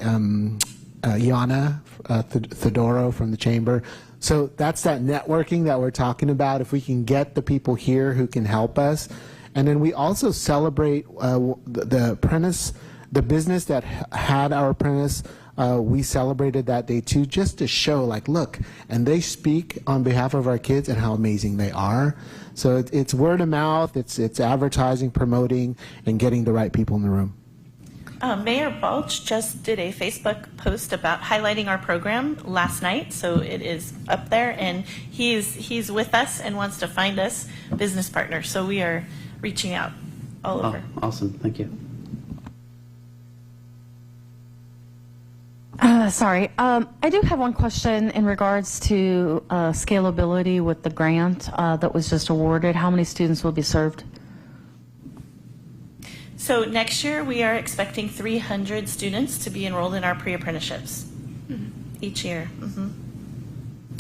Speaker 4: Yana Thedoro from the chamber. So that's that networking that we're talking about. If we can get the people here who can help us. And then we also celebrate the apprentice, the business that had our apprentice. We celebrated that day too, just to show, like, look, and they speak on behalf of our kids and how amazing they are. So it's word of mouth, it's advertising, promoting, and getting the right people in the room.
Speaker 23: Mayor Balch just did a Facebook post about highlighting our program last night, so it is up there, and he's with us and wants to find us business partners. So we are reaching out all over.
Speaker 6: Awesome, thank you.
Speaker 1: Sorry, I do have one question in regards to scalability with the grant that was just awarded. How many students will be served?
Speaker 23: So next year we are expecting 300 students to be enrolled in our pre-apprenticeships each year.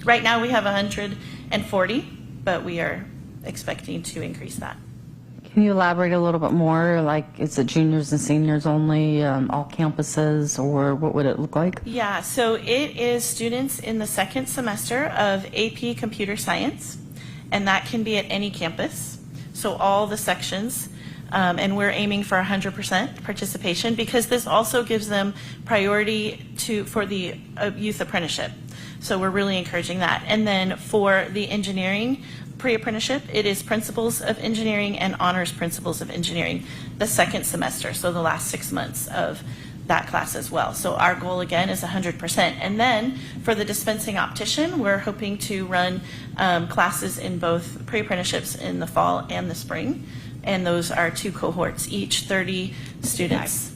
Speaker 23: Right now we have 140, but we are expecting to increase that.
Speaker 1: Can you elaborate a little bit more? Like, is it juniors and seniors only, all campuses, or what would it look like?
Speaker 23: Yeah, so it is students in the second semester of AP Computer Science, and that can be at any campus. So all the sections, and we're aiming for 100% participation because this also gives them priority for the youth apprenticeship. So we're really encouraging that. And then for the engineering pre-apprenticeship, it is Principles of Engineering and Honors Principles of Engineering, the second semester, so the last 6 months of that class as well. So our goal again is 100%. And then for the dispensing optician, we're hoping to run classes in both pre-apprenticeships in the fall and the spring. And those are 2 cohorts, each 30 students.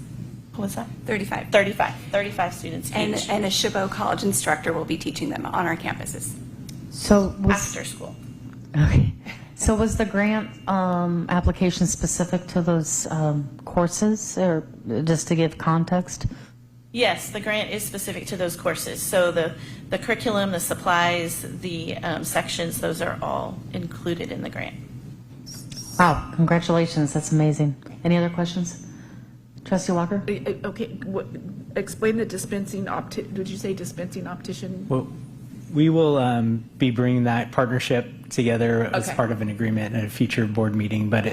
Speaker 23: What was that?
Speaker 22: 35.
Speaker 23: 35 students each.
Speaker 22: And a Chabot College instructor will be teaching them on our campuses.
Speaker 1: So
Speaker 23: after school.
Speaker 1: Okay. So was the grant application specific to those courses, or just to give context?
Speaker 23: Yes, the grant is specific to those courses. So the curriculum, the supplies, the sections, those are all included in the grant.
Speaker 1: Wow, congratulations. That's amazing. Any other questions? Trustee Walker?
Speaker 11: Okay, explain the dispensing did you say dispensing optician?
Speaker 12: Well, we will be bringing that partnership together as part of an agreement at a future board meeting. But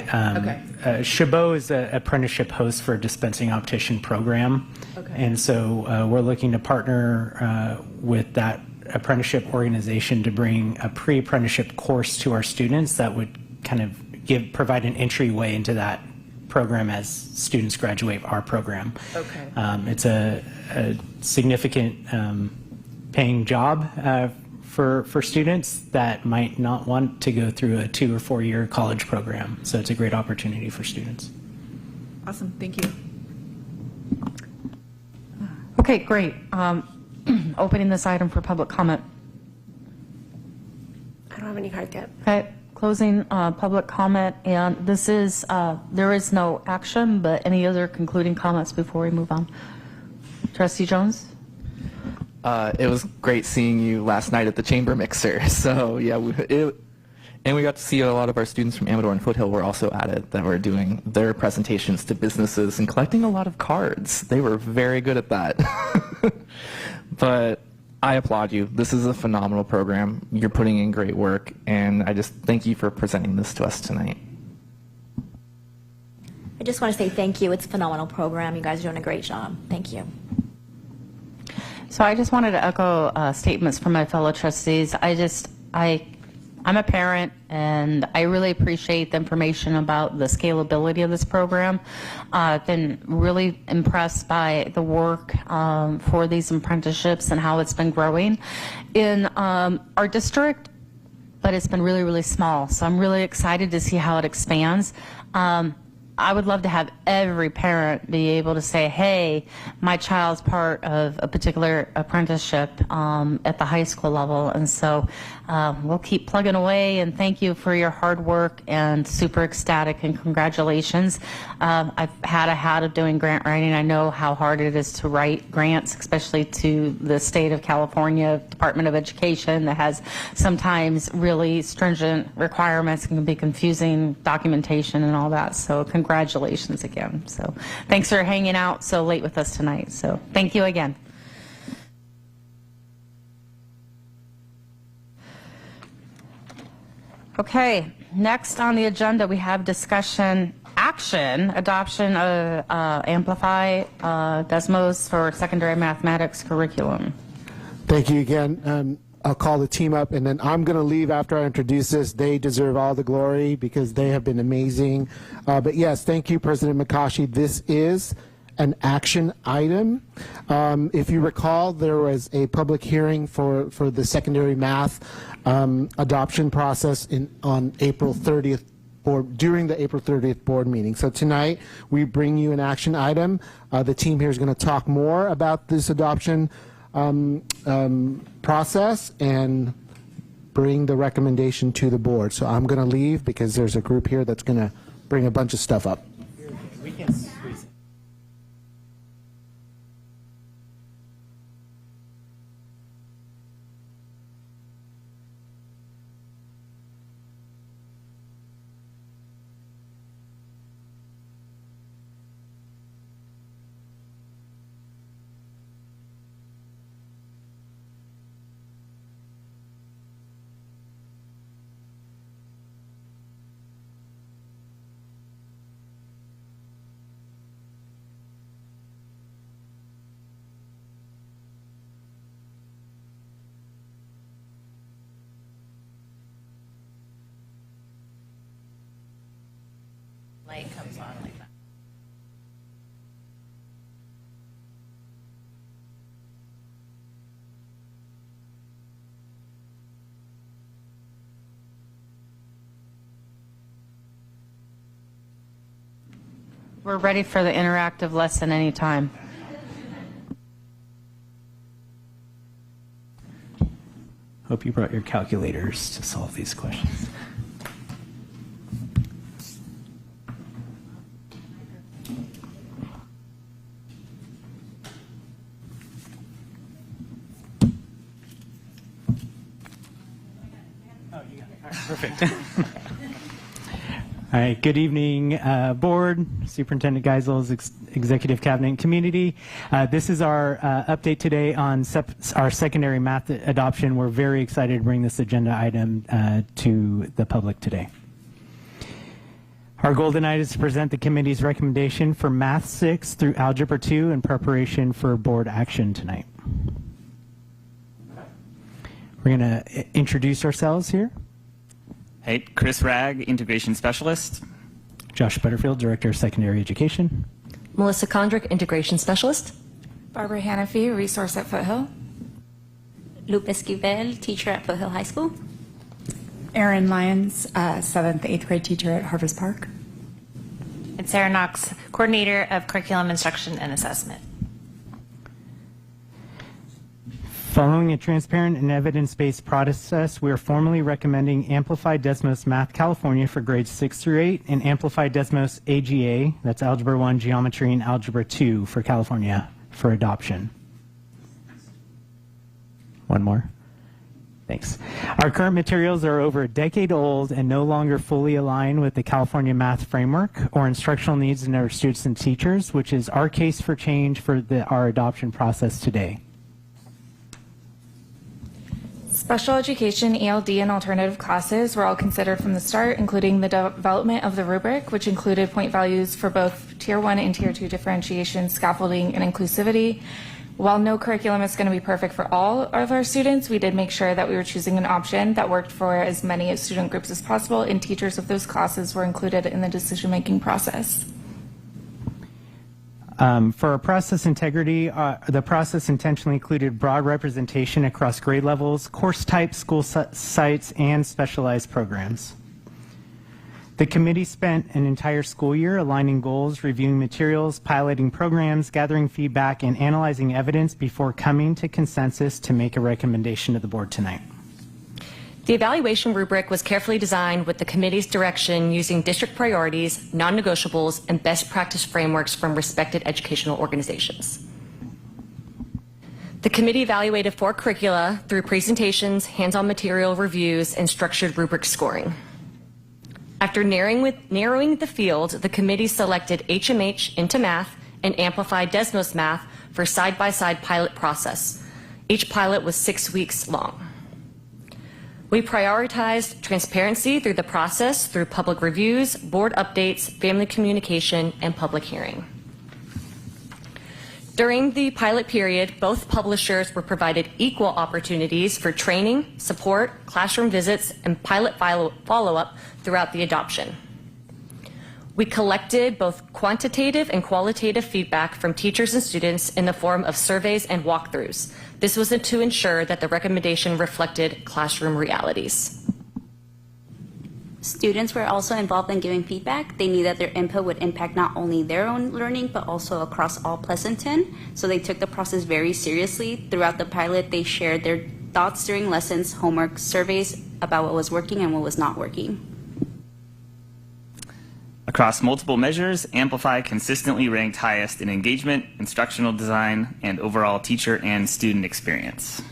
Speaker 12: Chabot is an apprenticeship host for a dispensing optician program. And so we're looking to partner with that apprenticeship organization to bring a pre-apprenticeship course to our students that would kind of provide an entryway into that program as students graduate our program. It's a significant paying job for students that might not want to go through a 2 or 4 year college program. So it's a great opportunity for students.
Speaker 11: Awesome, thank you.
Speaker 1: Okay, great. Opening this item for public comment.
Speaker 20: I don't have any cards yet.
Speaker 1: Okay, closing public comment, and this is, there is no action, but any other concluding comments before we move on? Trustee Jones?
Speaker 8: It was great seeing you last night at the chamber mixer. So yeah, and we got to see a lot of our students from Amador and Foothill were also at it, that were doing their presentations to businesses and collecting a lot of cards. They were very good at that. But I applaud you. This is a phenomenal program. You're putting in great work, and I just thank you for presenting this to us tonight.
Speaker 7: I just want to say thank you. It's a phenomenal program. You guys are doing a great job. Thank you.
Speaker 1: So I just wanted to echo statements from my fellow trustees. I'm a parent, and I really appreciate the information about the scalability of this program. I've been really impressed by the work for these apprenticeships and how it's been growing in our district, but it's been really, really small. So I'm really excited to see how it expands. I would love to have every parent be able to say, hey, my child's part of a particular apprenticeship at the high school level. And so we'll keep plugging away, and thank you for your hard work, and super ecstatic, and congratulations. I've had a hat of doing grant writing. I know how hard it is to write grants, especially to the state of California Department of Education that has sometimes really stringent requirements and can be confusing documentation and all that. So congratulations again. So thanks for hanging out so late with us tonight. So thank you again. Okay, next on the agenda we have discussion action, adoption of Amplify Desmos for secondary mathematics curriculum.
Speaker 4: Thank you again. I'll call the team up, and then I'm going to leave after I introduce this. They deserve all the glory because they have been amazing. But yes, thank you, President McCaughey. This is an action item. If you recall, there was a public hearing for the secondary math adoption process on April 30th, or during the April 30th board meeting. So tonight we bring you an action item. The team here is going to talk more about this adoption process and bring the recommendation to the board. So I'm going to leave because there's a group here that's going to bring a bunch of stuff up.
Speaker 12: We can squeeze it.
Speaker 24: Light comes on like that.
Speaker 1: We're ready for the interactive lesson anytime.
Speaker 12: Hope you brought your calculators to solve these questions. Perfect. All right, good evening, board, Superintendent Geisels, Executive Cabinet, and community. This is our update today on our secondary math adoption. We're very excited to bring this agenda item to the public today. Our goal tonight is to present the committee's recommendation for Math 6 through Algebra 2 in preparation for board action tonight. We're going to introduce ourselves here.
Speaker 3: Hey, Chris Ragg, Integration Specialist.
Speaker 12: Josh Butterfield, Director of Secondary Education.
Speaker 14: Melissa Kondrick, Integration Specialist.
Speaker 15: Barbara Hanafi, Resource at Foothill.
Speaker 19: Lupe Esquivel, Teacher at Foothill High School.
Speaker 15: Erin Lyons, 7th, 8th grade teacher at Harvest Park.
Speaker 25: And Sarah Knox, Coordinator of Curriculum Instruction and Assessment.
Speaker 12: Following a transparent and evidence-based process, we are formally recommending Amplify Desmos Math California for grades 6 through 8 and Amplify Desmos AGA, that's Algebra 1, Geometry, and Algebra 2 for California for adoption. One more. Thanks. Our current materials are over a decade old and no longer fully align with the California math framework or instructional needs of our students and teachers, which is our case for change for our adoption process today.
Speaker 15: Special education, ELD, and alternative classes were all considered from the start, including the development of the rubric, which included point values for both Tier 1 and Tier 2 differentiation, scaffolding, and inclusivity. While no curriculum is going to be perfect for all of our students, we did make sure that we were choosing an option that worked for as many student groups as possible, and teachers of those classes were included in the decision-making process.
Speaker 12: For our process integrity, the process intentionally included broad representation across grade levels, course types, school sites, and specialized programs. The committee spent an entire school year aligning goals, reviewing materials, piloting programs, gathering feedback, and analyzing evidence before coming to consensus to make a recommendation to the board tonight.
Speaker 14: The evaluation rubric was carefully designed with the committee's direction using district priorities, non-negotiables, and best practice frameworks from respected educational organizations. The committee evaluated 4 curricula through presentations, hands-on material reviews, and structured rubric scoring. After narrowing the field, the committee selected HMH into math and Amplify Desmos math for side-by-side pilot process. Each pilot was 6 weeks long. We prioritized transparency through the process through public reviews, board updates, family communication, and public hearing. During the pilot period, both publishers were provided equal opportunities for training, support, classroom visits, and pilot follow-up throughout the adoption. We collected both quantitative and qualitative feedback from teachers and students in the form of surveys and walkthroughs. This was to ensure that the recommendation reflected classroom realities.
Speaker 19: Students were also involved in giving feedback. They knew that their input would impact not only their own learning, but also across all Pleasanton. So they took the process very seriously. Throughout the pilot, they shared their thoughts during lessons, homework, surveys about what was working and what was not working.
Speaker 3: Across multiple measures, Amplify consistently ranked highest in engagement, instructional design, and overall teacher and student experience.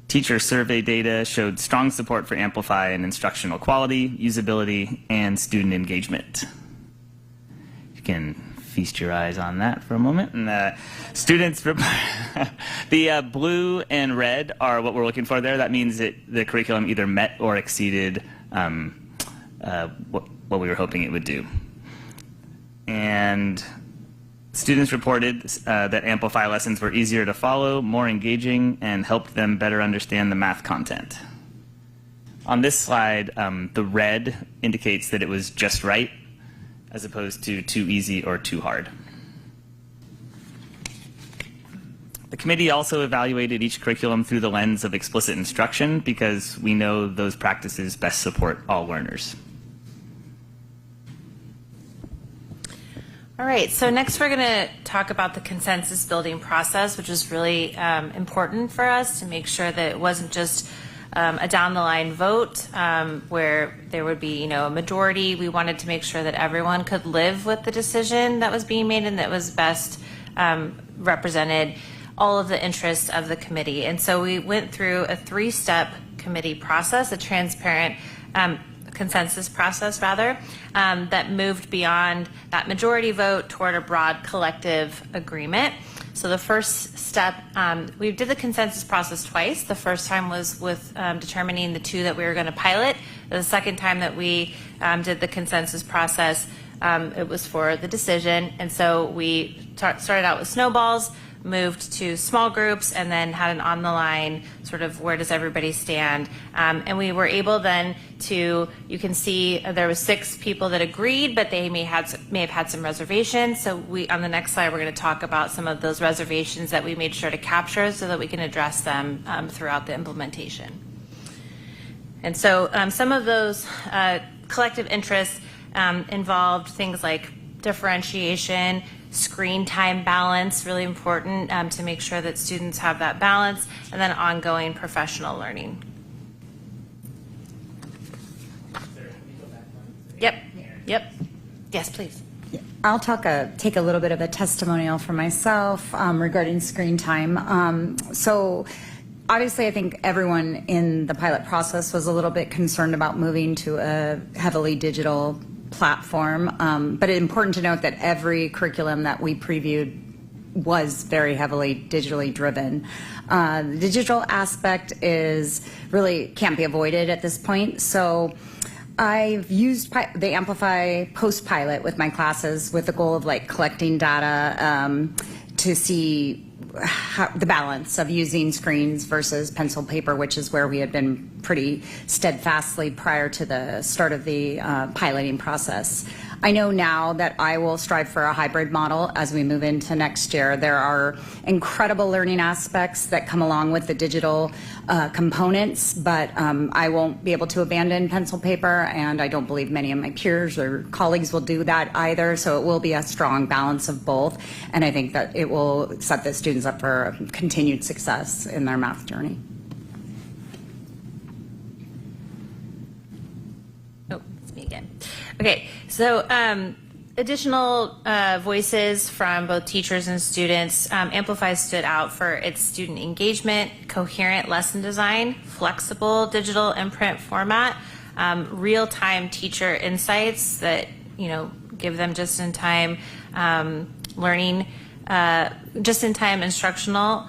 Speaker 3: Teacher survey data showed strong support for Amplify in instructional quality, usability, and student engagement. You can feast your eyes on that for a moment. And students, the blue and red are what we're looking for there. That means that the curriculum either met or exceeded what we were hoping it would do. And students reported that Amplify lessons were easier to follow, more engaging, and helped them better understand the math content. On this slide, the red indicates that it was just right, as opposed to too easy or too hard. The committee also evaluated each curriculum through the lens of explicit instruction because we know those practices best support all learners.
Speaker 25: All right, so next we're going to talk about the consensus building process, which is really important for us to make sure that it wasn't just a down the line vote where there would be, a majority. We wanted to make sure that everyone could live with the decision that was being made and that was best represented all of the interests of the committee. And so we went through a 3-step committee process, a transparent consensus process that moved beyond that majority vote toward a broad collective agreement. So the first step, we did the consensus process twice. The first time was with determining the 2 that we were going to pilot. The second time that we did the consensus process, it was for the decision. And so we started out with snowballs, moved to small groups, and then had an on the line sort of where does everybody stand. And we were able then to, you can see there was 6 people that agreed, but they may have had some reservations. So on the next slide, we're going to talk about some of those reservations that we made sure to capture so that we can address them throughout the implementation. And so some of those collective interests involved things like differentiation, screen time balance, really important to make sure that students have that balance, and then ongoing professional learning. Yep. Yes, please.
Speaker 5: I'll take a little bit of a testimonial for myself regarding screen time. So obviously I think everyone in the pilot process was a little bit concerned about moving to a heavily digital platform, but it's important to note that every curriculum that we previewed was very heavily digitally driven. The digital aspect really can't be avoided at this point. So I've used the Amplify post-pilot with my classes with the goal of collecting data to see the balance of using screens versus pencil paper, which is where we had been pretty steadfastly prior to the start of the piloting process. I know now that I will strive for a hybrid model as we move into next year. There are incredible learning aspects that come along with the digital components, but I won't be able to abandon pencil paper, and I don't believe many of my peers or colleagues will do that either, so it will be a strong balance of both, and I think that it will set the students up for continued success in their math journey.
Speaker 25: Oh, it's me again. Okay, so additional voices from both teachers and students. Amplify stood out for its student engagement, coherent lesson design, flexible digital and print format, real-time teacher insights that, you know, give them just-in-time learning, just-in-time instructional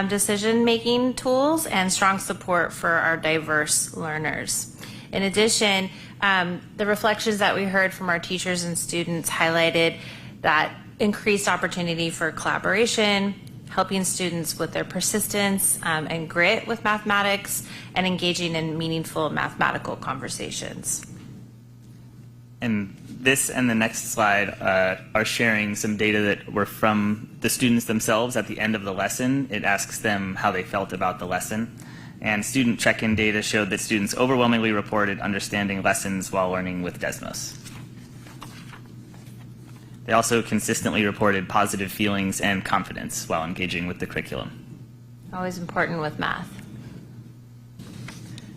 Speaker 25: decision-making tools, and strong support for our diverse learners. In addition, the reflections that we heard from our teachers and students highlighted that increased opportunity for collaboration, helping students with their persistence and grit with mathematics, and engaging in meaningful mathematical conversations.
Speaker 3: And this and the next slide are sharing some data that were from the students themselves at the end of the lesson. It asks them how they felt about the lesson. And student check-in data showed that students overwhelmingly reported understanding lessons while learning with Desmos. They also consistently reported positive feelings and confidence while engaging with the curriculum.
Speaker 25: Always important with math.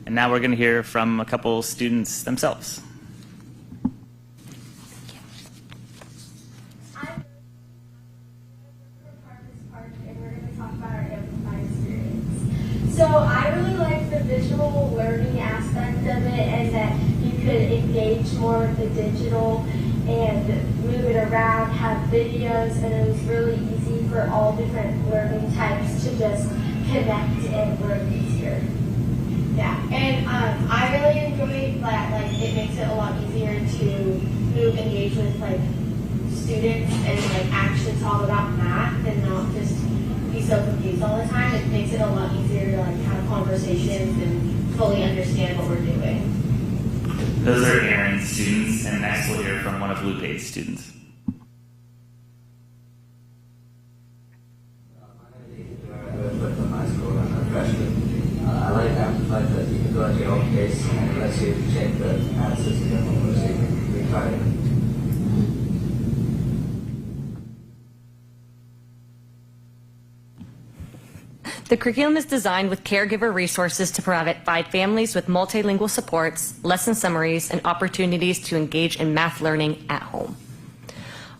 Speaker 3: And now we're going to hear from a couple students themselves.
Speaker 9: So I really like the visual learning aspect of it, and that you could engage more with the digital and move it around, have videos, and it was really easy for all different learning types to just connect and learn easier.
Speaker 16: Yeah, and I really enjoyed that, like, it makes it a lot easier to engage with, like, students and, like, actually talk about math and not just be so confused all the time. It makes it a lot easier to, like, have conversations and fully understand what we're doing.
Speaker 3: Those are Aaron's students, and next we'll hear from one of Lupe's students.
Speaker 17: I like Amplify that you can go at your own pace and it lets you check the answers in your own so you can retry it.
Speaker 14: The curriculum is designed with caregiver resources to provide families with multilingual supports, lesson summaries, and opportunities to engage in math learning at home.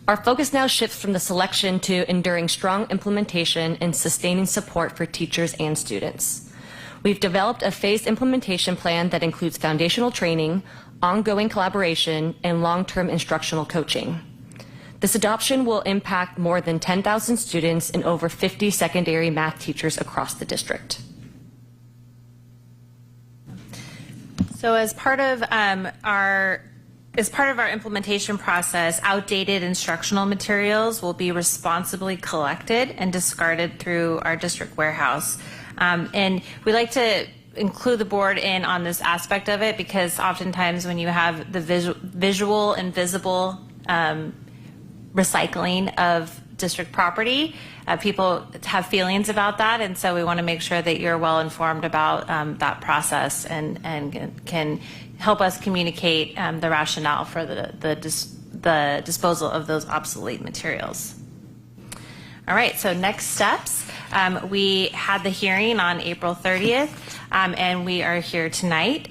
Speaker 14: Our focus now shifts from the selection to enduring strong implementation and sustaining support for teachers and students. We've developed a phased implementation plan that includes foundational training, ongoing collaboration, and long-term instructional coaching. This adoption will impact more than 10,000 students and over 50 secondary math teachers across the district.
Speaker 25: So as part of our implementation process, outdated instructional materials will be responsibly collected and discarded through our district warehouse. And we like to include the board in on this aspect of it because oftentimes when you have the visual and visible recycling of district property, people have feelings about that, and so we want to make sure that you're well informed about that process and can help us communicate the rationale for the disposal of those obsolete materials. All right, so next steps. We had the hearing on April 30th, and we are here tonight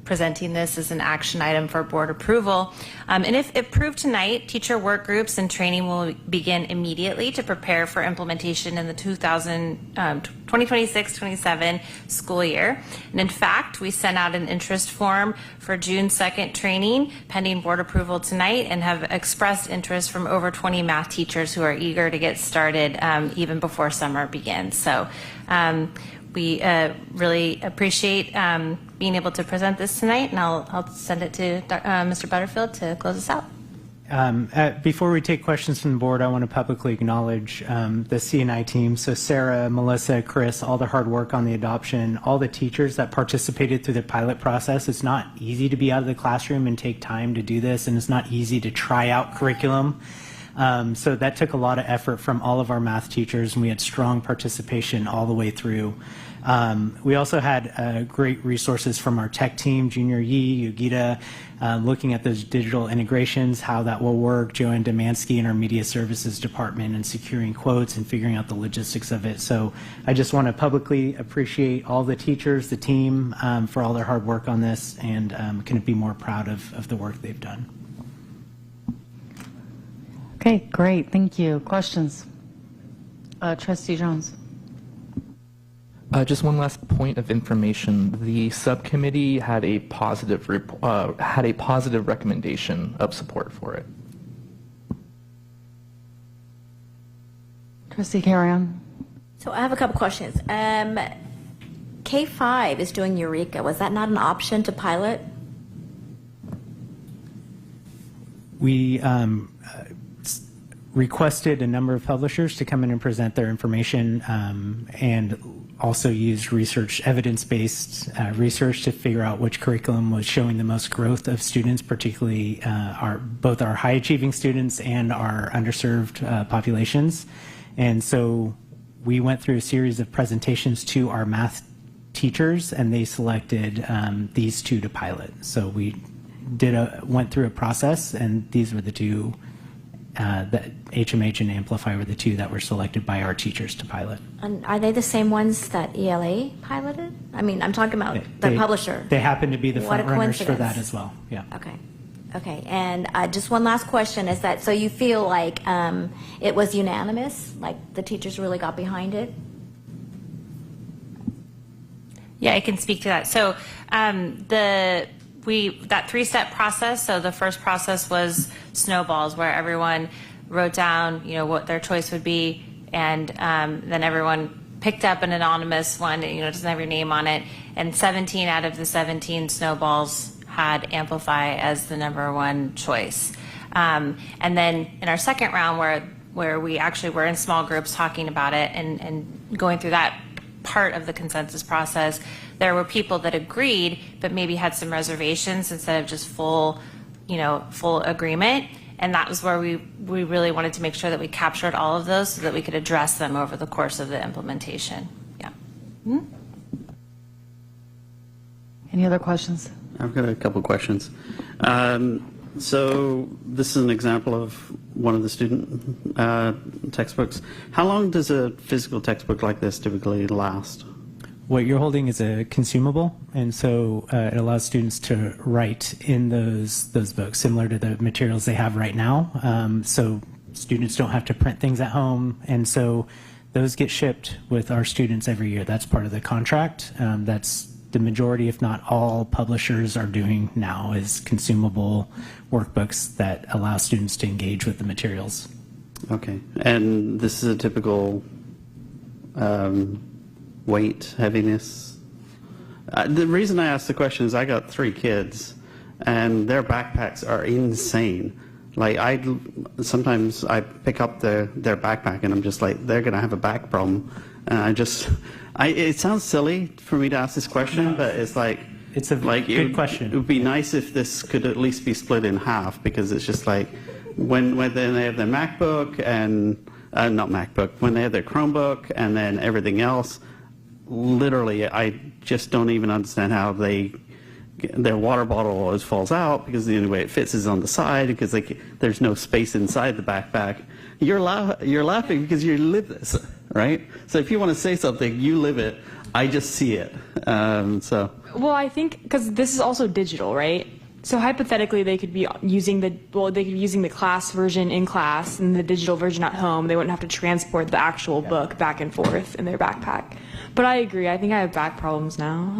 Speaker 25: presenting this as an action item for board approval. And if approved tonight, teacher work groups and training will begin immediately to prepare for implementation in the 2026-27 school year. And in fact, we sent out an interest form for June 2nd training pending board approval tonight and have expressed interest from over 20 math teachers who are eager to get started even before summer begins. So we really appreciate being able to present this tonight, and I'll send it to Mr. Butterfield to close us out.
Speaker 12: Before we take questions from the board, I want to publicly acknowledge the C&I team. So Sarah, Melissa, Chris, all the hard work on the adoption, all the teachers that participated through the pilot process. It's not easy to be out of the classroom and take time to do this, and it's not easy to try out curriculum. So that took a lot of effort from all of our math teachers, and we had strong participation all the way through. We also had great resources from our tech team, Junior Yi, Yogita, looking at those digital integrations, how that will work, Joanne Demansky in our media services department, and securing quotes and figuring out the logistics of it. So I just want to publicly appreciate all the teachers, the team, for all their hard work on this, and couldn't be more proud of the work they've done.
Speaker 1: Okay, great. Thank you. Questions? Trustee Jones.
Speaker 8: Just one last point of information. The subcommittee had a positive recommendation of support for it.
Speaker 1: Trustee Carrion.
Speaker 7: So I have a couple questions. K-5 is doing Eureka. Was that not an option to pilot?
Speaker 12: We requested a number of publishers to come in and present their information, and also used evidence-based research to figure out which curriculum was showing the most growth of students, particularly both our high-achieving students and our underserved populations. And so we went through a series of presentations to our math teachers, and they selected these two to pilot. So we went through a process, and these were the two. The HMH and Amplify were the two that were selected by our teachers to pilot.
Speaker 7: And are they the same ones that ELA piloted? I mean, I'm talking about the publisher.
Speaker 12: They happen to be the
Speaker 7: What a
Speaker 12: front runners for
Speaker 7: coincidence.
Speaker 12: that as well. Yeah.
Speaker 7: Okay. Okay. And just one last question is that, so you feel like it was unanimous? Like the teachers really got behind it?
Speaker 25: Yeah, I can speak to that. So that three-step process. So the first process was snowballs, where everyone wrote down, what their choice would be, and then everyone picked up an anonymous one. It doesn't have your name on it, and 17 out of the 17 snowballs had Amplify as the number one choice. And then in our second round, where we actually were in small groups talking about it and going through that part of the consensus process, there were people that agreed but maybe had some reservations instead of just full agreement, and that was where we really wanted to make sure that we captured all of those so that we could address them over the course of the implementation. Yeah. Mm-hmm.
Speaker 1: Any other questions?
Speaker 6: I've got a couple questions. So this is an example of one of the student textbooks. How long does a physical textbook like this typically last?
Speaker 12: What you're holding is a consumable, and so it allows students to write in those books, similar to the materials they have right now. So students don't have to print things at home, and so those get shipped with our students every year. That's part of the contract. That's the majority, if not all, publishers are doing now, is consumable workbooks that allow students to engage with the materials.
Speaker 6: Okay, and this is a typical weight, heaviness. The reason I asked the question is I got 3 kids, and their backpacks are insane. Like sometimes I pick up their backpack and I'm just like, they're gonna have a back problem. And it sounds silly for me to ask this question, but it's like,
Speaker 12: it's a good question.
Speaker 6: It would be nice if this could at least be split in half, because it's just like when they have their MacBook and not MacBook, when they have their Chromebook and then everything else, literally I just don't even understand how their water bottle always falls out, because the only way it fits is on the side, because there's no space inside the backpack. You're laughing because you live this, right? So if you want to say something, you live it. I just see it.
Speaker 2: Well, I think because this is also digital, right? So hypothetically, they could be using the class version in class and the digital version at home. They wouldn't have to transport the actual book back and forth in their backpack. But I agree. I think I have back problems now.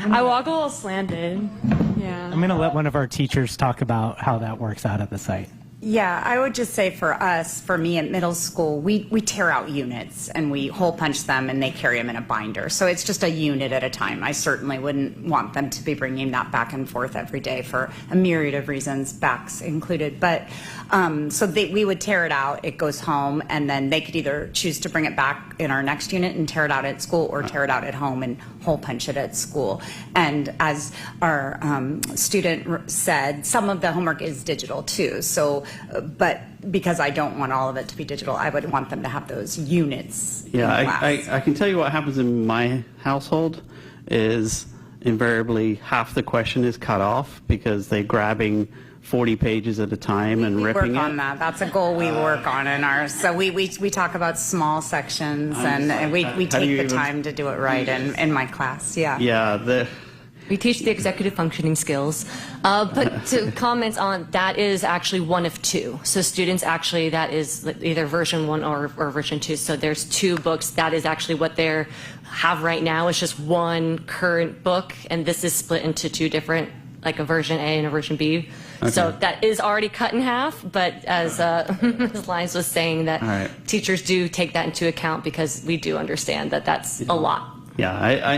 Speaker 2: I walk a little slanted. Yeah.
Speaker 12: I'm going to let one of our teachers talk about how that works out at the site.
Speaker 5: Yeah, I would just say for us, for me at middle school, we tear out units and we hole punch them and they carry them in a binder. So it's just a unit at a time. I certainly wouldn't want them to be bringing that back and forth every day for a myriad of reasons, backs included. But we would tear it out, it goes home, and then they could either choose to bring it back in our next unit and tear it out at school or tear it out at home and hole punch it at school. And as our student said, some of the homework is digital too. So, but because I don't want all of it to be digital, I would want them to have those units.
Speaker 6: Yeah, I can tell you what happens in my household is invariably half the question is cut off because they're grabbing 40 pages at a time and ripping it.
Speaker 5: We work on that. That's a goal we work on in ours. So we talk about small sections and we take the time to do it right in my class. Yeah.
Speaker 6: Yeah.
Speaker 14: We teach the executive functioning skills, but to comment on, that is actually one of two. So students actually, that is either version 1 or version 2. So there's 2 books. That is actually what they have right now. It's just one current book, and this is split into 2 different, like a version A and a version B. Okay. So that is already cut in half, but as Ms. Lyons was saying, that teachers do take that into account because we do understand that that's a lot.
Speaker 6: Yeah,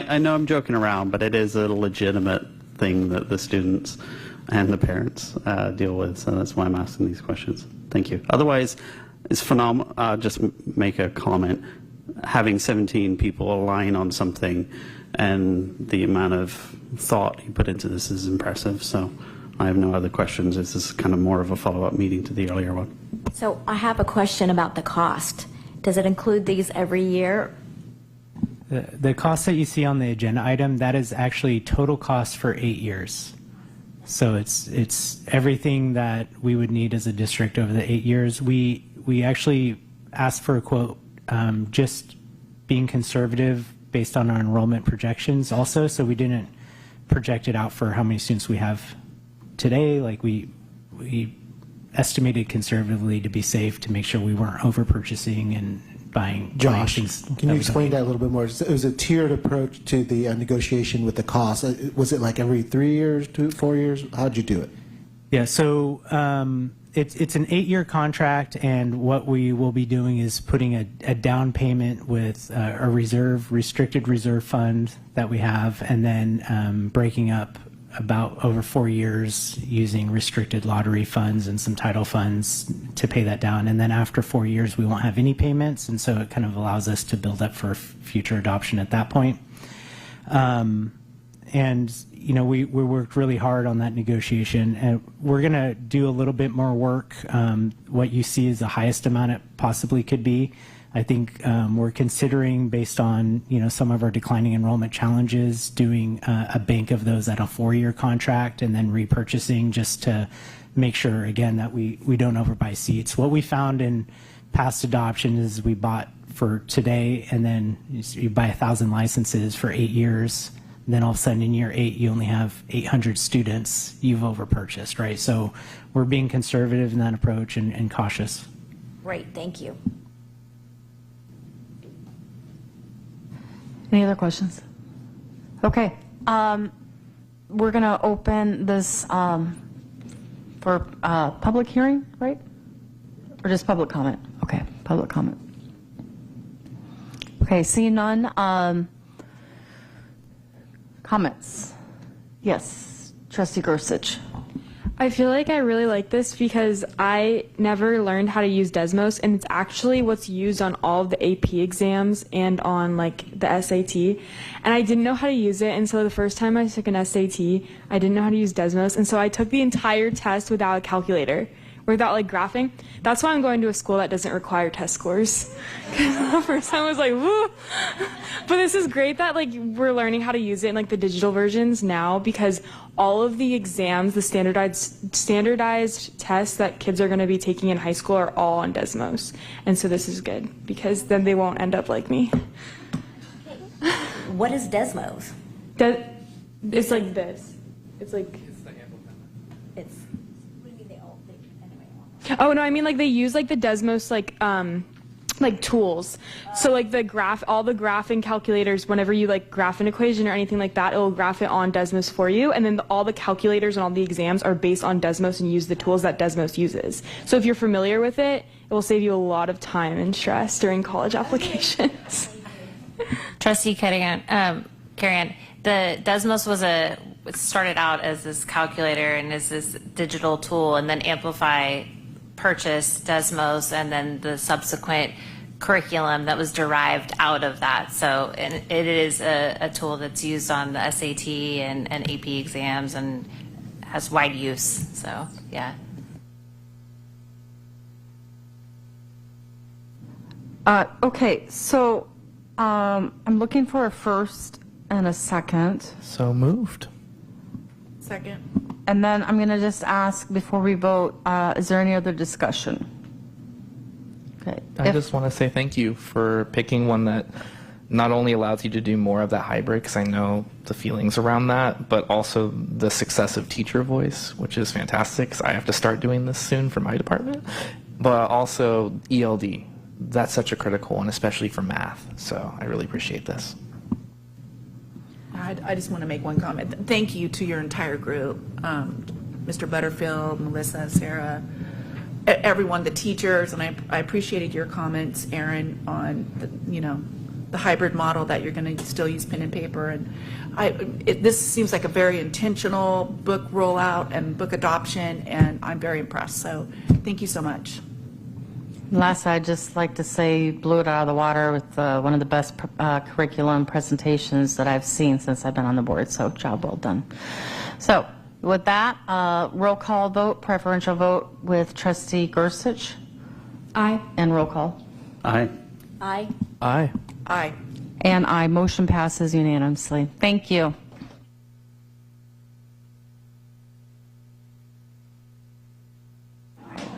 Speaker 6: I know I'm joking around, but it is a legitimate thing that the students and the parents deal with, so that's why I'm asking these questions. Thank you. Otherwise, it's phenomenal. Just make a comment. Having 17 people align on something and the amount of thought you put into this is impressive, so I have no other questions. This is kind of more of a follow-up meeting to the earlier one.
Speaker 7: So I have a question about the cost. Does it include these every year?
Speaker 12: The cost that you see on the agenda item, that is actually total cost for 8 years. So it's everything that we would need as a district over the 8 years. We actually asked for a quote, just being conservative based on our enrollment projections also. So we didn't project it out for how many students we have today. Like we estimated conservatively to be safe to make sure we weren't over purchasing and buying things.
Speaker 4: Can you explain that a little bit more? It was a tiered approach to the negotiation with the cost. Was it like every 3 years, 4 years? How'd you do it?
Speaker 12: Yeah, so it's an 8-year contract, and what we will be doing is putting a down payment with a restricted reserve fund that we have, and then breaking up about over 4 years using restricted lottery funds and some title funds to pay that down. And then after 4 years, we won't have any payments. And so it kind of allows us to build up for future adoption at that point. And, you know, we worked really hard on that negotiation, and we're going to do a little bit more work. What you see is the highest amount it possibly could be. I think we're considering, based on some of our declining enrollment challenges, doing a bank of those at a 4-year contract and then repurchasing just to make sure, again, that we don't overbuy seats. What we found in past adoption is we bought for today, and then you buy 1,000 licenses for 8 years. And then all of a sudden in year 8, you only have 800 students you've overpurchased, right? So we're being conservative in that approach and cautious.
Speaker 7: Great, thank you.
Speaker 1: Any other questions? Okay. We're going to open this for public hearing, right? Or just public comment? Okay, public comment. Okay, seeing none. Comments? Yes, Trustee Gorsuch.
Speaker 2: I feel like I really like this because I never learned how to use Desmos, and it's actually what's used on all of the AP exams and on like the SAT. And I didn't know how to use it, and so the first time I took an SAT, I didn't know how to use Desmos, and so I took the entire test without a calculator, without like graphing. That's why I'm going to a school that doesn't require test scores. The first time I was like, woo! But this is great that like we're learning how to use it in like the digital versions now, because all of the exams, the standardized tests that kids are going to be taking in high school are all on Desmos. And so this is good because then they won't end up like me.
Speaker 7: What is Desmos?
Speaker 2: It's like this. It's like...
Speaker 7: It's...
Speaker 2: Oh, no, I mean like they use like the Desmos like like tools. So like all the graphing calculators, whenever you like graph an equation or anything like that, it will graph it on Desmos for you. And then all the calculators and all the exams are based on Desmos and use the tools that Desmos uses. So if you're familiar with it, it will save you a lot of time and stress during college applications.
Speaker 25: Trustee Karian, the Desmos started out as this calculator and as this digital tool, and then Amplify purchased Desmos and then the subsequent curriculum that was derived out of that. So it is a tool that's used on the SAT and AP exams and has wide use. So, yeah.
Speaker 1: Okay, so I'm looking for a first and a second.
Speaker 8: So moved.
Speaker 11: Second.
Speaker 1: And then I'm going to just ask before we vote, is there any other discussion? Okay.
Speaker 8: I just want to say thank you for picking one that not only allows you to do more of that hybrid, because I know the feelings around that, but also the successive teacher voice, which is fantastic, because I have to start doing this soon for my department, but also ELD. That's such a critical one, especially for math. So I really appreciate this.
Speaker 11: I just want to make one comment. Thank you to your entire group, Mr. Butterfield, Melissa, Sarah, everyone, the teachers, and I appreciated your comments, Aaron, on the hybrid model that you're going to still use pen and paper. And this seems like a very intentional book rollout and book adoption, and I'm very impressed. So thank you so much.
Speaker 1: Last, I'd just like to say blew it out of the water with one of the best curriculum presentations that I've seen since I've been on the board, so job well done. So with that, roll call vote, preferential vote with Trustee Gorsuch.
Speaker 2: Aye.
Speaker 1: And roll call.
Speaker 6: Aye.
Speaker 7: Aye.
Speaker 8: Aye.
Speaker 11: Aye.
Speaker 1: And aye. Motion passes unanimously. Thank you.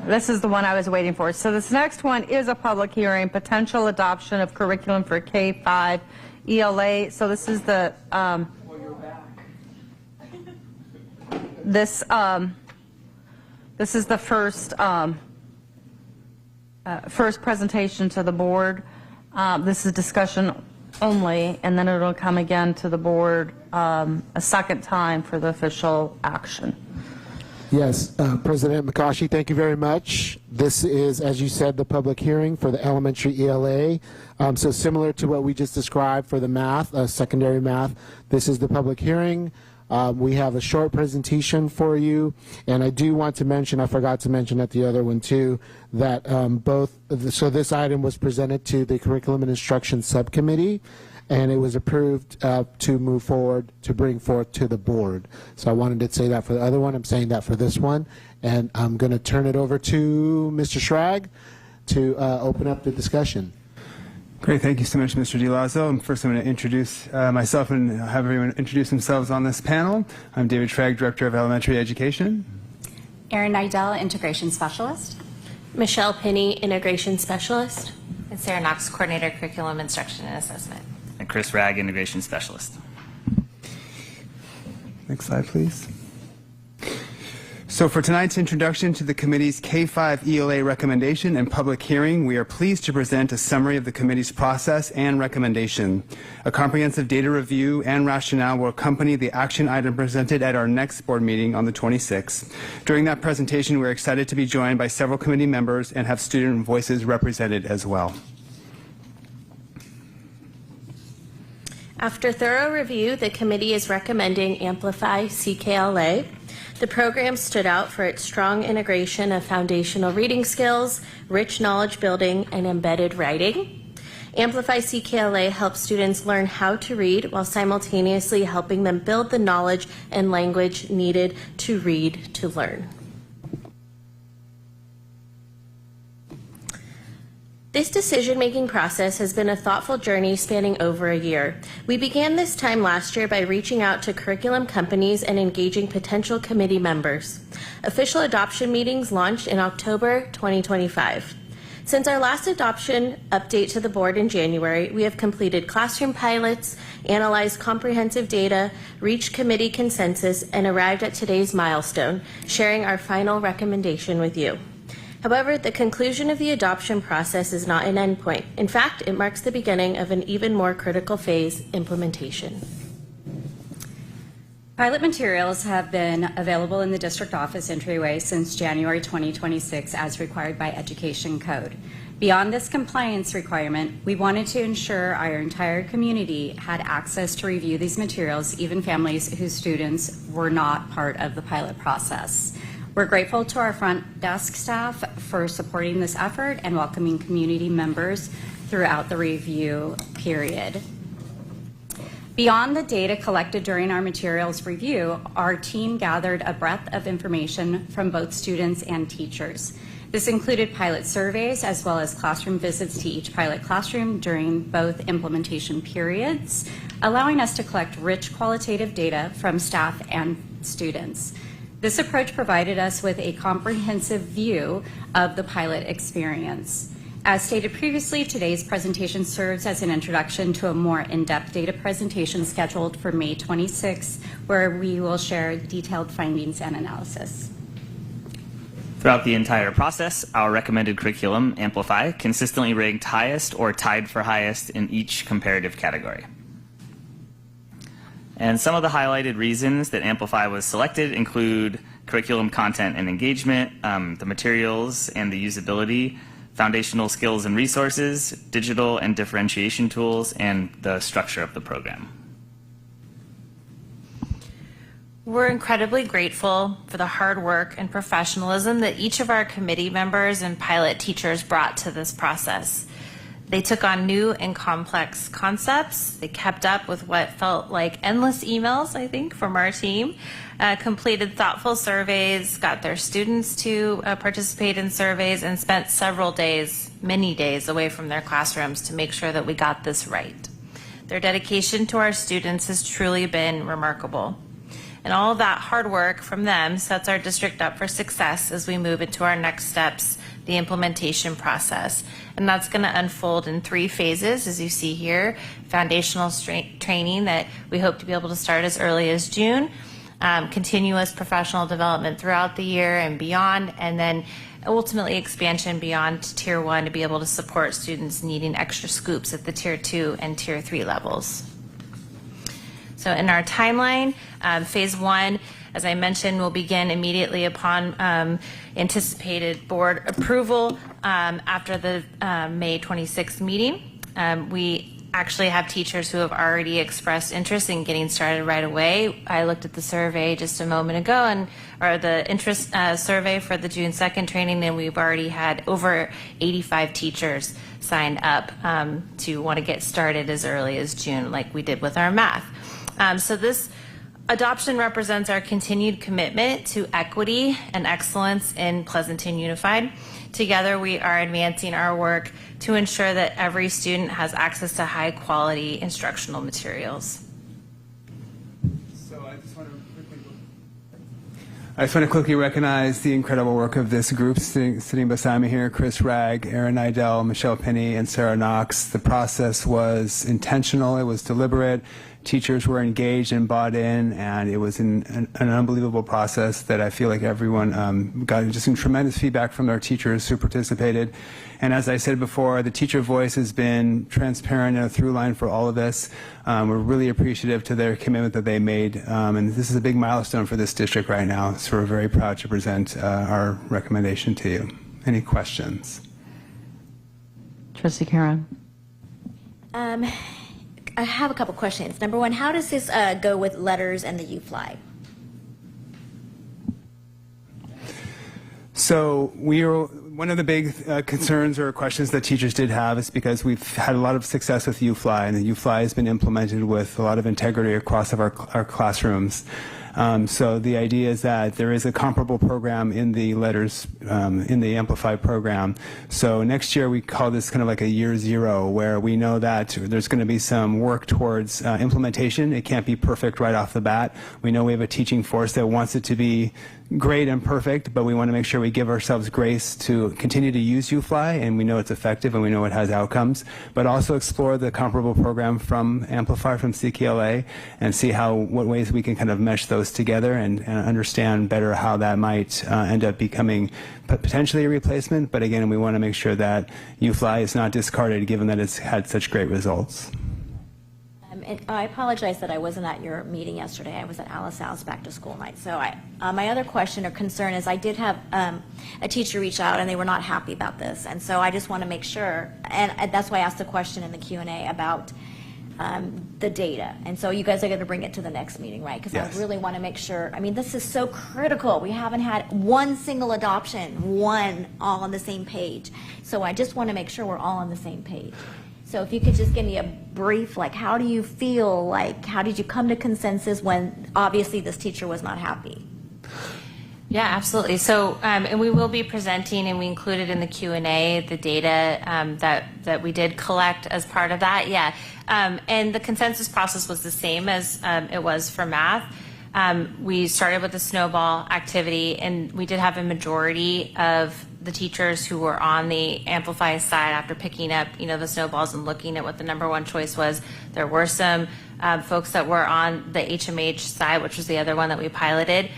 Speaker 1: This is the one I was waiting for. So this next one is a public hearing, potential adoption of curriculum for K-5 ELA. So this is the this is the first presentation to the board. This is discussion only, and then it'll come again to the board a second time for the official action.
Speaker 4: Yes, President McCaughey, thank you very much. This is, as you said, the public hearing for the elementary ELA. So similar to what we just described for the math, secondary math, this is the public hearing. We have a short presentation for you, and I do want to mention, I forgot to mention at the other one too, that so this item was presented to the Curriculum and Instruction Subcommittee, and it was approved to move forward, to bring forth to the board. So I wanted to say that for the other one. I'm saying that for this one. And I'm going to turn it over to Mr. Schrag to open up the discussion.
Speaker 10: Great. Thank you so much, Mr. DiLazzo. And first, I'm going to introduce myself and have everyone introduce themselves on this panel. I'm David Schrag, Director of Elementary Education.
Speaker 13: Erin Nidell, Integration Specialist.
Speaker 25: Michelle Pinney, Integration Specialist. And Sarah Knox, Coordinator, Curriculum, Instruction, and Assessment.
Speaker 3: And Chris Ragg, Integration Specialist.
Speaker 10: Next slide, please. So for tonight's introduction to the committee's K-5 ELA recommendation and public hearing, we are pleased to present a summary of the committee's process and recommendation. A comprehensive data review and rationale will accompany the action item presented at our next board meeting on the 26th. During that presentation, we're excited to be joined by several committee members and have student voices represented as well.
Speaker 25: After thorough review, the committee is recommending Amplify CKLA. The program stood out for its strong integration of foundational reading skills, rich knowledge building, and embedded writing. Amplify CKLA helps students learn how to read while simultaneously helping them build the knowledge and language needed to read to learn. This decision-making process has been a thoughtful journey spanning over a year. We began this time last year by reaching out to curriculum companies and engaging potential committee members. Official adoption meetings launched in October 2025. Since our last adoption update to the board in January, we have completed classroom pilots, analyzed comprehensive data, reached committee consensus, and arrived at today's milestone, sharing our final recommendation with you.
Speaker 18: However, the conclusion of the adoption process is not an endpoint. In fact, it marks the beginning of an even more critical phase, implementation.
Speaker 13: Pilot materials have been available in the district office entryway since January 2026 as required by Education Code. Beyond this compliance requirement, we wanted to ensure our entire community had access to review these materials, even families whose students were not part of the pilot process. We're grateful to our front desk staff for supporting this effort and welcoming community members throughout the review period. Beyond the data collected during our materials review, our team gathered a breadth of information from both students and teachers. This included pilot surveys as well as classroom visits to each pilot classroom during both implementation periods, allowing us to collect rich qualitative data from staff and students. This approach provided us with a comprehensive view of the pilot experience. As stated previously, today's presentation serves as an introduction to a more in-depth data presentation scheduled for May 26, where we will share detailed findings and analysis.
Speaker 3: Throughout the entire process, our recommended curriculum, Amplify, consistently ranked highest or tied for highest in each comparative category. And some of the highlighted reasons that Amplify was selected include curriculum content and engagement, the materials and the usability, foundational skills and resources, digital and differentiation tools, and the structure of the program.
Speaker 25: We're incredibly grateful for the hard work and professionalism that each of our committee members and pilot teachers brought to this process. They took on new and complex concepts. They kept up with what felt like endless emails, I think, from our team, completed thoughtful surveys, got their students to participate in surveys, and spent several days, many days, away from their classrooms to make sure that we got this right. Their dedication to our students has truly been remarkable. And all of that hard work from them sets our district up for success as we move into our next steps, the implementation process. And that's going to unfold in 3 phases, as you see here. Foundational training that we hope to be able to start as early as June, continuous professional development throughout the year and beyond, and then ultimately expansion beyond Tier 1 to be able to support students needing extra scoops at the Tier 2 and Tier 3 levels. So in our timeline, phase 1, as I mentioned, will begin immediately upon anticipated board approval after the May 26th meeting. We actually have teachers who have already expressed interest in getting started right away. I looked at the survey just a moment ago, or the interest survey for the June 2nd training, and we've already had over 85 teachers signed up to want to get started as early as June, like we did with our math. So this adoption represents our continued commitment to equity and excellence in Pleasanton Unified. Together, we are advancing our work to ensure that every student has access to high quality instructional materials.
Speaker 10: So I just want to quickly recognize the incredible work of this group sitting beside me here: Chris Ragg, Erin Idell, Michelle Penny, and Sarah Knox. The process was intentional, it was deliberate. Teachers were engaged and bought in, and it was an unbelievable process that I feel like everyone got just some tremendous feedback from their teachers who participated. And as I said before, the teacher voice has been transparent and a through line for all of this. We're really appreciative to their commitment that they made, and this is a big milestone for this district right now, so we're very proud to present our recommendation to you. Any questions?
Speaker 1: Trustee Karen.
Speaker 7: I have a couple questions. Number one, how does this go with letters and the UFly?
Speaker 10: So one of the big concerns or questions that teachers did have is because we've had a lot of success with UFly, and the UFly has been implemented with a lot of integrity across our classrooms. So the idea is that there is a comparable program in the letters, in the Amplify program. So next year we call this kind of like a year 0, where we know that there's going to be some work towards implementation. It can't be perfect right off the bat. We know we have a teaching force that wants it to be great and perfect, but we want to make sure we give ourselves grace to continue to use UFly, and we know it's effective and we know it has outcomes, but also explore the comparable program from Amplify, from CKLA, and see what ways we can kind of mesh those together and understand better how that might end up becoming potentially a replacement. But again, we want to make sure that UFly is not discarded given that it's had such great results.
Speaker 7: And I apologize that I wasn't at your meeting yesterday. I was at Alice Al's back to school night. So my other question or concern is I did have a teacher reach out and they were not happy about this. And so I just want to make sure, and that's why I asked the question in the Q&A about the data. And so you guys are going to bring it to the next meeting, right? Because
Speaker 10: yes.
Speaker 7: I really want to make sure, I mean, this is so critical. We haven't had one single adoption, all on the same page. So I just want to make sure we're all on the same page. So if you could just give me a brief, like, how do you feel, like, how did you come to consensus when obviously this teacher was not happy?
Speaker 25: Yeah, absolutely. So, and we will be presenting, and we included in the Q&A the data that we did collect as part of that. Yeah, and the consensus process was the same as it was for math. We started with the snowball activity, and we did have a majority of the teachers who were on the Amplify side after picking up, the snowballs and looking at what the number one choice was. There were some folks that were on the HMH side, which was the other one that we piloted.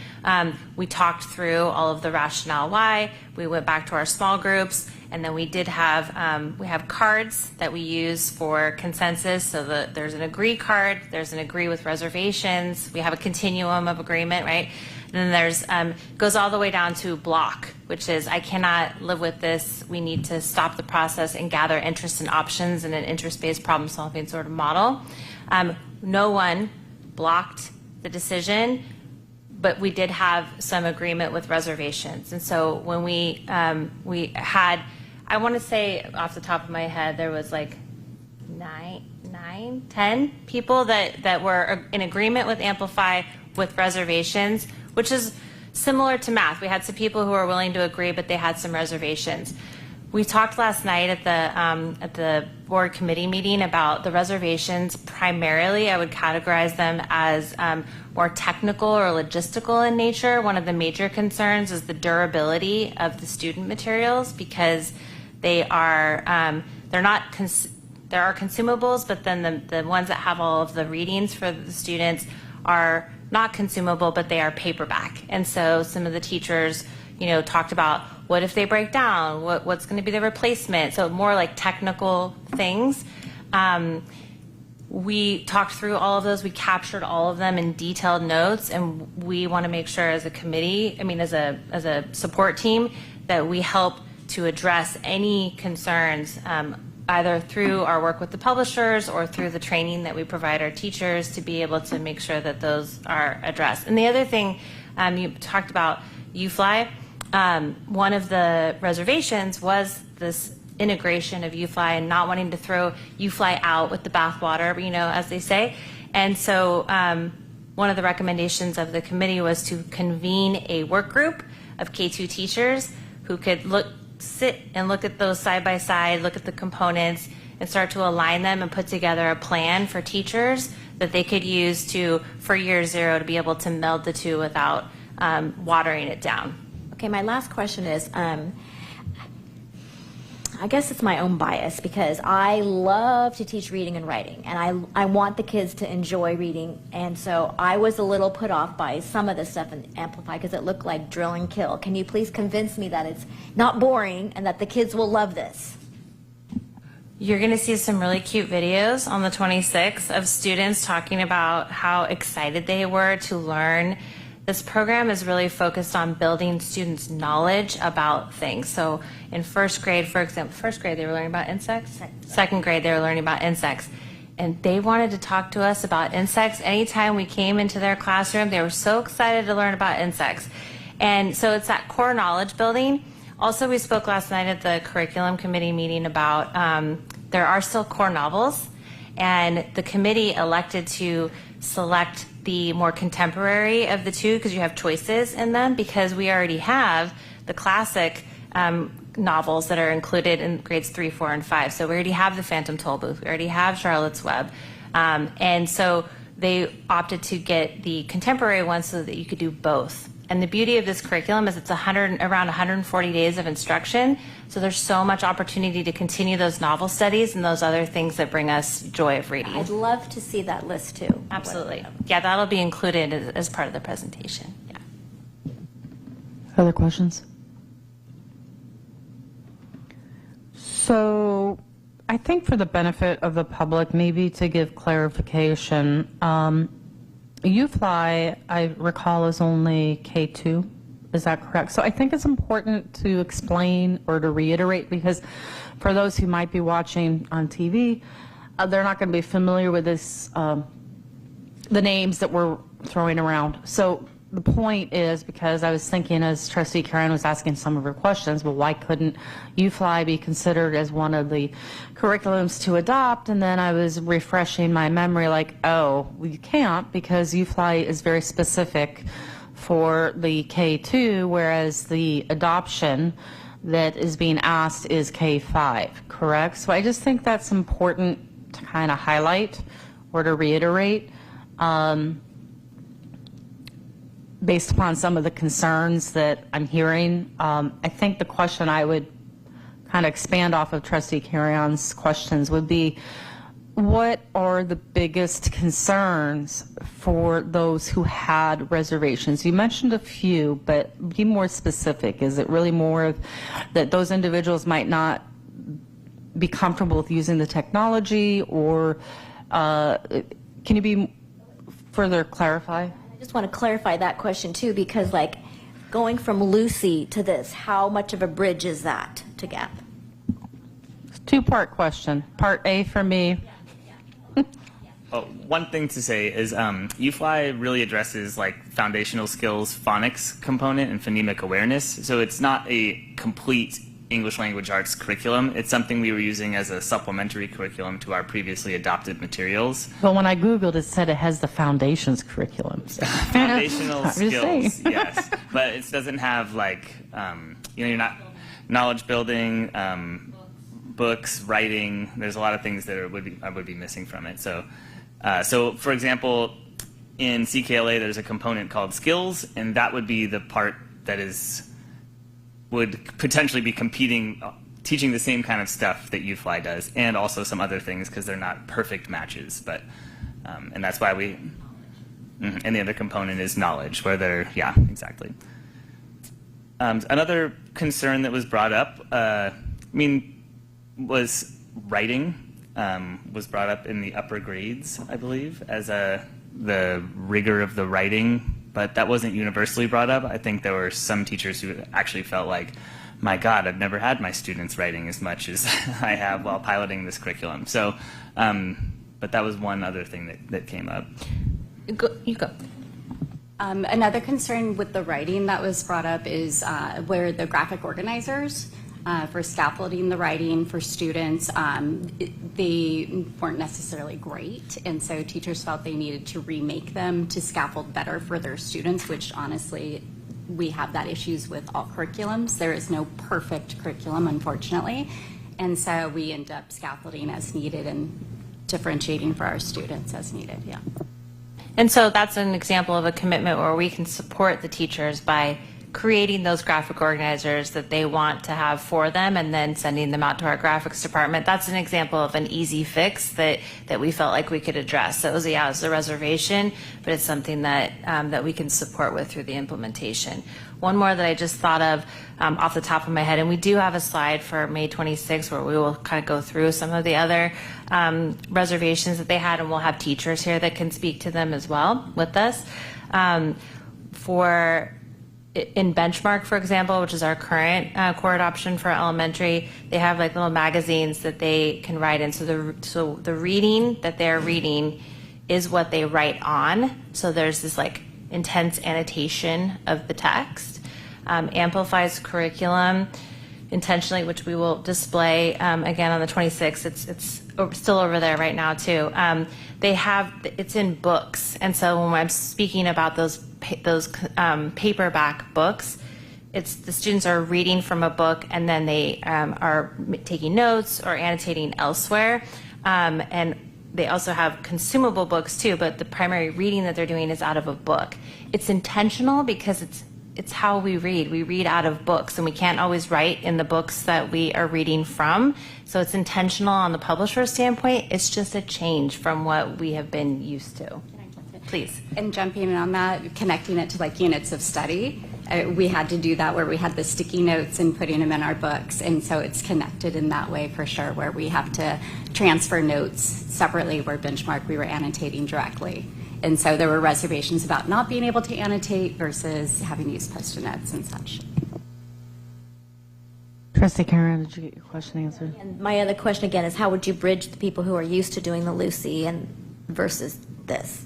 Speaker 25: We talked through all of the rationale why. We went back to our small groups, and then we did have we have cards that we use for consensus. So there's an agree card, there's an agree with reservations. We have a continuum of agreement, right? And then there's goes all the way down to block, which is I cannot live with this. We need to stop the process and gather interest and options in an interest-based problem-solving sort of model. No one blocked the decision, but we did have some agreement with reservations. And so when we had, I want to say off the top of my head, there was like 10 people that were in agreement with Amplify with reservations, which is similar to math. We had some people who were willing to agree, but they had some reservations. We talked last night at the board committee meeting about the reservations. Primarily, I would categorize them as more technical or logistical in nature. One of the major concerns is the durability of the student materials, because they are there are consumables, but then the ones that have all of the readings for the students are not consumable, but they are paperback. And so some of the teachers, talked about what if they break down, what's going to be the replacement. So more like technical things. We talked through all of those. We captured all of them in detailed notes, and we want to make sure as a committee, as a support team, that we help to address any concerns, either through our work with the publishers or through the training that we provide our teachers to be able to make sure that those are addressed. And the other thing, you talked about UFly. One of the reservations was this integration of UFly and not wanting to throw UFly out with the bathwater, as they say. And so one of the recommendations of the committee was to convene a work group of K2 teachers who could sit and look at those side by side, look at the components, and start to align them and put together a plan for teachers that they could use for year zero to be able to meld the two without watering it down.
Speaker 7: Okay, my last question is, I guess it's my own bias, because I love to teach reading and writing, and I want the kids to enjoy reading, and so I was a little put off by some of the stuff in Amplify because it looked like drill and kill. Can you please convince me that it's not boring and that the kids will love this?
Speaker 25: You're going to see some really cute videos on the 26th of students talking about how excited they were to learn. This program is really focused on building students' knowledge about things. So in first grade, for example, they were learning about insects. Second grade, they were learning about insects. And they wanted to talk to us about insects. Anytime we came into their classroom, they were so excited to learn about insects. And so it's that core knowledge building. Also, we spoke last night at the curriculum committee meeting about there are still core novels. And the committee elected to select the more contemporary of the two, because you have choices in them, because we already have the classic novels that are included in grades 3, 4, and 5. So we already have the Phantom Tollbooth. We already have Charlotte's Web. And so they opted to get the contemporary ones so that you could do both. And the beauty of this curriculum is it's around 140 days of instruction. So there's so much opportunity to continue those novel studies and those other things that bring us joy of reading.
Speaker 7: I'd love to see that list too.
Speaker 25: Absolutely. Yeah, that'll be included as part of the presentation. Yeah.
Speaker 1: Other questions? So I think for the benefit of the public, maybe to give clarification, UFly, I recall, is only K2. Is that correct? So I think it's important to explain or to reiterate, because for those who might be watching on TV, they're not going to be familiar with this, the names that we're throwing around. So the point is, because I was thinking as Trustee Karen was asking some of her questions, well, why couldn't UFly be considered as one of the curriculums to adopt? And then I was refreshing my memory like, oh, we can't, because UFly is very specific for the K2, whereas the adoption that is being asked is K5, correct? So I just think that's important to kind of highlight or to reiterate. Based upon some of the concerns that I'm hearing, I think the question I would kind of expand off of Trustee Carrion's questions would be, what are the biggest concerns for those who had reservations? You mentioned a few, but be more specific. Is it really more of that those individuals might not be comfortable with using the technology, or can you be further clarify?
Speaker 7: I just want to clarify that question too, because like going from Lucy to this, how much of a bridge is that to Gap?
Speaker 1: Two-part question. Part A for me.
Speaker 3: Oh, one thing to say is UFly really addresses like foundational skills, phonics component, and phonemic awareness. So it's not a complete English language arts curriculum. It's something we were using as a supplementary curriculum to our previously adopted materials.
Speaker 1: But when I Googled, it said it has the foundations curriculum. So.
Speaker 3: Foundational skills, yes. But it doesn't have like, you're not knowledge building, books, writing. There's a lot of things that I would be missing from it. So for example, in CKLA, there's a component called skills, and that would be the part that would potentially be competing, teaching the same kind of stuff that UFly does, and also some other things, because they're not perfect matches. But and that's why and the other component is knowledge, where they're, yeah, exactly. Another concern that was brought up, was writing. Was brought up in the upper grades, I believe, as the rigor of the writing, but that wasn't universally brought up. I think there were some teachers who actually felt like, my God, I've never had my students writing as much as I have while piloting this curriculum. So, but that was one other thing that came up.
Speaker 13: You go. Another concern with the writing that was brought up is where the graphic organizers for scaffolding the writing for students, they weren't necessarily great, and so teachers felt they needed to remake them to scaffold better for their students, which honestly, we have that issues with all curriculums. There is no perfect curriculum, unfortunately, and so we end up scaffolding as needed and differentiating for our students as needed, yeah.
Speaker 25: And so that's an example of a commitment where we can support the teachers by creating those graphic organizers that they want to have for them and then sending them out to our graphics department. That's an example of an easy fix that we felt like we could address. So it was a reservation, but it's something that that we can support with through the implementation. One more that I just thought of off the top of my head, and we do have a slide for May 26th where we will kind of go through some of the other reservations that they had, and we'll have teachers here that can speak to them as well with us. In Benchmark, for example, which is our current core adoption for elementary, they have like little magazines that they can write in. So the reading that they're reading is what they write on. So there's this like intense annotation of the text. Amplifies curriculum intentionally, which we will display again on the 26th. It's still over there right now too. It's in books, and so when I'm speaking about those paperback books, it's the students are reading from a book and then they are taking notes or annotating elsewhere, and they also have consumable books too, but the primary reading that they're doing is out of a book. It's intentional because it's it's how we read. We read out of books, and we can't always write in the books that we are reading from. So it's intentional on the publisher standpoint. It's just a change from what we have been used to. Please.
Speaker 13: And jumping in on that, connecting it to like units of study, we had to do that where we had the sticky notes and putting them in our books. And so it's connected in that way for sure, where we have to transfer notes separately, where benchmark we were annotating directly. And so there were reservations about not being able to annotate versus having to use Post-it notes and such.
Speaker 1: Trustee Karen, did you get your question answered?
Speaker 7: And my other question again is, how would you bridge the people who are used to doing the Lucy and versus this?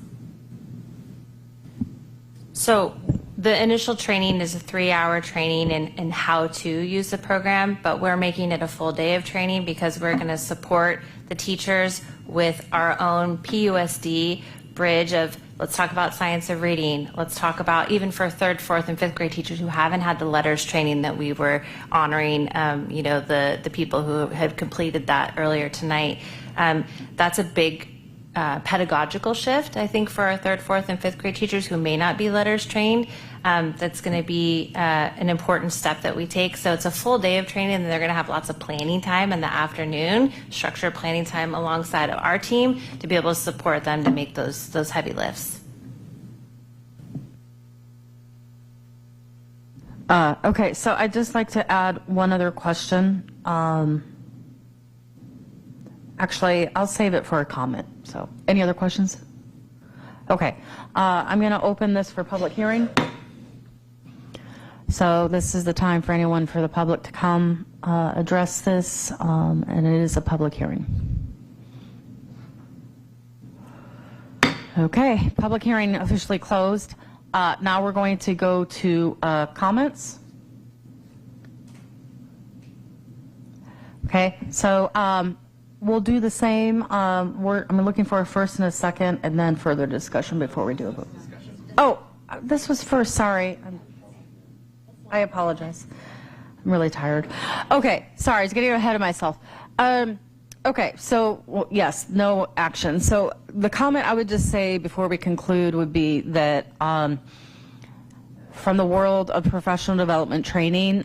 Speaker 25: So the initial training is a 3-hour training in how to use the program, but we're making it a full day of training because we're going to support the teachers with our own PUSD bridge of, let's talk about science of reading. Let's talk about, even for 3rd, 4th, and 5th grade teachers who haven't had the letters training that we were honoring, the people who had completed that earlier tonight. That's a big pedagogical shift, I think, for our 3rd, 4th, and 5th grade teachers who may not be letters trained. That's going to be an important step that we take. So it's a full day of training, and they're going to have lots of planning time in the afternoon, structured planning time alongside of our team to be able to support them to make those heavy lifts.
Speaker 1: Okay, so I'd just like to add one other question. Actually, I'll save it for a comment. So, any other questions? Okay, I'm going to open this for public hearing. So this is the time for anyone for the public to come address this, and it is a public hearing. Okay, public hearing officially closed. Now we're going to go to comments. Okay, so we'll do the same. I'm looking for a first and a second, and then further discussion before we do a vote. Oh, this was first. Sorry. I apologize. I'm really tired. Okay, sorry. I was getting ahead of myself. Okay, so well, yes, no action. So the comment I would just say before we conclude would be that from the world of professional development training,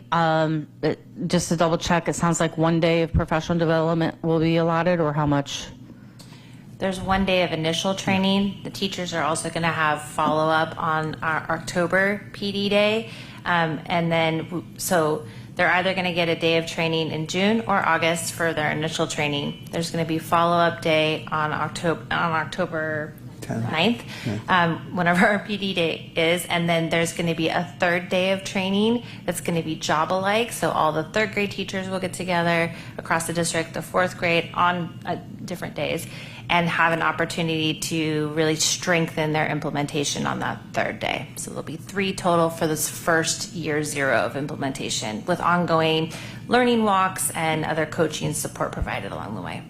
Speaker 1: just to double check, it sounds like 1 day of professional development will be allotted, or how much?
Speaker 25: There's 1 day of initial training. The teachers are also going to have follow-up on our October PD day. And then, so they're either going to get a day of training in June or August for their initial training. There's going to be follow-up day on October 9th, whenever our PD day is, and then there's going to be a 3rd day of training that's going to be job-alike. So all the 3rd grade teachers will get together across the district, the 4th grade on different days, and have an opportunity to really strengthen their implementation on that 3rd day. So there'll be 3 total for this first year 0 of implementation, with ongoing learning walks and other coaching support provided along the way.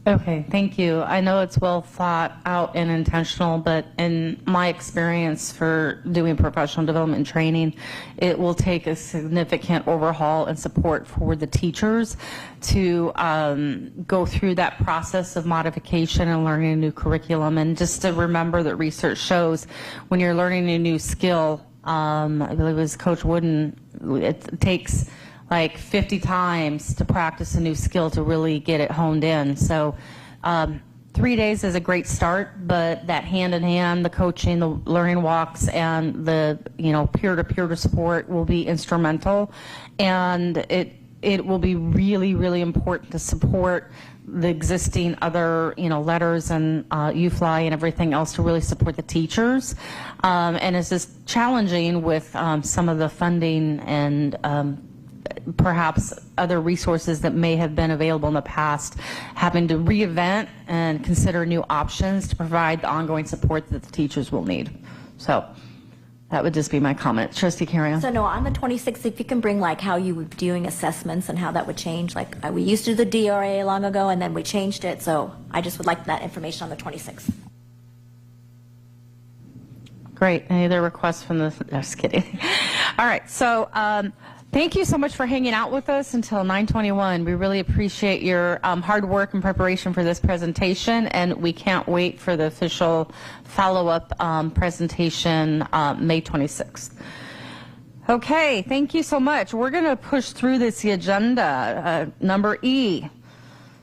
Speaker 1: Okay, thank you. I know it's well thought out and intentional, but in my experience for doing professional development training, it will take a significant overhaul and support for the teachers to go through that process of modification and learning a new curriculum. And just to remember that research shows when you're learning a new skill, I believe it was Coach Wooden, it takes like 50 times to practice a new skill to really get it honed in. So 3 days is a great start, but that hand in hand, the coaching, the learning walks, and the peer-to-peer support will be instrumental. And it will be really, really important to support the existing other, letters and UFly and everything else to really support the teachers. And it's just challenging with some of the funding and perhaps other resources that may have been available in the past, having to reinvent and consider new options to provide the ongoing support that the teachers will need. So that would just be my comment. Trustee Carrion.
Speaker 7: So no, on the 26th, if you can bring like how you were doing assessments and how that would change, like we used to do the DRA long ago and then we changed it. So I just would like that information on the 26th.
Speaker 1: Great. Any other requests from the, no, just kidding. All right. So, thank you so much for hanging out with us until 9:21. We really appreciate your hard work and preparation for this presentation, and we can't wait for the official follow-up presentation May 26th. Okay, thank you so much. We're going to push through this agenda. Number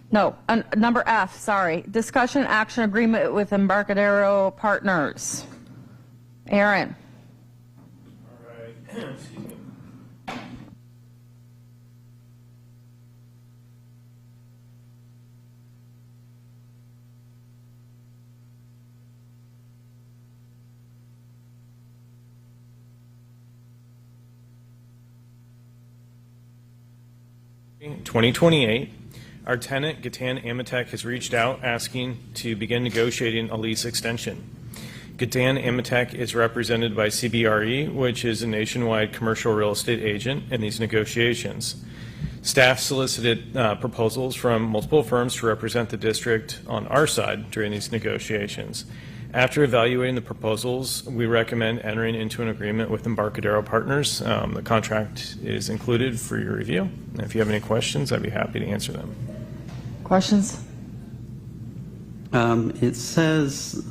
Speaker 1: F, sorry. Discussion action agreement with Embarcadero Partners. Aaron.
Speaker 20: All right. Excuse me. In 2028, our tenant, Gatan Amatec, has reached out asking to begin negotiating a lease extension. Gatan Amatec is represented by CBRE, which is a nationwide commercial real estate agent in these negotiations. Staff solicited proposals from multiple firms to represent the district on our side during these negotiations. After evaluating the proposals, we recommend entering into an agreement with Embarcadero Partners. The contract is included for your review. And if you have any questions, I'd be happy to answer them.
Speaker 1: Questions?
Speaker 6: It says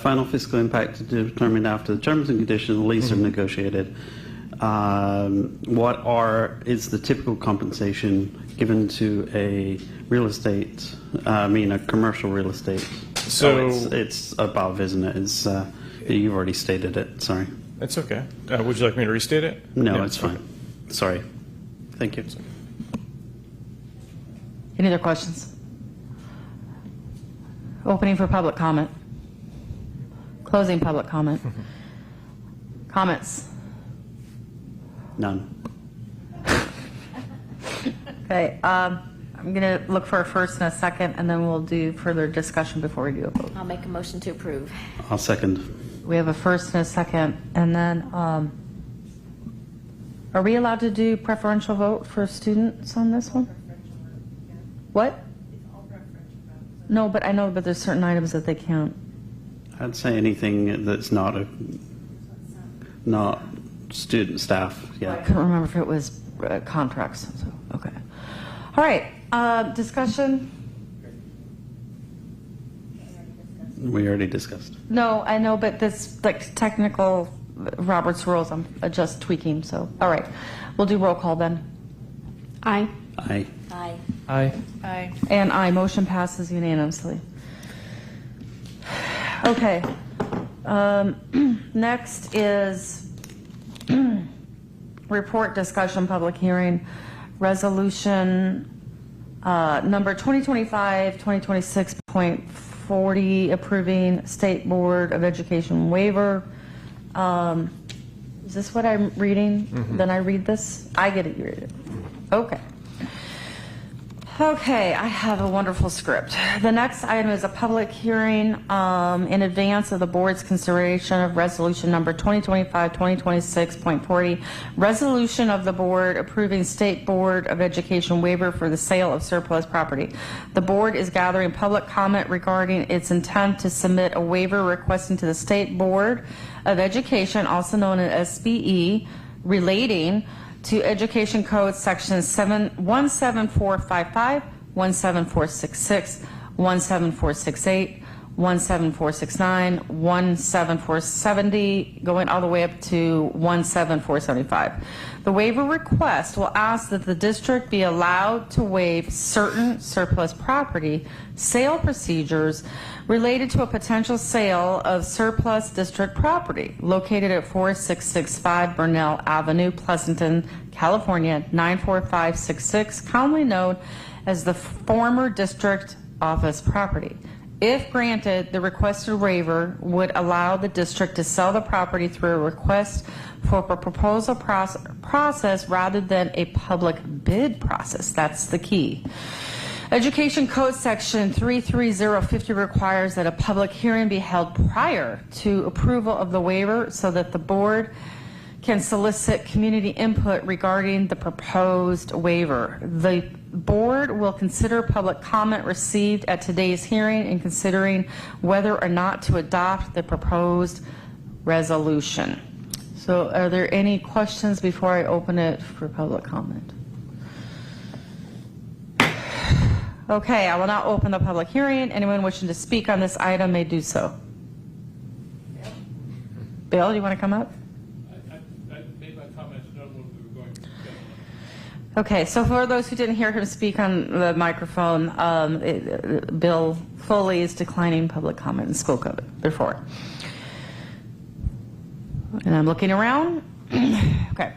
Speaker 6: final fiscal impact to be determined after the terms and conditions of the lease are negotiated. Is the typical compensation given to a real estate, a commercial real estate?
Speaker 20: So
Speaker 6: it's above, isn't it? It's you've already stated it. Sorry.
Speaker 20: That's okay. Would you like me to restate it?
Speaker 6: No,
Speaker 20: Yeah,
Speaker 6: it's fine. Sorry. Thank you.
Speaker 1: Any other questions? Opening for public comment. Closing public comment. Comments?
Speaker 6: None.
Speaker 1: Okay. I'm going to look for a first and a second, and then we'll do further discussion before we do a vote.
Speaker 7: I'll make a motion to approve.
Speaker 6: I'll second.
Speaker 1: We have a first and a second, and then are we allowed to do preferential vote for students on this one? What? No, but I know, but there's certain items that they can't.
Speaker 6: I'd say anything that's not student staff. Yeah.
Speaker 1: I couldn't remember if it was contracts. So, okay. All right. Discussion?
Speaker 6: We already discussed.
Speaker 1: No, I know, but this like technical Robert's rules, I'm just tweaking. So, all right. We'll do roll call then.
Speaker 2: Aye.
Speaker 6: Aye.
Speaker 7: Aye.
Speaker 8: Aye.
Speaker 11: Aye.
Speaker 1: And aye. Motion passes unanimously. Okay. Next is report, discussion, public hearing, resolution number 2025-2026.40, approving State Board of Education waiver. Is this what I'm reading? Then I read this? I get it, you read it. Okay. Okay, I have a wonderful script. The next item is a public hearing in advance of the board's consideration of resolution number 2025-2026.40, resolution of the board approving State Board of Education waiver for the sale of surplus property. The board is gathering public comment regarding its intent to submit a waiver requesting to the State Board of Education, also known as SBE, relating to Education Code Section 17455, 17466, 17468, 17469, 17470, going all the way up to 17475. The waiver request will ask that the district be allowed to waive certain surplus property sale procedures related to a potential sale of surplus district property located at 4665 Burnell Avenue, Pleasanton, California, 94566, commonly known as the former district office property. If granted, the requested waiver would allow the district to sell the property through a request for a proposal process rather than a public bid process. That's the key. Education Code Section 33050 requires that a public hearing be held prior to approval of the waiver so that the board can solicit community input regarding the proposed waiver. The board will consider public comment received at today's hearing in considering whether or not to adopt the proposed resolution. So are there any questions before I open it for public comment? Okay, I will now open the public hearing. Anyone wishing to speak on this item may do so. Bill, do you want to come up?
Speaker 20: I made my comments known
Speaker 1: Okay, so for those who didn't hear him speak on the microphone, Bill Foley is declining public comment in school code before. And I'm looking around. Okay.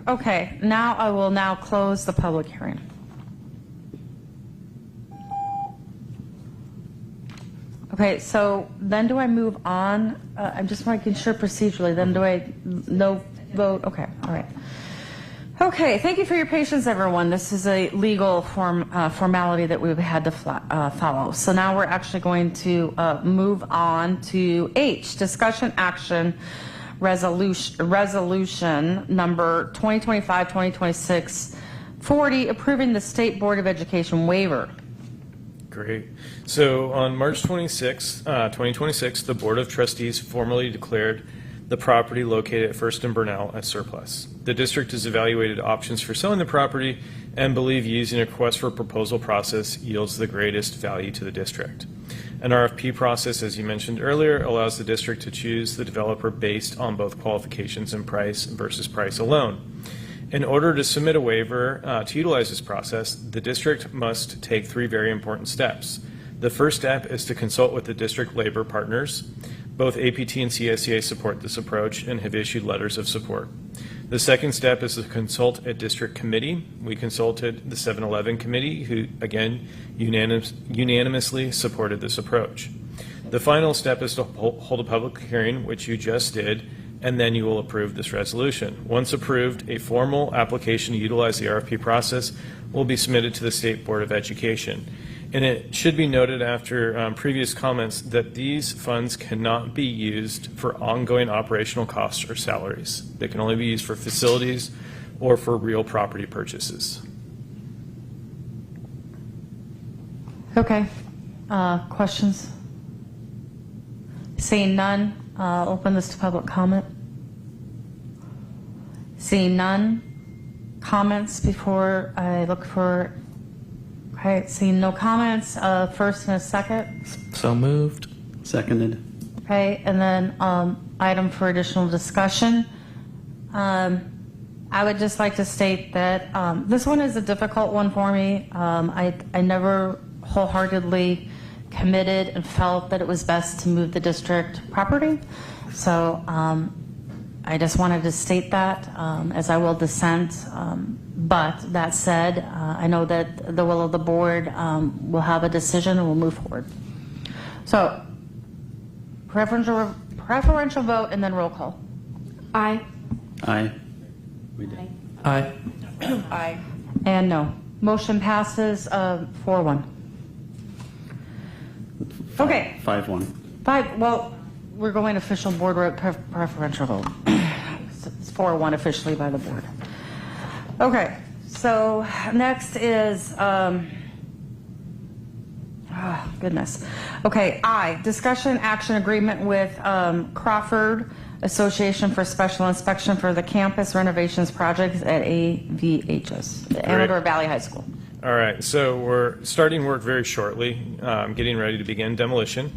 Speaker 1: Okay, now I will now close the public hearing. Okay, so then do I move on? I'm just making sure procedurally, then do I no vote? Okay, all right. Okay, thank you for your patience, everyone. This is a legal formality that we've had to follow. So now we're actually going to move on to H, discussion action resolution number 2025-2026-40, approving the State Board of Education waiver.
Speaker 20: Great. So on March 26, 2026, the Board of Trustees formally declared the property located at First and Burnell as surplus. The district has evaluated options for selling the property and believe using a request for proposal process yields the greatest value to the district. An RFP process, as you mentioned earlier, allows the district to choose the developer based on both qualifications and price versus price alone. In order to submit a waiver to utilize this process, the district must take 3 very important steps. The first step is to consult with the district labor partners. Both APT and CSEA support this approach and have issued letters of support. The second step is to consult a district committee. We consulted the 7-Eleven committee, who, again, unanimously supported this approach. The final step is to hold a public hearing, which you just did, and then you will approve this resolution. Once approved, a formal application to utilize the RFP process will be submitted to the State Board of Education. And it should be noted after previous comments that these funds cannot be used for ongoing operational costs or salaries. They can only be used for facilities or for real property purchases.
Speaker 1: Okay. Questions? Seeing none, open this to public comment. Seeing none, comments before I look for. Okay, seeing no comments, first and a second.
Speaker 8: So moved.
Speaker 6: Seconded.
Speaker 1: Okay, and then item for additional discussion. I would just like to state that this one is a difficult one for me. I never wholeheartedly committed and felt that it was best to move the district property. So I just wanted to state that as I will dissent. But that said, I know that the will of the board will have a decision and we'll move forward. So preferential vote and then roll call.
Speaker 2: Aye.
Speaker 6: Aye. We did.
Speaker 8: Aye.
Speaker 11: Aye.
Speaker 1: And no. Motion passes 4-1. Okay.
Speaker 6: 5-1.
Speaker 1: 5, well, we're going official board preferential vote. It's 4-1 officially by the board. Okay, so next is, goodness. Okay, I, discussion action agreement with Crawford Association for Special Inspection for the campus renovations projects at AVHS, the Amador Valley High School.
Speaker 20: All right, so we're starting work very shortly, getting ready to begin demolition.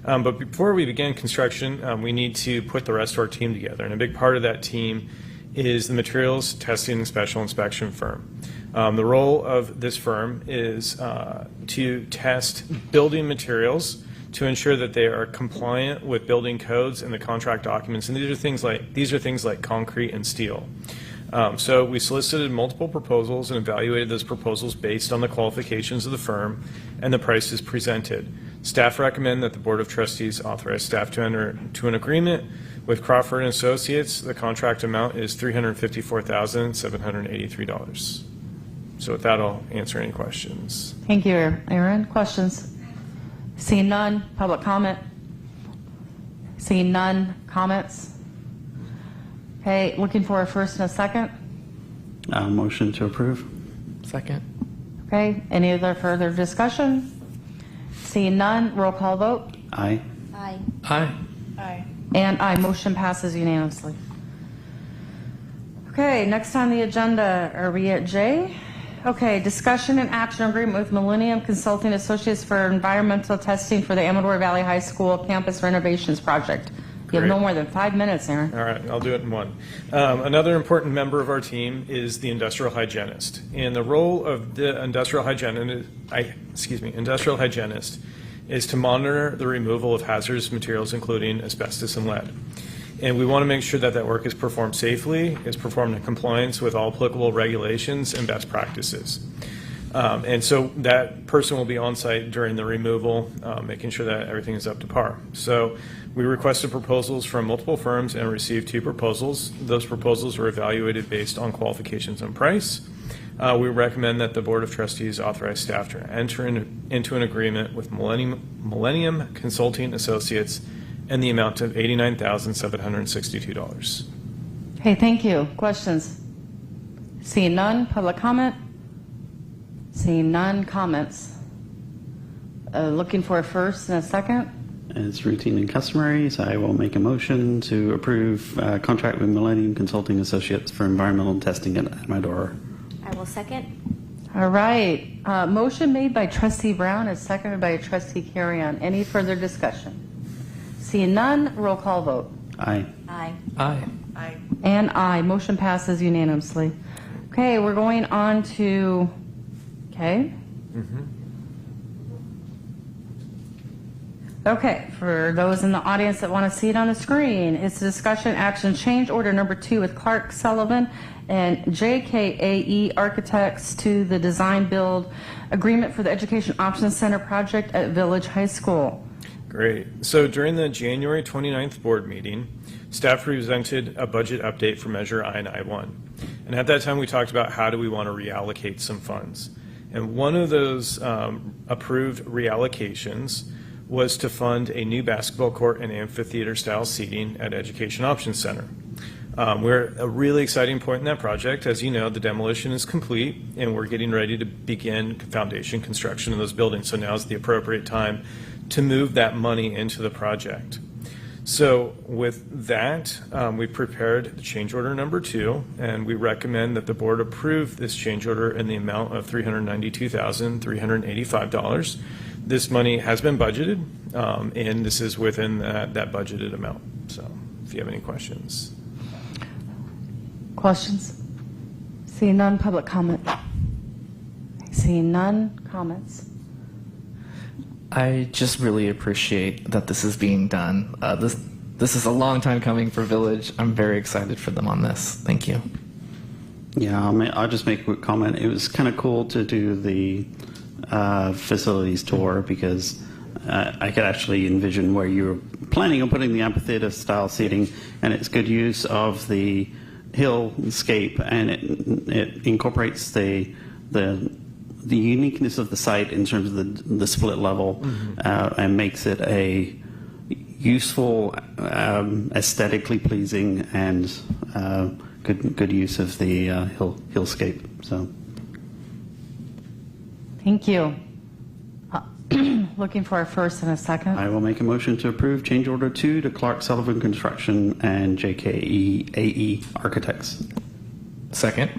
Speaker 20: But before we begin construction, we need to put the rest of our team together. And a big part of that team is the materials testing and special inspection firm. The role of this firm is to test building materials to ensure that they are compliant with building codes and the contract documents. And these are things like concrete and steel. So we solicited multiple proposals and evaluated those proposals based on the qualifications of the firm and the prices presented. Staff recommend that the Board of Trustees authorize staff to enter into an agreement with Crawford & Associates. The contract amount is $354,783. So with that, I'll answer any questions.
Speaker 1: Thank you, Aaron. Questions? Seeing none, public comment. Seeing none, comments. Okay, looking for a first and a second.
Speaker 6: Motion to approve.
Speaker 8: Second.
Speaker 1: Okay, any other further discussion? Seeing none, roll call vote.
Speaker 6: Aye.
Speaker 7: Aye.
Speaker 8: Aye.
Speaker 11: Aye.
Speaker 1: And aye, motion passes unanimously. Okay, next on the agenda, are we at J? Okay, discussion and action agreement with Millennium Consulting Associates for environmental testing for the Amador Valley High School campus renovations project. You have no
Speaker 20: Great.
Speaker 1: more than 5 minutes, Aaron.
Speaker 20: All right, I'll do it in one. Another important member of our team is the industrial hygienist. And the role of the industrial hygienist is to monitor the removal of hazardous materials, including asbestos and lead. And we want to make sure that that work is performed safely, is performed in compliance with all applicable regulations and best practices. And so that person will be on site during the removal, making sure that everything is up to par. So we requested proposals from multiple firms and received 2 proposals. Those proposals were evaluated based on qualifications and price. We recommend that the Board of Trustees authorize staff to enter into an agreement with Millennium Consulting Associates in the amount of $89,762.
Speaker 1: Okay, thank you. Questions? Seeing none, public comment? Seeing none, comments? Looking for a first and a second?
Speaker 6: It's routine and customary, so I will make a motion to approve contract with Millennium Consulting Associates for environmental testing at Amador.
Speaker 7: I will second.
Speaker 1: All right. Motion made by Trustee Brown and seconded by Trustee Carrion. Any further discussion? Seeing none, roll call vote.
Speaker 6: Aye.
Speaker 7: Aye.
Speaker 8: Aye.
Speaker 11: Aye.
Speaker 1: And aye. Motion passes unanimously. Okay, we're going on to, okay. Okay, for those in the audience that want to see it on the screen, it's discussion action change order number 2 with Clark Sullivan and JKAE Architects to the design build agreement for the Education Options Center project at Village High School.
Speaker 20: Great. So during the January 29th board meeting, staff presented a budget update for Measure I and I-1. And at that time, we talked about how do we want to reallocate some funds. And one of those approved reallocations was to fund a new basketball court and amphitheater style seating at Education Options Center. We're at a really exciting point in that project. As you know, the demolition is complete and we're getting ready to begin foundation construction of those buildings. So now is the appropriate time to move that money into the project. So with that, we prepared the change order number 2, and we recommend that the board approve this change order in the amount of $392,385. This money has been budgeted, and this is within that budgeted amount. So if you have any questions.
Speaker 1: Questions? Seeing none, public comment. Seeing none, comments.
Speaker 8: I just really appreciate that this is being done. This is a long time coming for Village. I'm very excited for them on this. Thank you.
Speaker 6: Yeah, I'll just make a quick comment. It was kind of cool to do the facilities tour because I could actually envision where you were planning on putting the amphitheater style seating, and it's good use of the hillscape, and it incorporates the uniqueness of the site in terms of the split level, and makes it a useful, aesthetically pleasing, and good use of the hillscape. So,
Speaker 1: thank you. Looking for a first and a second.
Speaker 6: I will make a motion to approve change order 2 to Clark Sullivan Construction and JKAE Architects.
Speaker 8: Second.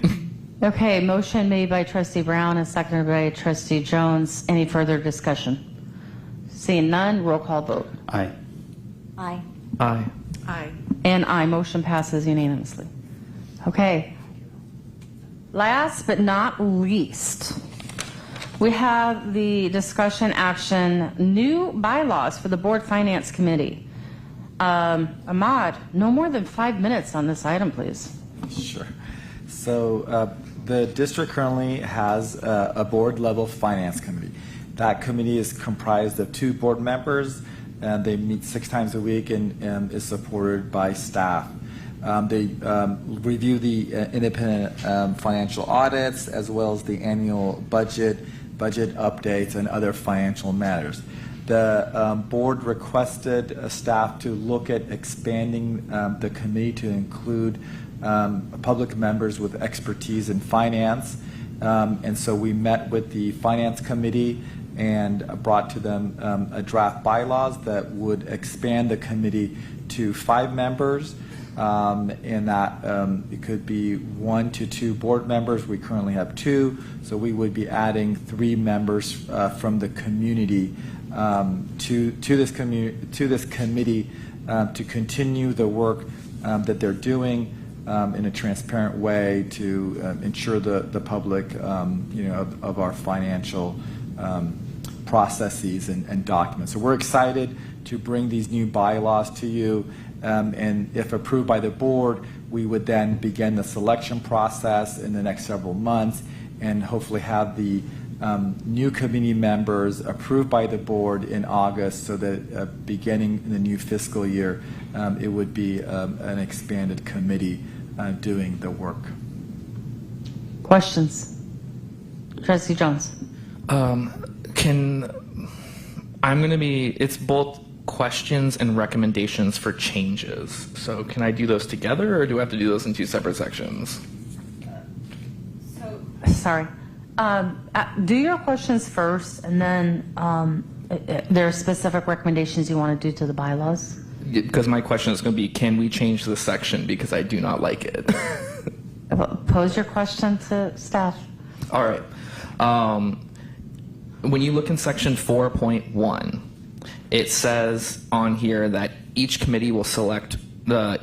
Speaker 1: Okay, motion made by Trustee Brown and seconded by Trustee Jones. Any further discussion? Seeing none, roll call vote.
Speaker 6: Aye.
Speaker 7: Aye.
Speaker 8: Aye.
Speaker 11: Aye.
Speaker 1: And aye. Motion passes unanimously. Okay. Last but not least, we have the discussion action new bylaws for the Board Finance Committee. Ahmad, no more than 5 minutes on this item, please.
Speaker 15: Sure. So the district currently has a board-level finance committee. That committee is comprised of 2 board members, and they meet 6 times a week and is supported by staff. They review the independent financial audits as well as the annual budget updates, and other financial matters. The board requested staff to look at expanding the committee to include public members with expertise in finance. And so we met with the finance committee and brought to them a draft bylaws that would expand the committee to 5 members. In that it could be 1 to 2 board members. We currently have 2, so we would be adding 3 members from the community to this committee to continue the work that they're doing in a transparent way to ensure the public, of our financial processes and documents. So we're excited to bring these new bylaws to you, and if approved by the board, we would then begin the selection process in the next several months and hopefully have the new committee members approved by the board in August, so that beginning in the new fiscal year, it would be an expanded committee doing the work.
Speaker 1: Questions? Trustee Jones.
Speaker 8: It's both questions and recommendations for changes. So can I do those together, or do I have to do those in two separate sections?
Speaker 1: Sorry. Do your questions first, and then there are specific recommendations you want to do to the bylaws?
Speaker 8: Because my question is going to be, can we change this section because I do not like it?
Speaker 1: Pose your question to staff.
Speaker 8: All right. When you look in section 4.1, it says on here that each committee will select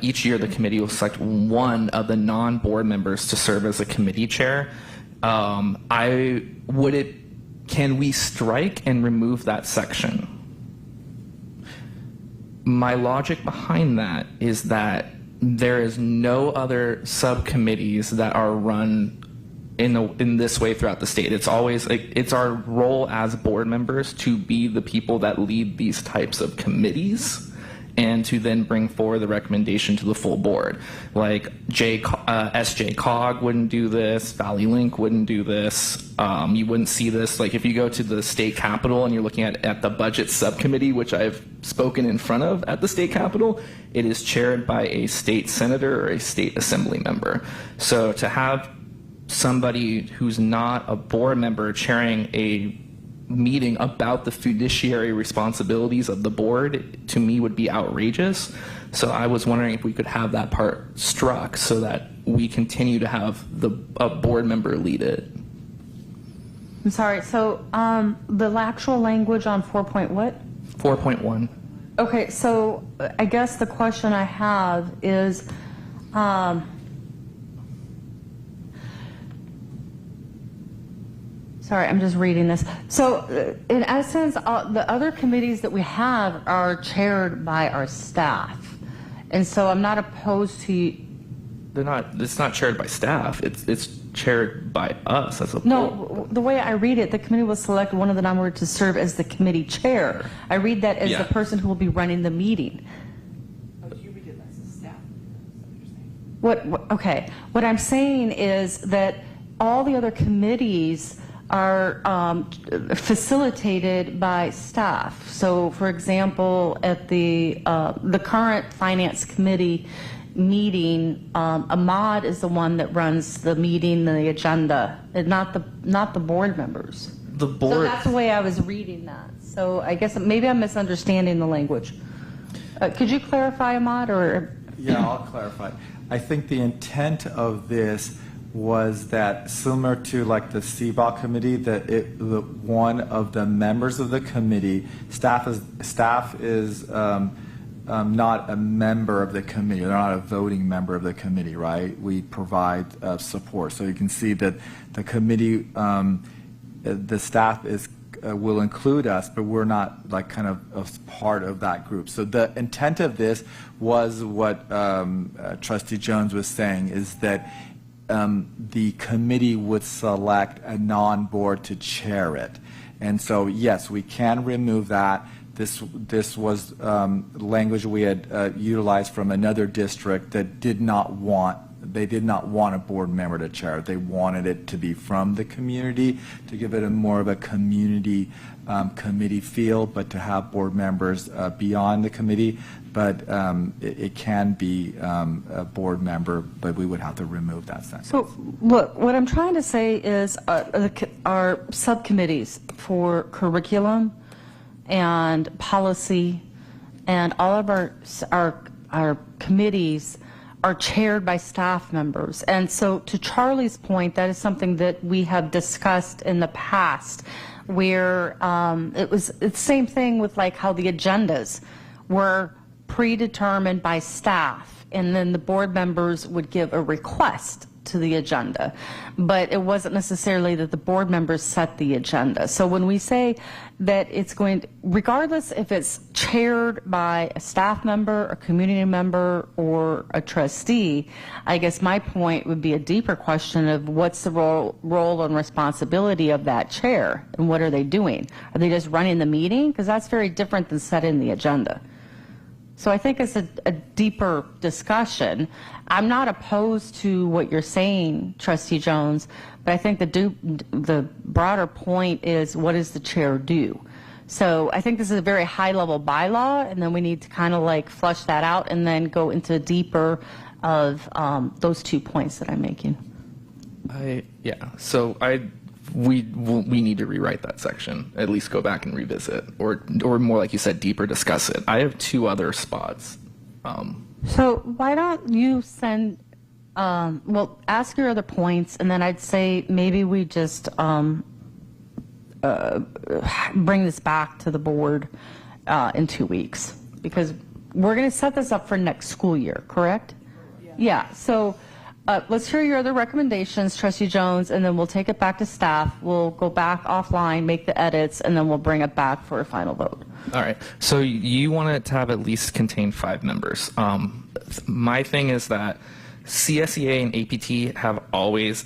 Speaker 8: each year the committee will select one of the non-board members to serve as a committee chair. Can we strike and remove that section? My logic behind that is that there is no other subcommittees that are run in this way throughout the state. It's always it's our role as board members to be the people that lead these types of committees, and to then bring forward the recommendation to the full board. Like SJ Cog wouldn't do this, Valley Link wouldn't do this. You wouldn't see this, like if you go to the state capitol and you're looking at the budget subcommittee, which I've spoken in front of at the state capitol, it is chaired by a state senator or a state assembly member. So to have somebody who's not a board member chairing a meeting about the fiduciary responsibilities of the board, to me, would be outrageous. So I was wondering if we could have that part struck so that we continue to have a board member lead it.
Speaker 1: I'm sorry, so the actual language on
Speaker 8: 4.1.
Speaker 1: Okay, so I guess the question I have is, sorry, I'm just reading this. So in essence, the other committees that we have are chaired by our staff. And so I'm not opposed to...
Speaker 8: It's not chaired by staff. It's chaired by us as a board.
Speaker 1: No, the way I read it, the committee will select one of the non-board to serve as the committee chair. I read that as the person who will be running the meeting.
Speaker 11: Oh, you read it as a staff.
Speaker 1: Okay. What I'm saying is that all the other committees are facilitated by staff. So, for example, at the current finance committee meeting, Ahmad is the one that runs the meeting and the agenda, and not the board members.
Speaker 8: The board.
Speaker 1: So that's the way I was reading that. So I guess maybe I'm misunderstanding the language. Could you clarify, Ahmad, or?
Speaker 15: Yeah, I'll clarify. I think the intent of this was that, similar to like the CBOC committee, that one of the members of the committee, staff is not a member of the committee. They're not a voting member of the committee, right? We provide support. So you can see that the committee, the staff will include us, but we're not like kind of a part of that group. So the intent of this was what Trustee Jones was saying, is that the committee would select a non-board to chair it. And so, yes, we can remove that. This was language we had utilized from another district that did not want a board member to chair it. They wanted it to be from the community, to give it more of a community committee feel, but to have board members beyond the committee. But it can be a board member, but we would have to remove that sentence.
Speaker 1: So, look, what I'm trying to say is our subcommittees for curriculum and policy and all of our committees are chaired by staff members. And so, to Charlie's point, that is something that we have discussed in the past, where it's the same thing with like how the agendas were predetermined by staff, and then the board members would give a request to the agenda. But it wasn't necessarily that the board members set the agenda. So when we say that it's going to, regardless if it's chaired by a staff member, a community member, or a trustee, I guess my point would be a deeper question of what's the role and responsibility of that chair, and what are they doing? Are they just running the meeting? Because that's very different than setting the agenda. So I think it's a deeper discussion. I'm not opposed to what you're saying, Trustee Jones, but I think the broader point is, what does the chair do? So I think this is a very high-level bylaw, and then we need to kind of like flush that out and then go into deeper of those 2 points that I'm making.
Speaker 8: We need to rewrite that section, at least go back and revisit, or more like you said, deeper discuss it. I have 2 other spots.
Speaker 1: So why don't you send, well, ask your other points, and then I'd say maybe we just bring this back to the board in 2 weeks, because we're going to set this up for next school year, correct? Yeah. So let's hear your other recommendations, Trustee Jones, and then we'll take it back to staff. We'll go back offline, make the edits, and then we'll bring it back for a final vote.
Speaker 8: All right. So you want it to have at least contain 5 members. My thing is that CSEA and APT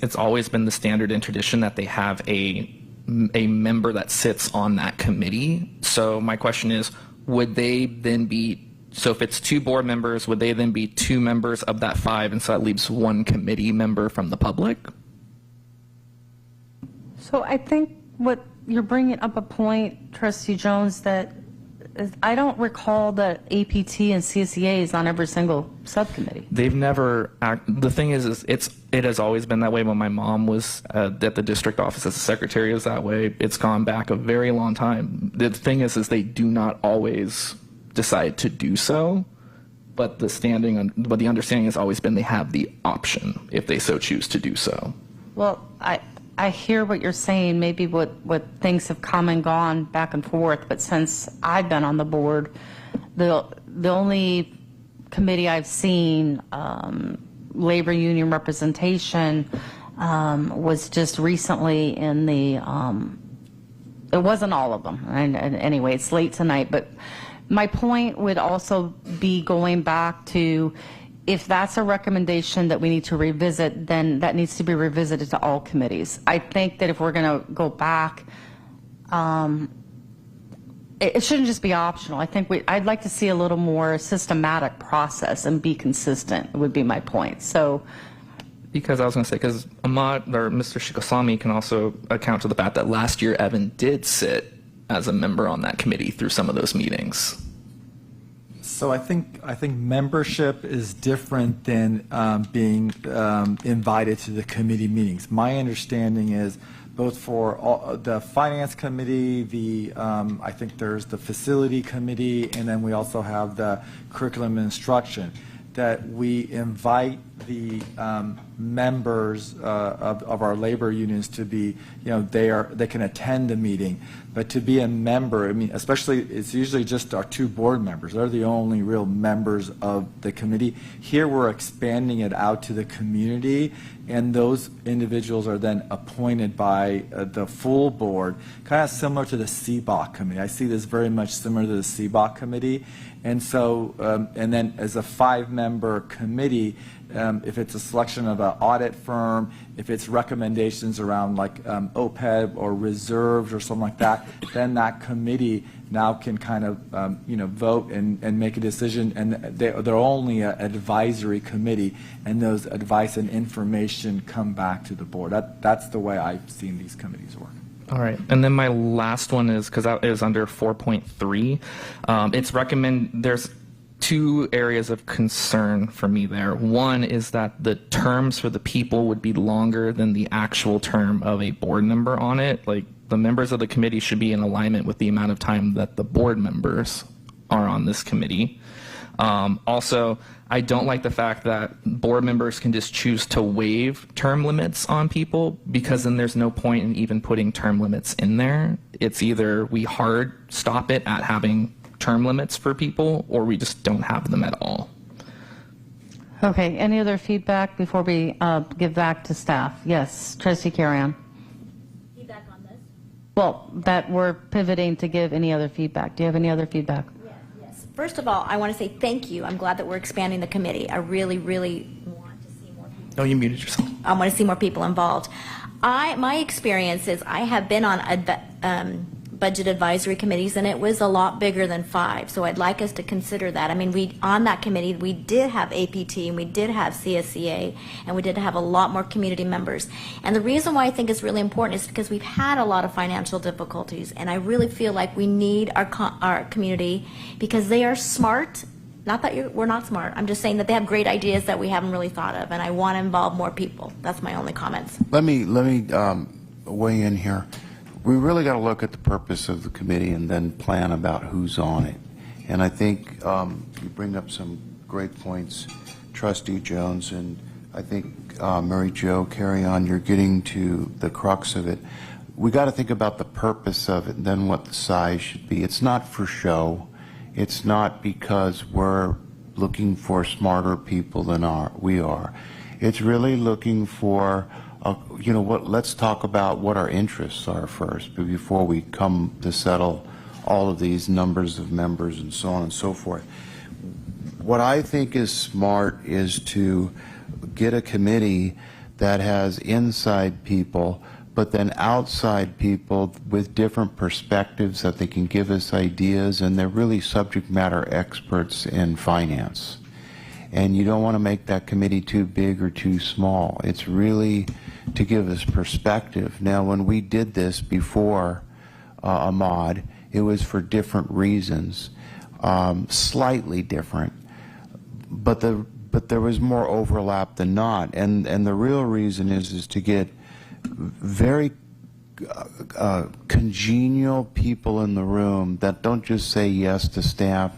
Speaker 8: it's always been the standard and tradition that they have a member that sits on that committee. So my question is, would they then be, so if it's 2 board members, would they then be 2 members of that 5, and so that leaves 1 committee member from the public?
Speaker 1: So I think what you're bringing up a point, Trustee Jones, that I don't recall that APT and CSEA is on every single subcommittee.
Speaker 8: They've never, the thing is it has always been that way. When my mom was at the district office as a secretary, it was that way. It's gone back a very long time. The thing is they do not always decide to do so, but the understanding has always been they have the option if they so choose to do so.
Speaker 1: Well, I hear what you're saying, maybe what things have come and gone back and forth, but since I've been on the board, the only committee I've seen labor union representation was just recently in the, it wasn't all of them, and anyway, it's late tonight, but my point would also be going back to, if that's a recommendation that we need to revisit, then that needs to be revisited to all committees. I think that if we're going to go back, it shouldn't just be optional. I think I'd like to see a little more systematic process and be consistent, would be my point. So,
Speaker 8: because I was going to say, because Ahmad or Mr. Shikosami can also account to the fact that last year Evan did sit as a member on that committee through some of those meetings.
Speaker 15: So I think membership is different than being invited to the committee meetings. My understanding is both for the finance committee, I think there's the facility committee, and then we also have the curriculum and instruction, that we invite the members of our labor unions to be, they can attend the meeting, but to be a member, I mean, especially, it's usually just our 2 board members. They're the only real members of the committee. Here we're expanding it out to the community, and those individuals are then appointed by the full board, kind of similar to the CBOC committee. I see this very much similar to the CBOC committee. And so, and then as a 5-member committee, if it's a selection of an audit firm, if it's recommendations around like OPEB or reserves or something like that, then that committee now can kind of vote and make a decision, and they're only an advisory committee, and those advice and information come back to the board. That's the way I've seen these committees work.
Speaker 8: All right, and then my last one is, because that is under 4.3, there's 2 areas of concern for me there. One is that the terms for the people would be longer than the actual term of a board member on it. Like, the members of the committee should be in alignment with the amount of time that the board members are on this committee. Also, I don't like the fact that board members can just choose to waive term limits on people, because then there's no point in even putting term limits in there. It's either we hard stop it at having term limits for people, or we just don't have them at all.
Speaker 1: Okay, any other feedback before we give back to staff? Yes, Trustee Carrion.
Speaker 7: Feedback on this?
Speaker 1: Well, that we're pivoting to give any other feedback. Do you have any other feedback?
Speaker 7: Yes. First of all, I want to say thank you. I'm glad that we're expanding the committee. I really, really want to see more people.
Speaker 8: Oh, you muted yourself.
Speaker 7: I want to see more people involved. My experience is I have been on budget advisory committees, and it was a lot bigger than 5. So I'd like us to consider that. I mean, on that committee, we did have APT, and we did have CSCA, and we did have a lot more community members. And the reason why I think it's really important is because we've had a lot of financial difficulties, and I really feel like we need our community because they are smart. Not that we're not smart. I'm just saying that they have great ideas that we haven't really thought of, and I want to involve more people. That's my only comments.
Speaker 19: Let me weigh in here. We really got to look at the purpose of the committee and then plan about who's on it. And I think you bring up some great points, Trustee Jones, and I think Mary Jo, carry on. You're getting to the crux of it. We got to think about the purpose of it and then what the size should be. It's not for show. It's not because we're looking for smarter people than we are. It's really looking for let's talk about what our interests are first before we come to settle all of these numbers of members and so on and so forth. What I think is smart is to get a committee that has inside people, but then outside people with different perspectives that they can give us ideas, and they're really subject matter experts in finance. And you don't want to make that committee too big or too small. It's really to give us perspective. Now, when we did this before Ahmad, it was for different reasons, slightly different, but there was more overlap than not. And the real reason is to get very congenial people in the room that don't just say yes to staff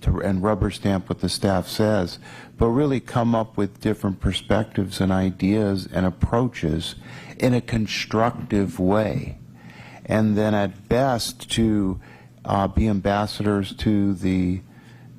Speaker 19: and rubber stamp what the staff says, but really come up with different perspectives and ideas and approaches in a constructive way. And then at best to be ambassadors to the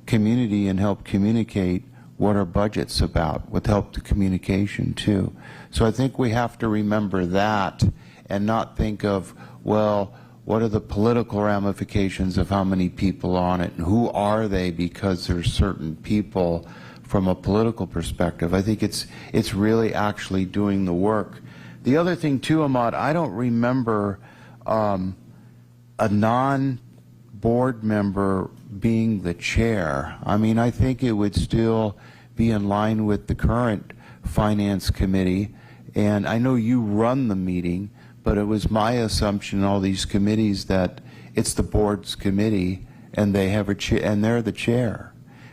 Speaker 19: community and help communicate what our budget's about, with help to communication too. So I think we have to remember that and not think of, well, what are the political ramifications of how many people on it, and who are they because there's certain people from a political perspective. I think it's really actually doing the work. The other thing too, Ahmad, I don't remember a non-board member being the chair. I mean, I think it would still be in line with the current finance committee, and I know you run the meeting, but it was my assumption in all these committees that it's the board's committee and they have a chair and they're the chair.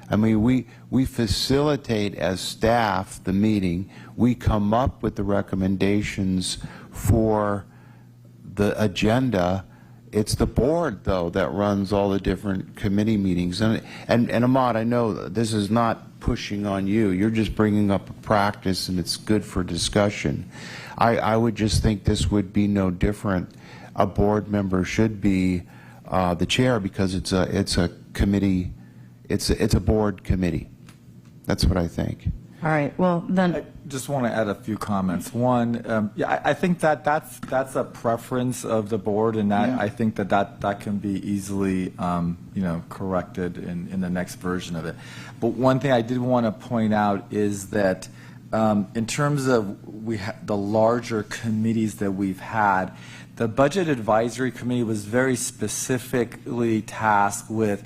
Speaker 19: I mean, we facilitate as staff the meeting. We come up with the recommendations for the agenda. It's the board, though, that runs all the different committee meetings. And Ahmad, I know this is not pushing on you. You're just bringing up a practice, and it's good for discussion. I would just think this would be no different. A board member should be the chair because it's a committee. It's a board committee. That's what I think.
Speaker 1: All right. Well, then
Speaker 15: I just want to add a few comments. One, I think that's a preference of the board, and that I think that can be easily corrected in the next version of it. But one thing I did want to point out is that in terms of the larger committees that we've had, the Budget Advisory Committee was very specifically tasked with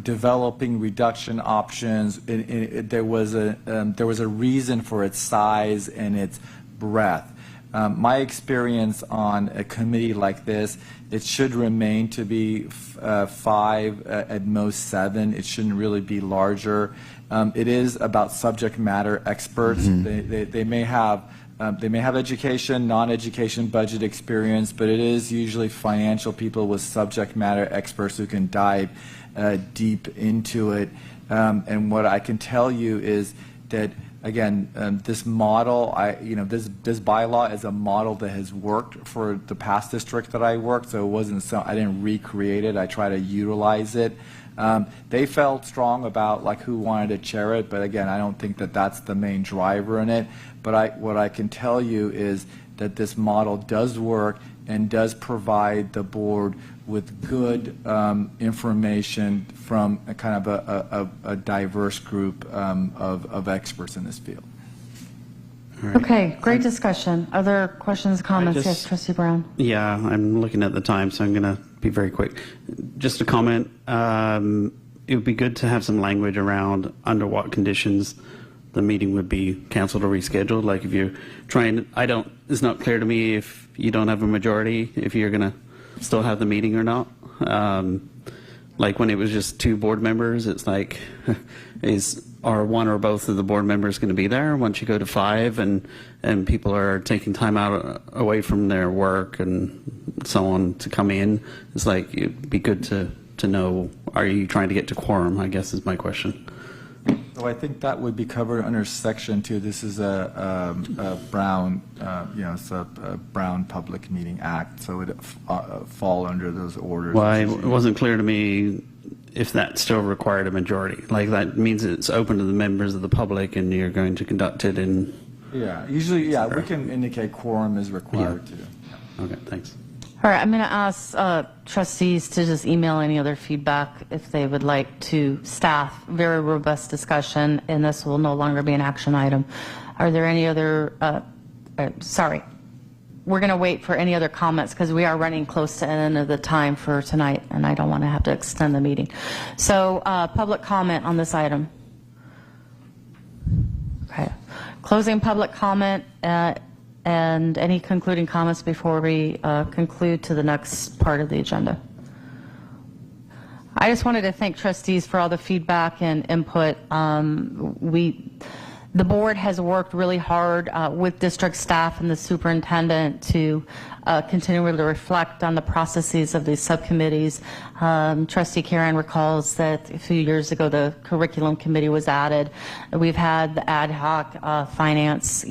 Speaker 15: developing reduction options. There was a reason for its size and its breadth. My experience on a committee like this, it should remain to be 5, at most 7. It shouldn't really be larger. It is about subject matter experts. Mm-hmm. They may have education, non-education budget experience, but it is usually financial people with subject matter experts who can dive deep into it. And what I can tell you is that again, this model, this bylaw is a model that has worked for the past district that I worked, so it wasn't I didn't recreate it. I try to utilize it. They felt strong about like who wanted to chair it, but again, I don't think that that's the main driver in it. But what I can tell you is that this model does work and does provide the board with good information from a kind of a diverse group of experts in this field.
Speaker 1: Okay, great discussion. Other questions, comments? Yes, Trustee Brown.
Speaker 6: Yeah, I'm looking at the time, so I'm going to be very quick. Just a comment. It would be good to have some language around under what conditions the meeting would be canceled or rescheduled. Like if you're trying, it's not clear to me if you don't have a majority, if you're going to still have the meeting or not. Like when it was just 2 board members, it's like, are one or both of the board members going to be there? Once you go to 5 and people are taking time out away from their work and so on to come in, it's like it'd be good to know, are you trying to get to quorum, I guess is my question.
Speaker 15: So I think that would be covered under Section 2. This is a Brown, it's a Brown Public Meeting Act, so it fall under those orders.
Speaker 6: Well, it wasn't clear to me if that still required a majority. Like that means it's open to the members of the public, and you're going to conduct it in.
Speaker 15: Yeah, usually, we can indicate quorum is required too.
Speaker 6: Okay, thanks.
Speaker 1: All right, I'm going to ask trustees to just email any other feedback if they would like to staff. Very robust discussion, and this will no longer be an action item. Are there any other, sorry, we're going to wait for any other comments because we are running close to the end of the time for tonight, and I don't want to have to extend the meeting. So public comment on this item. Okay. Closing public comment. And any concluding comments before we conclude to the next part of the agenda? I just wanted to thank trustees for all the feedback and input. The board has worked really hard with district staff and the superintendent to continually reflect on the processes of these subcommittees. Trustee Karen recalls that a few years ago the curriculum committee was added. We've had the ad hoc finance,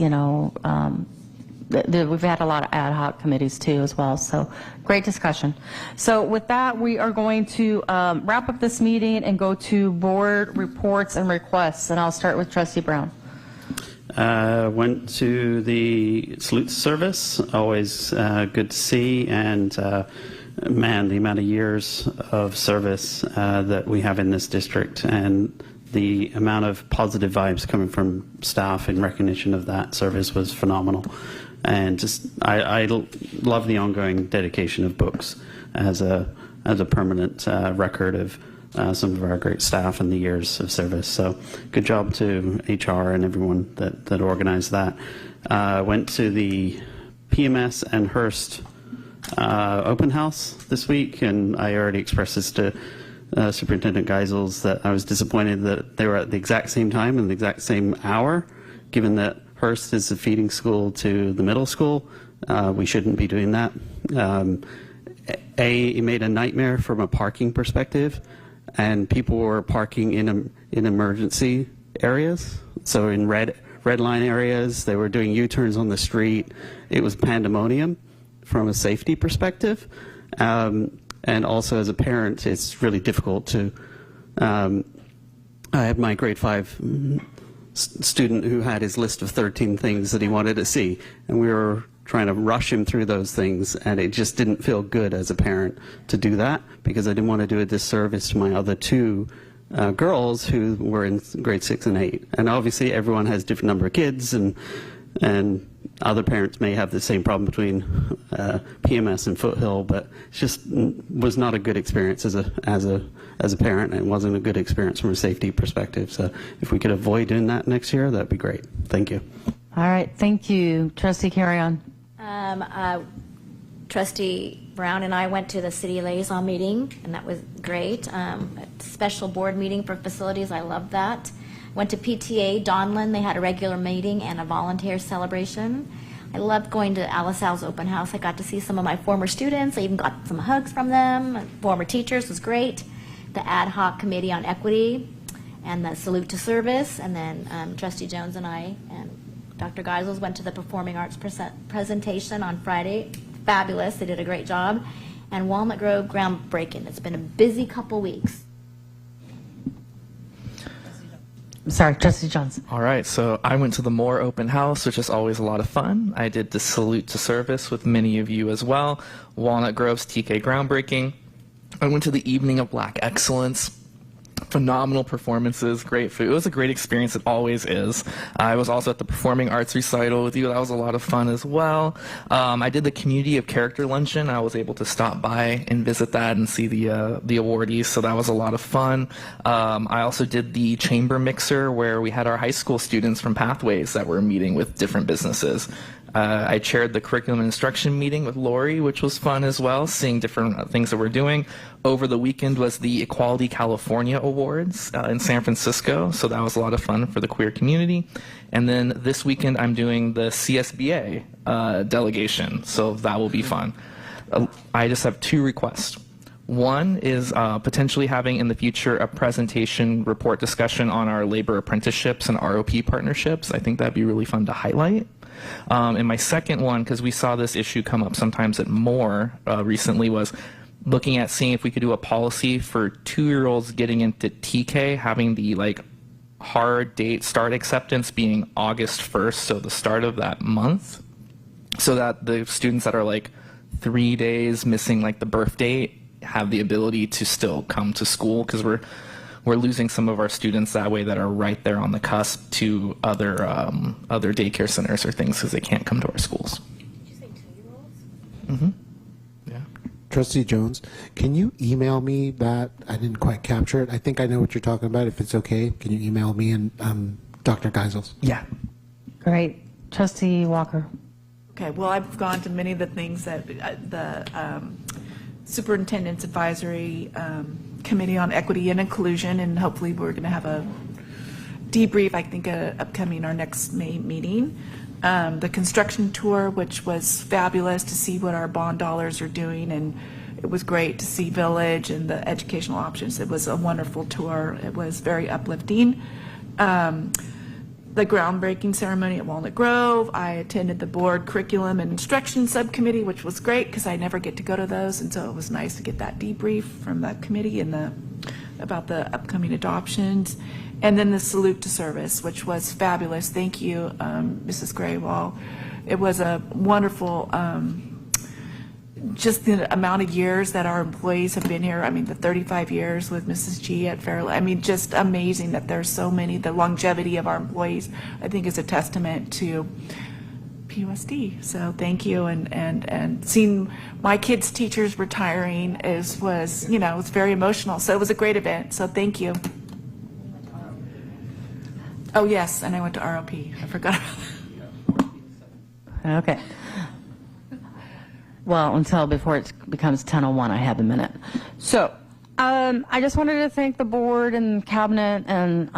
Speaker 1: we've had a lot of ad hoc committees too as well, so great discussion. So with that, we are going to wrap up this meeting and go to board reports and requests, and I'll start with Trustee Brown.
Speaker 6: Went to the salute service, always good to see, and man, the amount of years of service that we have in this district and the amount of positive vibes coming from staff in recognition of that service was phenomenal. And just, I love the ongoing dedication of books as a permanent record of some of our great staff and the years of service. So good job to HR and everyone that organized that. Went to the PMS and Hearst open house this week, and I already expressed this to Superintendent Geisels that I was disappointed that they were at the exact same time and the exact same hour, given that Hearst is the feeding school to the middle school. We shouldn't be doing that. It made a nightmare from a parking perspective, and people were parking in emergency areas. So in red line areas, they were doing U-turns on the street. It was pandemonium from a safety perspective. And also as a parent, it's really difficult to, I had my grade 5 student who had his list of 13 things that he wanted to see, and we were trying to rush him through those things, and it just didn't feel good as a parent to do that, because I didn't want to do a disservice to my other 2 girls who were in grade 6 and 8. And obviously everyone has a different number of kids, and other parents may have the same problem between PMS and Foothill, but it just was not a good experience as a parent, and it wasn't a good experience from a safety perspective. So if we could avoid doing that next year, that'd be great. Thank you.
Speaker 1: All right, thank you. Trustee Carry-On.
Speaker 7: Trustee Brown and I went to the city liaison meeting, and that was great. A special board meeting for facilities, I love that. Went to PTA Donlin. They had a regular meeting and a volunteer celebration. I loved going to Alice Al's open house. I got to see some of my former students. I even got some hugs from them. Former teachers was great. The ad hoc committee on equity. and the salute to service, and then Trustee Jones and I and Dr. Geisels went to the performing arts presentation on Friday. Fabulous, they did a great job. And Walnut Grove groundbreaking. It's been a busy couple weeks.
Speaker 1: Sorry, Trustee Jones.
Speaker 8: All right, so I went to the Moore open house, which is always a lot of fun. I did the salute to service with many of you as well. Walnut Grove's TK groundbreaking. I went to the evening of Black excellence. Phenomenal performances, great food. It was a great experience. It always is. I was also at the performing arts recital with you. That was a lot of fun as well. I did the community of character luncheon. I was able to stop by and visit that and see the awardees, so that was a lot of fun. I also did the chamber mixer where we had our high school students from Pathways that were meeting with different businesses. I chaired the curriculum and instruction meeting with Lori, which was fun as well, seeing different things that we're doing. Over the weekend was the Equality California Awards in San Francisco, so that was a lot of fun for the queer community. And then this weekend I'm doing the CSBA delegation, so that will be fun. I just have 2 requests. One is potentially having in the future a presentation report discussion on our labor apprenticeships and ROP partnerships. I think that'd be really fun to highlight. And my second one, because we saw this issue come up sometimes at Moore recently, was looking at seeing if we could do a policy for 2-year-olds getting into TK, having the hard date start acceptance being August 1st, so the start of that month, so that the students that are 3 days missing the birth date have the ability to still come to school, because we're losing some of our students that way that are right there on the cusp to other daycare centers or things because they can't come to our schools.
Speaker 18: Did you say 2-year-olds?
Speaker 8: Mm-hmm. Yeah.
Speaker 4: Trustee Jones, can you email me that? I didn't quite capture it. I think I know what you're talking about. If it's okay, can you email me and Dr. Geisels?
Speaker 8: Yeah.
Speaker 1: Great. Trustee Walker.
Speaker 11: Okay, well, I've gone to many of the things that the Superintendent's Advisory Committee on Equity and Inclusion, and hopefully we're going to have a debrief, I think, upcoming our next May meeting. The construction tour, which was fabulous to see what our bond dollars are doing, and it was great to see Village and the educational options. It was a wonderful tour. It was very uplifting. The groundbreaking ceremony at Walnut Grove. I attended the board curriculum and instruction subcommittee, which was great because I never get to go to those, and so it was nice to get that debrief from that committee and about the upcoming adoptions. And then the salute to service, which was fabulous. Thank you, Mrs. Graywall. It was a wonderful, just the amount of years that our employees have been here. I mean, the 35 years with Mrs. G at Fairley. I mean, just amazing that there's so many. The longevity of our employees, I think, is a testament to PUSD. So thank you. And seeing my kids' teachers retiring was, it's very emotional. So it was a great event. So thank you. Oh, yes, and I went to ROP. I forgot about that.
Speaker 1: Okay. Well, until before it becomes 10:01, I have a minute. So I just wanted to thank the board and cabinet and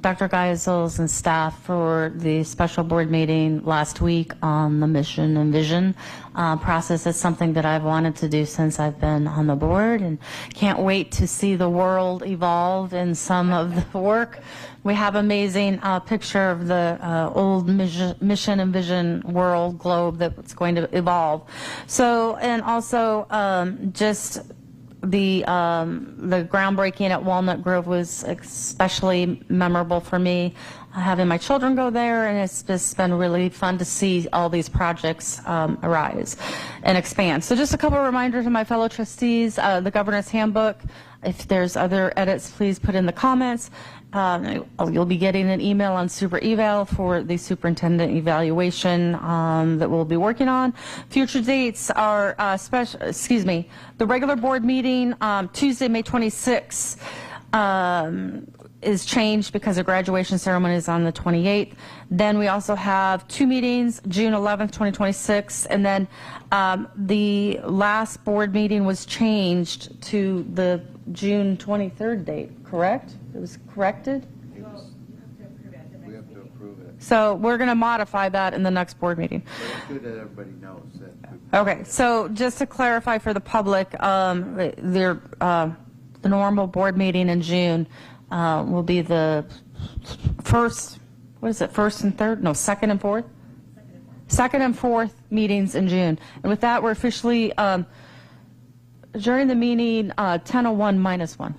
Speaker 1: Dr. Geisels and staff for the special board meeting last week on the mission and vision process. It's something that I've wanted to do since I've been on the board, and can't wait to see the world evolve in some of the work. We have amazing picture of the old mission and vision world globe that's going to evolve. So, and also just the groundbreaking at Walnut Grove was especially memorable for me. Having my children go there, and it's just been really fun to see all these projects arise and expand. So just a couple of reminders to my fellow trustees, the governor's handbook. If there's other edits, please put in the comments. You'll be getting an email on Super Eval for the superintendent evaluation that we'll be working on. Future dates are the regular board meeting Tuesday, May 26th is changed because the graduation ceremony is on the 28th. Then we also have 2 meetings, June 11th, 2026, and then the last board meeting was changed to the June 23rd date, correct? It was corrected?
Speaker 19: We have to approve it.
Speaker 1: So we're going to modify that in the next board meeting.
Speaker 19: But it's good that everybody knows that.
Speaker 1: Okay, so just to clarify for the public, the normal board meeting in June will be the first, what is it, first and third? No, second and fourth? Second and fourth meetings in June. And with that, we're officially adjourning the meeting 10:01 minus 1.